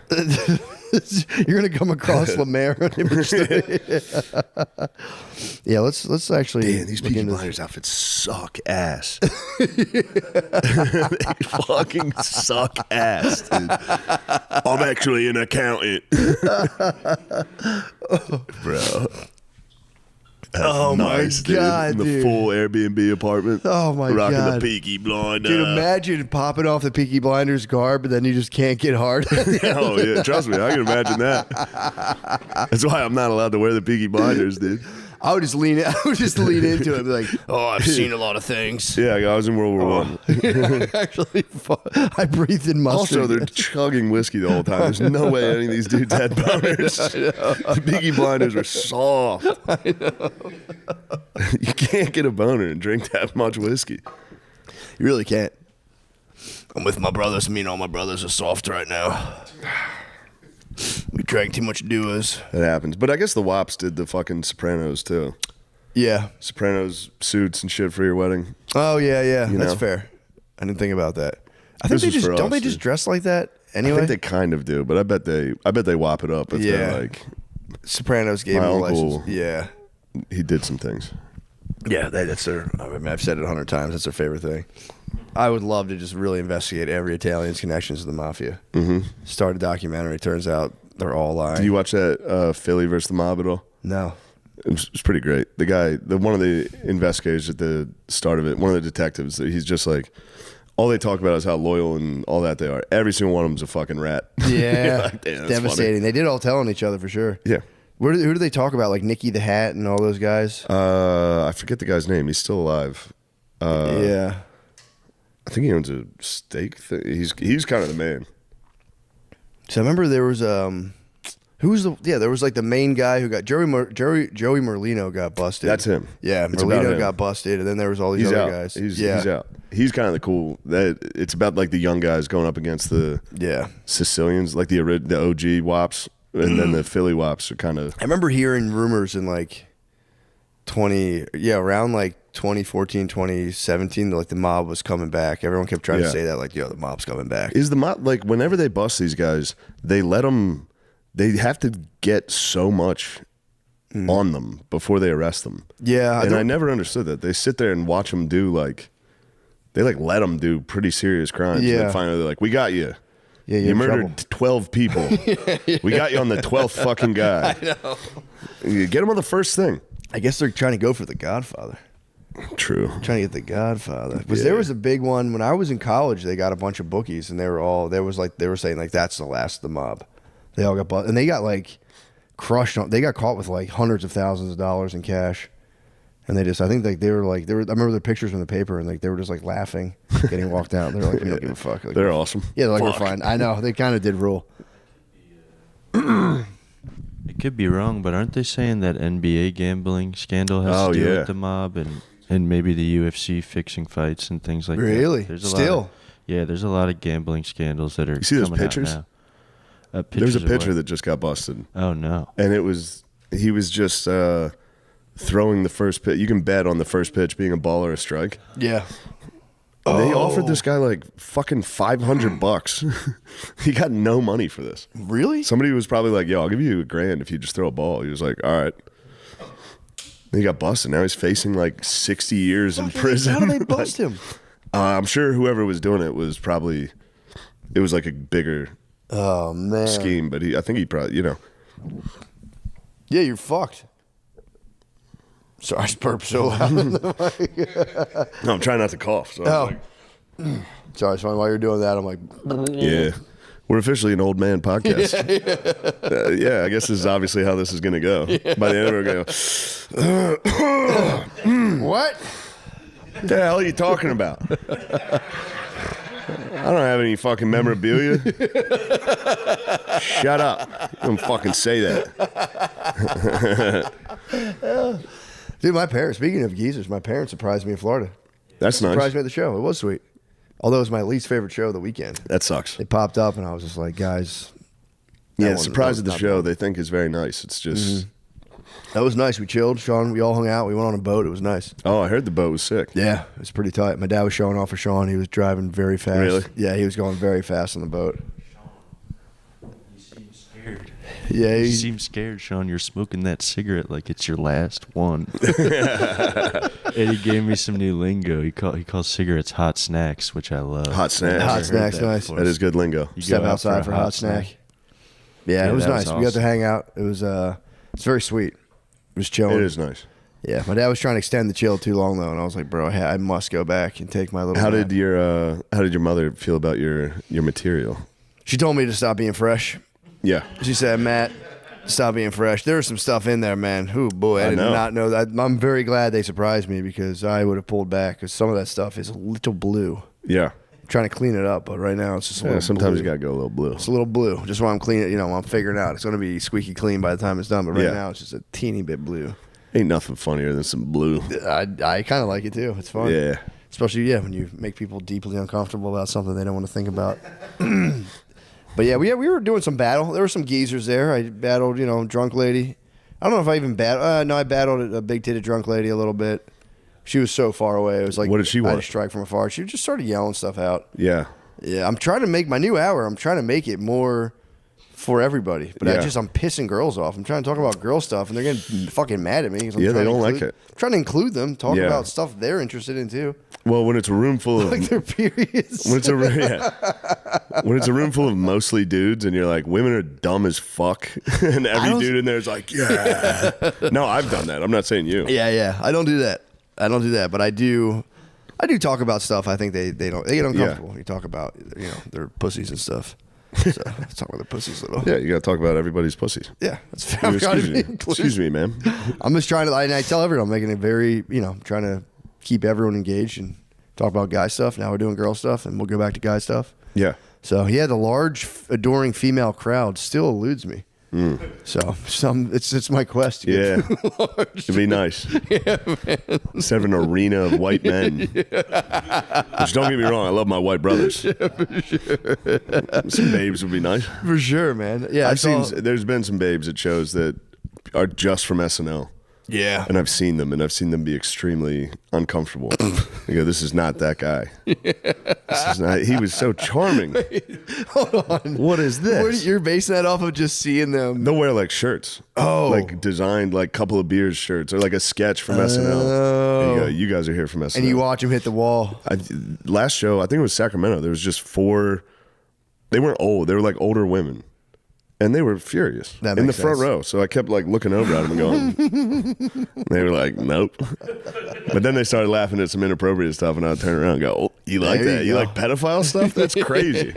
You're gonna come across Lemaire on image 3. Yeah, let's actually. Damn, these look Peaky into this. Blinders outfits suck ass. They fucking suck ass, dude. I'm actually an accountant. Bro. That's Oh my dude. God, In the dude. full Airbnb apartment. Oh my rocking God. the Peaky Blinder. Dude, imagine popping off the Peaky Blinders garb, but then you just can't get hard. Oh yeah, trust me, I can imagine that. That's why I'm not allowed to wear the Peaky Blinders, dude. I would just lean into it and be like, "Oh, I've seen a lot of things." Yeah, I was in World War One. Actually, I breathed in mustard. Also, they're chugging whiskey the whole time. There's no way any of these dudes had boners. The Peaky Blinders were soft. I know. You can't get a boner and drink that much whiskey. You really can't. I'm with my brothers. Me and all my brothers are soft right now. We drank too much duos. That happens. But I guess the Wops did the fucking Sopranos too. Yeah. Sopranos suits and shit for your wedding. Oh yeah, yeah. You That's know? fair. I didn't think about that. I think This they is just for don't us, they just dude. dress like that I anyway. think they kind of do, but I bet they wop it up if Yeah. they're like Sopranos gave My him a uncle- license. Yeah. he did some things. Yeah, that's their. I mean, I've said it 100 times. That's their favorite thing. I would love to just really investigate every Italian's connections to the mafia. Mm-hmm. Start a documentary. Turns out they're all lying. Did you watch that Philly versus the Mob at all? No. It's pretty great. The guy, one of the investigators at the start of it, one of the detectives, he's just like, all they talk about is how loyal and all that they are. Every single one of them's a fucking rat. Yeah, like, damn, devastating. They did all tell on each other for sure. Yeah. Who do they talk about? Like Nicky the Hat and all those guys? I forget the guy's name. He's still alive. Yeah. I think he owns a steak thing. He's kind of the man. So I remember there was there was like the main guy who got Joey Merlino got busted. That's him. Yeah, It's about Merlino him. got busted, and then there was all these He's other out. guys. He's yeah, out. He's kind of the cool. It's about like the young guys going up against the yeah. Sicilians, like the OG Wops, and then the Philly Wops are kind of. I remember hearing rumors in like around like 2014, 2017, like the mob was coming back. Everyone kept trying to say that, like, yo, the mob's coming back. Is the mob like whenever they bust these guys, they let them. They have to get so much on them before they arrest them. Yeah, I never understood that. They sit there and watch them do they let them do pretty serious crimes. Yeah. And finally they're like, we got you. Yeah, you you're in murdered trouble. 12 people. We got you on the 12th fucking guy. I know. You get him on the first thing. I guess they're trying to go for the Godfather. True. Trying to get the Godfather. Because there was a big one when I was in college. They got a bunch of bookies, and they were saying like that's the last of the mob. They all got busted, and they got like crushed. They got caught with like hundreds of thousands of dollars in cash, and I think like they were. I remember the pictures in the paper, and like they were just like laughing, getting walked out. They're like, we don't give a fuck. Like, They're awesome. yeah, they're like, Fuck. we're fine. I know they kind of did rule. It could be wrong, but aren't they saying that NBA gambling scandal has to do with the mob and maybe the UFC fixing fights and things like Really? that? Still? There's a lot of gambling scandals that are. You see those coming out pictures? now. There's a Pictures of pitcher what? that just got busted, Oh no! and he was just throwing the first pitch. You can bet on the first pitch being a ball or a strike. Yeah. They offered this guy like fucking $500. He got no money for this. Really? Somebody was probably like, "Yo, I'll give you $1,000 if you just throw a ball." He was like, "All right." He got busted. Now he's facing like 60 years in prison. How did they bust him? I'm sure whoever was doing it was probably. It was like a bigger Oh man. scheme, but I think he probably, Yeah, you're fucked. Sorry, I burped so loud. No, I'm trying not to cough. So I was like, Sorry, so while you're doing that, I'm like, yeah. We're officially an old man podcast. Yeah, I guess this is obviously how this is going to go. By the end of it, we're going to go, what? what the hell are you talking about? I don't have any fucking memorabilia. Shut up. You don't fucking say that. Dude, my parents, speaking of geezers, my parents surprised me in Florida. That's nice. Surprised me at the show. It was sweet. Although it was my least favorite show of the weekend. That sucks. They popped up, and I was just like, guys. Yeah, that surprise was at the not show bad. they think is very nice. It's just, That was nice. We chilled. Sean, we all hung out. We went on a boat. It was nice. oh, I heard the boat was sick. Yeah, it was pretty tight. My dad was showing off for Sean. He was driving very fast. Really? Yeah, he was going very fast on the boat. You seem scared. Yeah, You seem scared, Sean. You're smoking that cigarette like it's your last one. And he gave me some new lingo. He calls cigarettes hot snacks, which I love. Hot snacks. Hot Never heard snacks, that nice. before. That is good lingo. You step go out outside for a hot snack. Yeah, Yeah, it was that was nice. We got to awesome. hang out. It was it's very sweet. It was chilling. It is nice. Yeah, my dad was trying to extend the chill too long though, and I was like, bro, I must go back and take my little. How nap. did your mother feel about your material? She told me to stop being fresh. Yeah. She said, Matt, stop being fresh. There was some stuff in there, man. Oh boy, I did know. not know that. I'm very glad they surprised me because I would have pulled back because some of that stuff is a little blue. Yeah. I'm trying to clean it up, but right now it's just a little. Sometimes blue. you gotta go a little blue. It's a little blue. Just while I'm cleaning, while I'm figuring out, it's going to be squeaky clean by the time it's done. But right Yeah. now, it's just a teeny bit blue. Ain't nothing funnier than some blue. I kind of like it too. It's fun. Yeah. Especially when you make people deeply uncomfortable about something they don't want to think about. But yeah, we were doing some battle. There were some geezers there. I battled, drunk lady. I don't know if I even battled. No, I battled a big-titted drunk lady a little bit. She was so far away. It was like What did she I had want? to strike from afar. She just started yelling stuff out. Yeah. Yeah, I'm trying to make my new hour. I'm trying to make it more for everybody. But I'm pissing girls off. I'm trying to talk about girl stuff, and they're getting fucking mad at me. 'Cause Yeah, they don't like it. I'm trying to include them, talk Yeah. about stuff they're interested in too, Well, when it's a room full of like their periods. when it's a when it's a room full of mostly dudes, and you're like, women are dumb as fuck, and every dude in there is like, yeah. No, I've done that. I'm not saying you. Yeah. I don't do that. But I do talk about stuff. I think they don't. They get uncomfortable. You talk about their pussies and stuff. So let's talk about their pussies a little. Yeah, you got to talk about everybody's pussies. Yeah, that's fair. Excuse me, man. I'm just trying to. I tell everyone I'm making it very. Trying to keep everyone engaged and talk about guy stuff. Now we're doing girl stuff, and we'll go back to guy stuff. Yeah. So the large, adoring female crowd still eludes me. So it's my quest. To get large. It'd be nice. Yeah, man. Instead of an arena of white men. Which, don't get me wrong, I love my white brothers. Yeah, for sure. Some babes would be nice. For sure, man. Yeah, there's been some babes at shows that are just from SNL. Yeah. And I've seen them be extremely uncomfortable. I go, this is not that guy. He was so charming. Hold on. What is this? You're basing that off of just seeing them? They'll wear like shirts. Oh. Like designed like couple of beers shirts or like a sketch from SNL. And you go, you guys are here from SNL. And you watch them hit the wall. Last show, I think it was Sacramento. There was just 4. They weren't old. They were like older women. And they were furious in the front row. So I kept like looking over at them and going, they were like, nope. But then they started laughing at some inappropriate stuff, and I'd turn around and go, oh, you like that? You like pedophile stuff? That's crazy.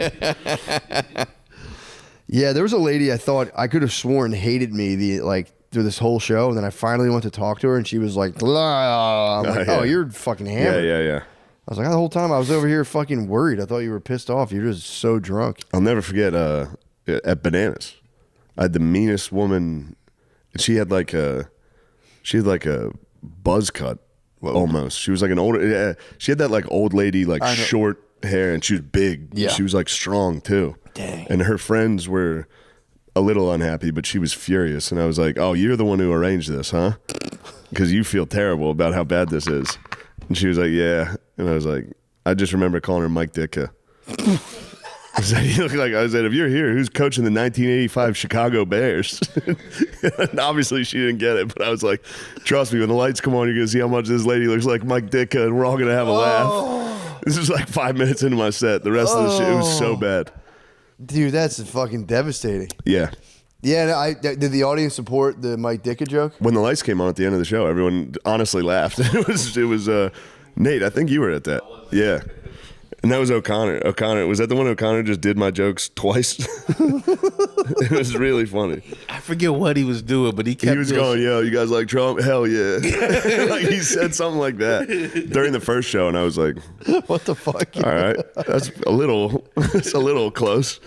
Yeah, there was a lady I thought I could have sworn hated me through this whole show, and then I finally went to talk to her, and she was like, I'm like, oh, you're fucking hammered. Yeah. I was like, the whole time I was over here fucking worried. I thought you were pissed off. You're just so drunk. I'll never forget at Bananas, I had the meanest woman. She had like a buzz cut. Whoa. Almost. She was like an older. She had that like old lady like short hair, and she was big. Yeah. She was like strong too. Dang. And her friends were a little unhappy, but she was furious. And I was like, "Oh, you're the one who arranged this, huh? Because you feel terrible about how bad this is." And she was like, "Yeah." And I was like, I just remember calling her Mike Ditka. I said, you look like, I said, if you're here, who's coaching the 1985 Chicago Bears? And obviously she didn't get it, but I was like, trust me, when the lights come on, you're going to see how much this lady looks like Mike Ditka, and we're all going to have a laugh. This was like 5 minutes into my set. The rest of the shit, it was so bad. Dude, that's fucking devastating. Yeah. Yeah, did the audience support the Mike Ditka joke? When the lights came on at the end of the show, everyone honestly laughed. It was Nate, I think you were at that. Yeah. And that was O'Connor. Was that the one O'Connor just did my jokes twice? It was really funny. I forget what he was doing, but he was going, yo, you guys like Trump? Hell yeah. Like he said something like that during the first show, and I was like, what the fuck? All right. That's a little close.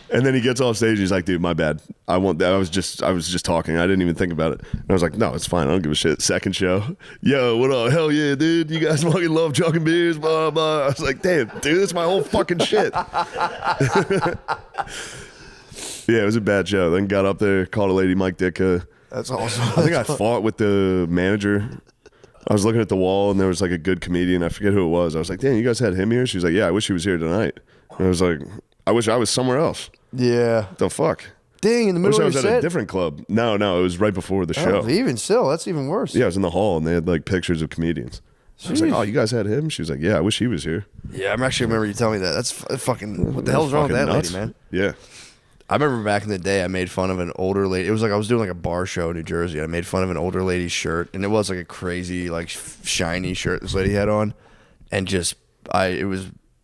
And then he gets off stage. He's like, "Dude, my bad. I was just talking. I didn't even think about it." And I was like, "No, it's fine. I don't give a shit." Second show, yo, what up? Hell yeah, dude. You guys fucking love chugging beers, blah blah. I was like, "Damn, dude, that's my whole fucking shit." Yeah, it was a bad show. Then got up there, called a lady Mike Ditka. That's awesome. I think I fought with the manager. I was looking at the wall, and there was like a good comedian. I forget who it was. I was like, "Damn, you guys had him here?" She was like, "Yeah, I wish he was here tonight." And I was like, "I wish I was somewhere else." Yeah. The fuck? Dang, in the I wish middle I of was your at set? a different club. No, it was right before the show. Oh, even still, that's even worse. Yeah, I was in the hall, and they had like pictures of comedians. I was like, "Oh, you guys had him?" She was like, "Yeah, I wish he was here." Yeah, I'm actually remember you telling me that. That's fucking. What the hell's wrong with that nuts. lady, man? Yeah. I remember back in the day, I made fun of an older lady. It was like I was doing like a bar show in New Jersey. I made fun of an older lady's shirt, and it was like a crazy, like shiny shirt this lady had on, and just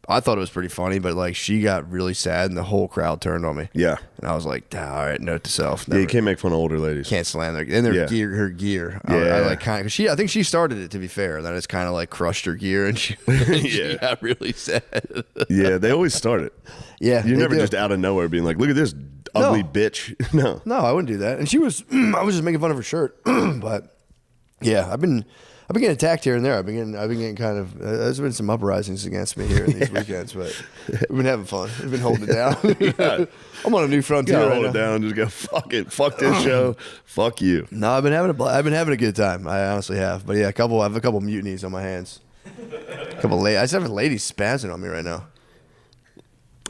I thought it was pretty funny, but like she got really sad, and the whole crowd turned on me. Yeah. And I was like, all right, note to self. Yeah, you can't make fun of older ladies. Can't slam her gear. Her gear. Yeah. I like kind of. I think she started it, to be fair. And then it's kind of like crushed her gear, and she got really sad. Yeah, they always start it. Yeah, you're never just out of nowhere being like, "Look at this ugly bitch." No, I wouldn't do that. And she was. I was just making fun of her shirt, but yeah, I've been getting attacked here and there. I've been getting kind of. There's been some uprisings against me here in these weekends, but we've been having fun. We've been holding it down. Yeah. I'm on a new frontier. Gotta right hold it down. Just go fuck it. Fuck this show. Fuck you. No, I've been having a good time. I honestly have. But yeah, I have a couple mutinies on my hands. I just have a lady spazzing on me right now.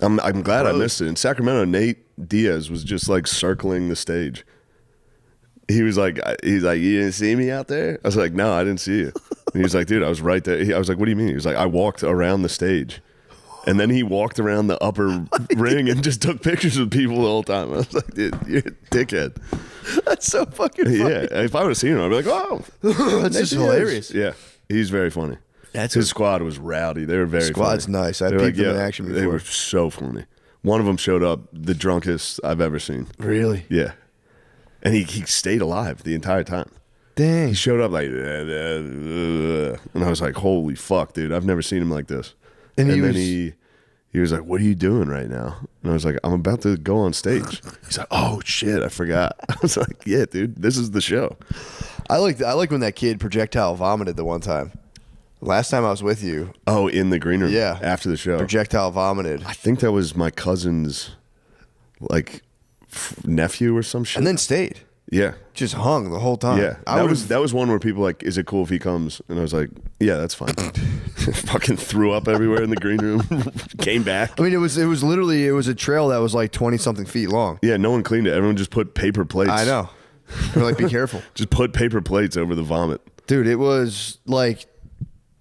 I'm glad I missed it. In Sacramento, Nate Diaz was just like circling the stage. He's like, you didn't see me out there? I was like, no, I didn't see you. And he was like, dude, I was right there. I was like, what do you mean? He was like, I walked around the stage. And then he walked around the upper ring and just took pictures of people the whole time. I was like, dude, you're a dickhead. That's so fucking funny. Yeah, if I would have seen him, I'd be like, oh. That's just hilarious. Yeah, he's very funny. His squad was rowdy. They were very Squad's funny. nice. I've peeped them in action before. They were so funny. One of them showed up the drunkest I've ever seen. Really? Yeah. And he stayed alive the entire time. Dang. He showed up like, and I was like, holy fuck, dude. I've never seen him like this. And then he was like, what are you doing right now? And I was like, I'm about to go on stage. He's like, oh shit, I forgot. I was like, yeah, dude, this is the show. I like when that kid projectile vomited the one time. Last time I was with you. Oh, in the green room? Yeah. After the show. Projectile vomited. I think that was my cousin's, like, nephew or some shit. And then stayed. Yeah. Just hung the whole time. Yeah. That was one where people were like, is it cool if he comes? And I was like, yeah, that's fine. Fucking threw up everywhere in the green room. Came back. I mean, it was literally a trail that was like 20 something feet long. Yeah, no one cleaned it. Everyone just put paper plates. I know. They're like, be careful. Just put paper plates over the vomit. Dude, it was like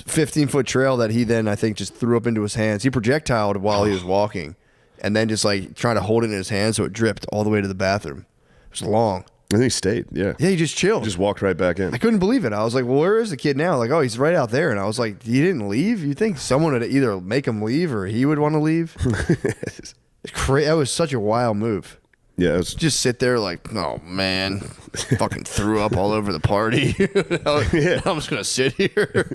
15-foot trail that he then, I think, just threw up into his hands. He projectiled while he was walking and then just like trying to hold it in his hand so it dripped all the way to the bathroom. It was long. I think he stayed, yeah. Yeah, he just chilled. Just walked right back in. I couldn't believe it. I was like, well, where is the kid now? Like, oh, he's right out there. And I was like, he didn't leave? You think someone would either make him leave or he would want to leave? It's that was such a wild move. Yeah, it was Just sit there like, oh, man. Fucking threw up all over the party. I'm just going to sit here.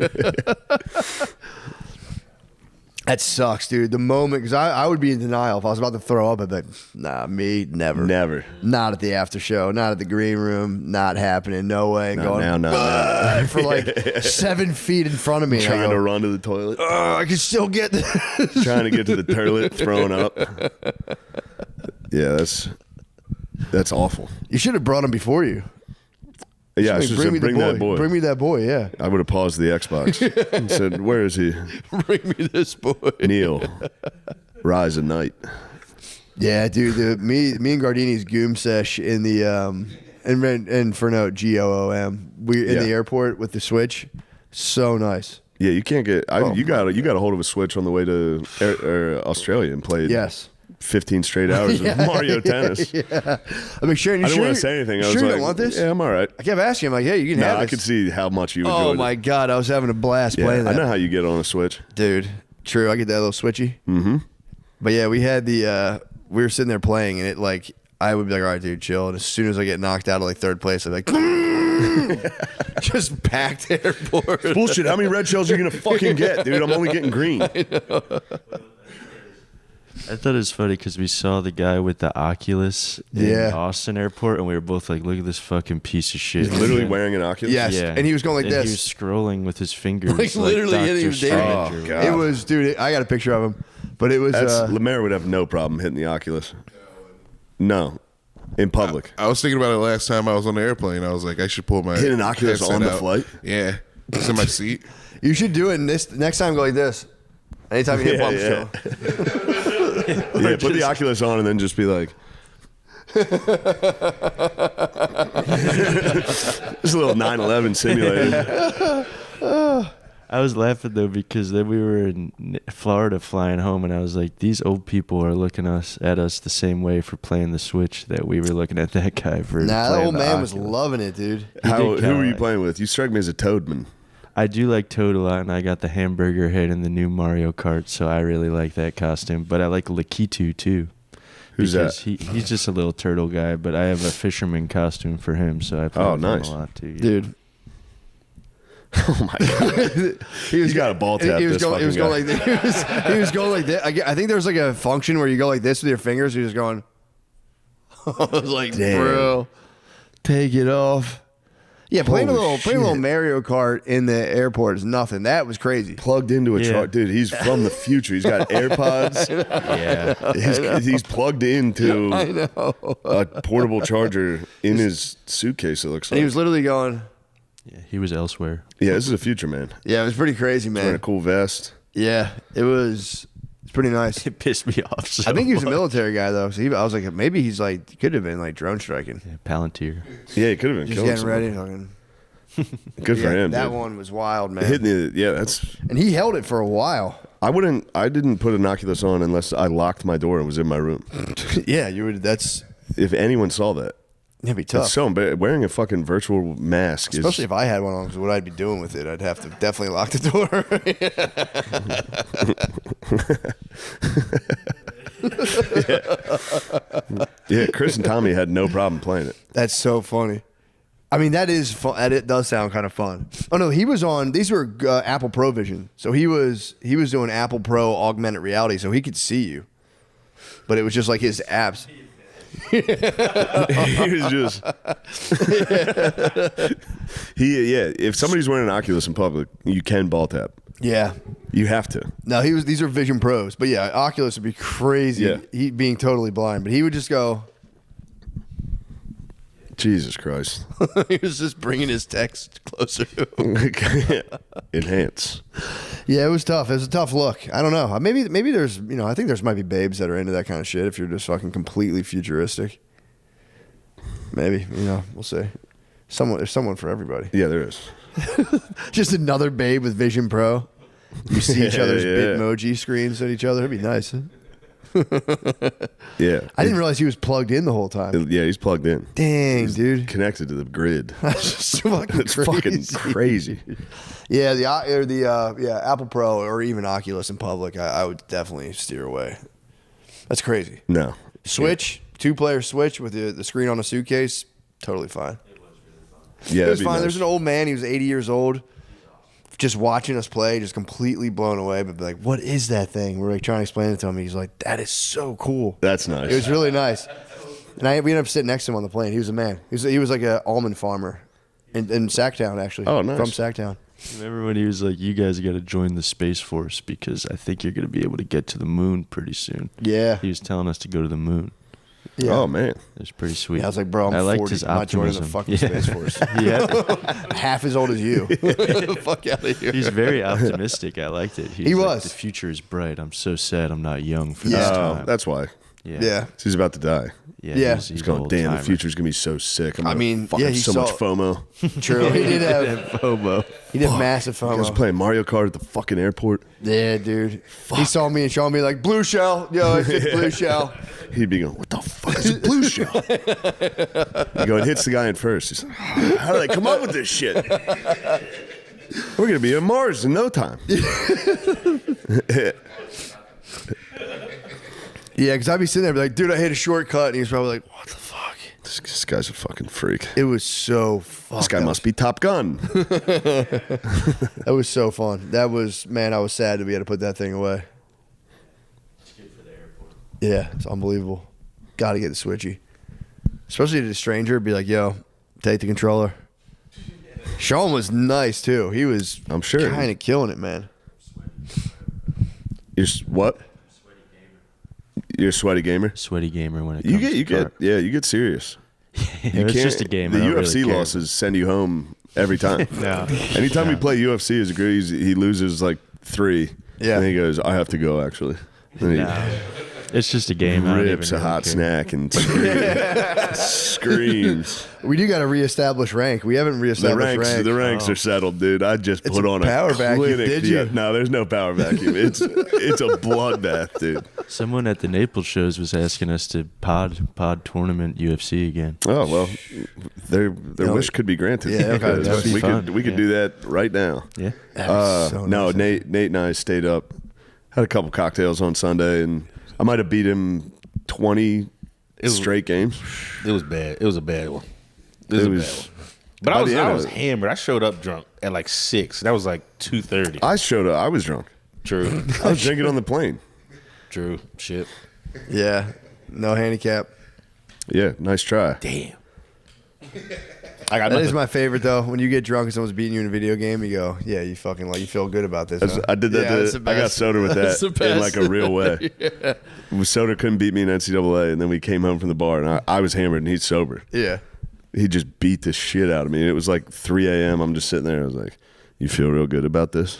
That sucks, dude. The moment, because I would be in denial if I was about to throw up. I'd be like, nah, me, never. Never. Not at the after show, not at the green room, not happening, no way. And Not going now. for like 7 feet in front of me. And I Trying go, to run to the toilet. I can still get this. Trying to get to the toilet, throwing up. Yeah, that's awful. You should have brought him before you. Yeah, I should have said, bring that boy. Bring me that boy, yeah. I would have paused the Xbox and said, where is he? Bring me this boy. Neil, rise at night. Yeah, dude. Me and Gardini's Goom sesh in the and for note GOOM. We in the airport with the Switch. So nice. Yeah, you can't get. You got a hold of a Switch on the way to Australia and played. Yes. 15 straight hours of Mario Tennis. Yeah. I mean, Sharon, you I didn't sure want to say anything. I was sure like, you don't want this? yeah, I'm all right. I kept asking him, like, hey, you can have I this. could see how much you enjoyed Oh, it. my God. I was having a blast playing that. I know how you get on a Switch. Dude, true. I get that little switchy. Mm-hmm. But yeah, we had we were sitting there playing, and it like, I would be like, all right, dude, chill. And as soon as I get knocked out of like third place, I'd be like, just packed airport. Bullshit. How many red shells are you going to fucking get, dude? I'm only getting green. I thought it was funny because we saw the guy with the Oculus in Austin airport, and we were both like, look at this fucking piece of shit. He's literally wearing an Oculus? Yes. Yeah. And he was going like and this. He was scrolling with his fingers. Like literally hitting Dr. him, Strange David. or God. It was, dude, I got a picture of him. But it was... Lemaire would have no problem hitting the Oculus. No. In public. I was thinking about it last time I was on the airplane. I was like, I should pull my Hit an Oculus headset on the out. flight? Yeah. It's in my seat. You should do it next time, go like this. Anytime you hit bump show. Yeah, put the Oculus on and then just be like... Just a little 9/11 simulator. I was laughing though because then we were in Florida flying home, and I was like, these old people are looking at us the same way for playing the Switch that we were looking at that guy for. Nah, that playing old the man was Oculus. loving it, dude. Who kinda were you like- playing with? You strike me as a Toadman. I do like Toad a lot, and I got the hamburger head in the new Mario Kart, so I really like that costume. But I like Lakitu too. Who's because that? He's just a little turtle guy, but I have a fisherman costume for him, so I play with nice. him a lot too. Yeah. Dude. Oh my God. He's got a ball tap. He was this going, he was fucking going guy. like this. He was going like this. I think there's like a function where you go like this with your fingers. You're just going. I was like, Damn. bro, take it off. Yeah, playing a Holy little shit. Mario Kart in the airport is nothing. That was crazy. Plugged into a Yeah. charger. Dude, he's from the future. He's got AirPods. Yeah. He's plugged into I know. a portable charger in his suitcase, it looks And like. he was literally going. Yeah, he was elsewhere. Yeah, this is a future man. Yeah, it was pretty crazy, Wearing a man. cool vest. Yeah, it was It's pretty nice. It pissed me off. So I think he was a much. military guy though. So I was like, maybe he's like, he could have been like drone striking. Yeah, Palantir. Yeah, he could have been Just killing getting ready. someone. Fucking, Good for him. That dude. one was wild, man. Hitting the, yeah, that's. And he held it for a while. I didn't put an Oculus on unless I locked my door and was in my room. Yeah, you would. That's If anyone saw that, it'd be tough. it's so embarrassing. Wearing a fucking virtual mask Especially is. if I had one on, because what I'd be doing with it, I'd have to definitely lock the door. Yeah, Chris and Tommy had no problem playing it. That's so funny. I mean, that is fun. It does sound kind of fun. Oh no, he was on. These were Apple Pro Vision, so he was doing Apple Pro augmented reality, so he could see you, but it was just like his apps. He was just. Yeah. If somebody's wearing an Oculus in public, you can ball tap. Yeah. You have to. No, these are Vision Pros, but yeah, Oculus would be crazy. Yeah. He being totally blind, but he would just go. Jesus Christ. He was just bringing his text closer to him. Enhance. Yeah, it was tough. It was a tough look. I don't know. Maybe there's, I think there's might be babes that are into that kind of shit if you're just fucking completely futuristic. Maybe, we'll see. There's someone for everybody. Yeah, there is. Just another babe with Vision Pro. You see each other's Yeah. Bitmoji screens at each other. It'd be nice. Yeah. I didn't realize he was plugged in the whole time. Yeah, he's plugged in. Dang, dude. Connected to the grid. That's just fucking It's fucking crazy. Yeah, the Apple Pro or even Oculus in public, I would definitely steer away. That's crazy. No. Switch, 2-player Switch with the screen on a suitcase, totally fine. Yeah, It was that'd be fine. nice. There's an old man. He was 80 years old, just watching us play, just completely blown away. But like, what is that thing? We're like trying to explain it to him. He's like, that is so cool. That's nice. It was really nice. And we ended up sitting next to him on the plane. He was a man. He was like an almond farmer in Sacktown, actually. Oh, nice. From Sacktown. Remember when he was like, "You guys got to join the Space Force because I think you're going to be able to get to the moon pretty soon." Yeah. He was telling us to go to the moon. Yeah. Oh, man. It was pretty sweet. Yeah, I was like, bro, I'm I liked 40. his I'm not joining the optimism. fucking Space Force. Yeah, Half as old as you. Fuck out of here. he's very optimistic. I liked it. He like, was. The future is bright. I'm so sad I'm not young for Yeah. this Oh, time. that's why. Yeah. He's about to die. Yeah. He's He's going, old damn, the timer. future's going to be so sick. I mean, fucking yeah, he so saw- much FOMO. True. He did have FOMO. massive I was FOMO. playing Mario Kart at the fucking airport. Yeah, dude. He saw me and Sean be like, blue shell. Yo, it's just blue shell. He'd be going, what the fuck is a blue shell? You go, it hits the guy in first. He's like, how do they come up with this shit? We're going to be on Mars in no time. Yeah, because I'd be sitting there be like, dude, I hit a shortcut. And he was probably like, what the fuck? This guy's a fucking freak. It was so fun. This guy must be Top Gun. That was so fun. That was, man, I was sad to be able to put that thing away. Yeah, it's unbelievable. Got to get the switchy. Especially to a stranger, be like, yo, take the controller. Sean was nice, too. He was I'm sure. kind of killing it, man. What? You're a sweaty gamer? Sweaty gamer when it comes You to get serious. It's just a game. The I don't UFC really care. losses send you home every time. No. Anytime we play UFC as a group, he loses like 3. Yeah. And he goes, I have to go actually. And he No. It's just a game. I don't rips a even hot really care. snack and screams. We do got to reestablish rank. We haven't The reestablished ranks, rank. the ranks are settled, dude. I just It's put a on power a vacuum, clinic. did you? No, there's no power vacuum. It's a bloodbath, dude. Someone at the Naples shows was asking us to pod tournament UFC again. Oh well, their No, wish could be granted. Yeah, okay, because that'd be we fun. could do that right now. Yeah. That was so No, nice. Nate and I stayed up, had a couple cocktails on Sunday, and I might have beat him 20 was- straight games. It was bad. It was a bad one. It was It a was- bad one. But by I was the end I of was it- hammered. I showed up drunk at like 6. That was like 2:30. I showed up. I was drunk. True. I was drinking on the plane. True. Shit. Yeah, no handicap. Yeah, nice try. Damn. I got That is nothing. my favorite though. When you get drunk and someone's beating you in a video game, you go, "Yeah, you fucking like you feel good about this." Huh? I did that. Yeah, that's the I got best. soda with That's that the in best. like a real way. Soda couldn't beat me in NCAA, and then we came home from the bar, and I was hammered, and he's sober. Yeah, He just beat the shit out of me. And it was like 3 a.m. I'm just sitting there. I was like, "You feel real good about this?"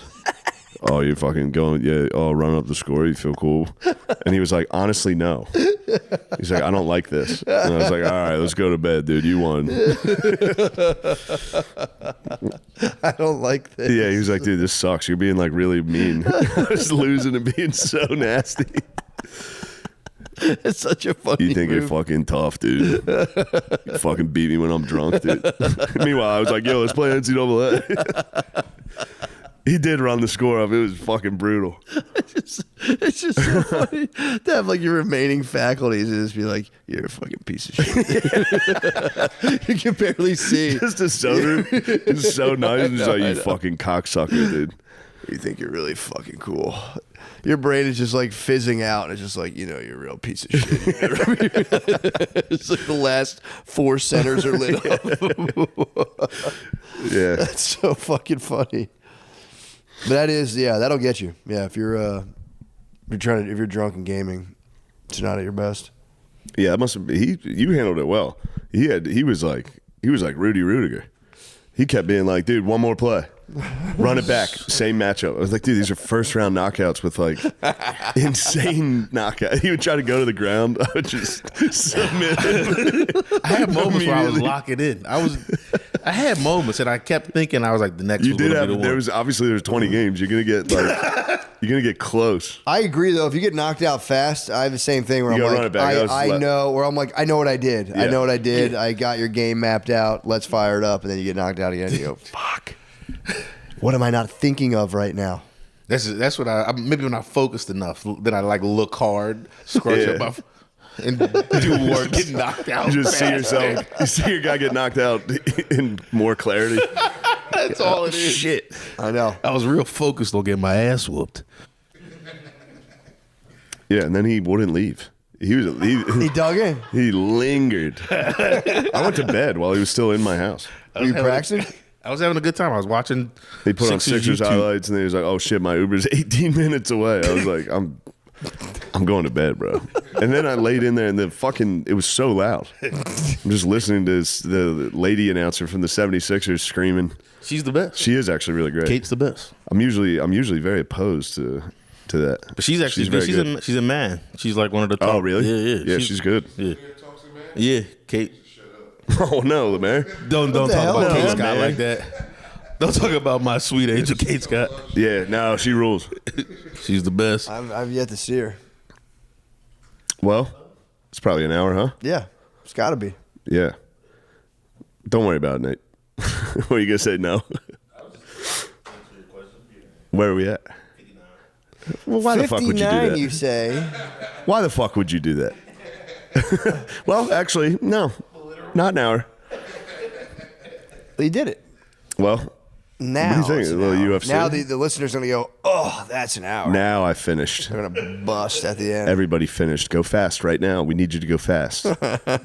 oh, you're fucking going, yeah, oh, run up the score, you feel cool? And he was like, honestly, no. He's like, I don't like this. And I was like, all right, let's go to bed, dude. You won. I don't like this. Yeah, he was like, dude, this sucks. You're being like really mean. Just losing and being so nasty. It's such a funny You think move. you're fucking tough, dude. You fucking beat me when I'm drunk, dude. Meanwhile, I was like, yo, let's play NCAA. He did run the score up. It was fucking brutal. It's just so funny to have like your remaining faculties and just be like, you're a fucking piece of shit. You can barely see. Just a soda. It's so nice. He's like, you fucking cocksucker, dude. You think you're really fucking cool. Your brain is just like fizzing out. And it's just like, you're a real piece of shit. It's like the last 4 centers are lit up. Yeah. That's so fucking funny. But that is, that'll get you. Yeah, if you're drunk and gaming, it's not at your best. Yeah, it must have been, you handled it well. He was like Rudy Rudiger. He kept being like, dude, one more play. Run it back. Same matchup. I was like, dude, these are first round knockouts with like insane knockout. He would try to go to the ground. I would just submit him. I had moments where I was locking in. I had moments and I kept thinking I was like the next. You was did gonna have. be the There one. was obviously there's 20 games. You're gonna get like you're gonna get close. I agree though. If you get knocked out fast, I have the same thing where You I'm gotta like, run it back. I know where I'm like, I know what I did. I Yeah. know what I did. I got your game mapped out. Let's fire it up, and then you get knocked out again. And you go, fuck. What am I not thinking of right now? That's what I maybe when I focused enough, then I like look hard, scrunch Yeah. up my and do work, get knocked out. You just see fast. yourself. You see your guy get knocked out in more clarity. That's all it is. Shit. I know. I was real focused on getting my ass whooped. Yeah, and then he wouldn't leave. He dug in. He lingered. I went to bed while he was still in my house. Were you practicing? I was having a good time. I was watching. He put on Sixers YouTube. highlights, and then he was like, "Oh shit, my Uber's 18 minutes away." I was like, "I'm going to bed, bro." And then I laid in there, and it was so loud. I'm just listening to the lady announcer from the 76ers screaming. She's the best. She is actually really great. Kate's the best. I'm usually very opposed to that. But she's actually very good. good. She's a man. She's like one of the top. Oh really? Yeah. She's good. Yeah. Yeah. Kate. Oh no, Lemaire. Don't the talk hell, about Kate man? Scott like that. Don't talk about my sweet angel Kate Scott. Yeah, no, she rules. She's the best. I've yet to see her. Well, it's probably an hour, huh? Yeah, it's got to be. Yeah. Don't worry about it, Nate. What are you gonna say? No. Where are we at? Well, why the fuck would you do 59, that? you say? Why the fuck would you do that? Well, actually, no, not an hour. Well, you did it. Well, Now, What do you think? it's A an little hour. UFC? Now the listeners are gonna go, oh, that's an hour. now I finished. They're gonna bust at the end. Everybody finished. Go fast right now. We need you to go fast.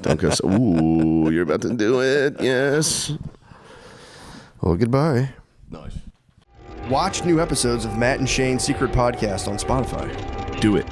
Don't go. Ooh, you're about to do it. Yes. Well, goodbye. Nice. Watch new episodes of Matt and Shane's Secret Podcast on Spotify. Do it.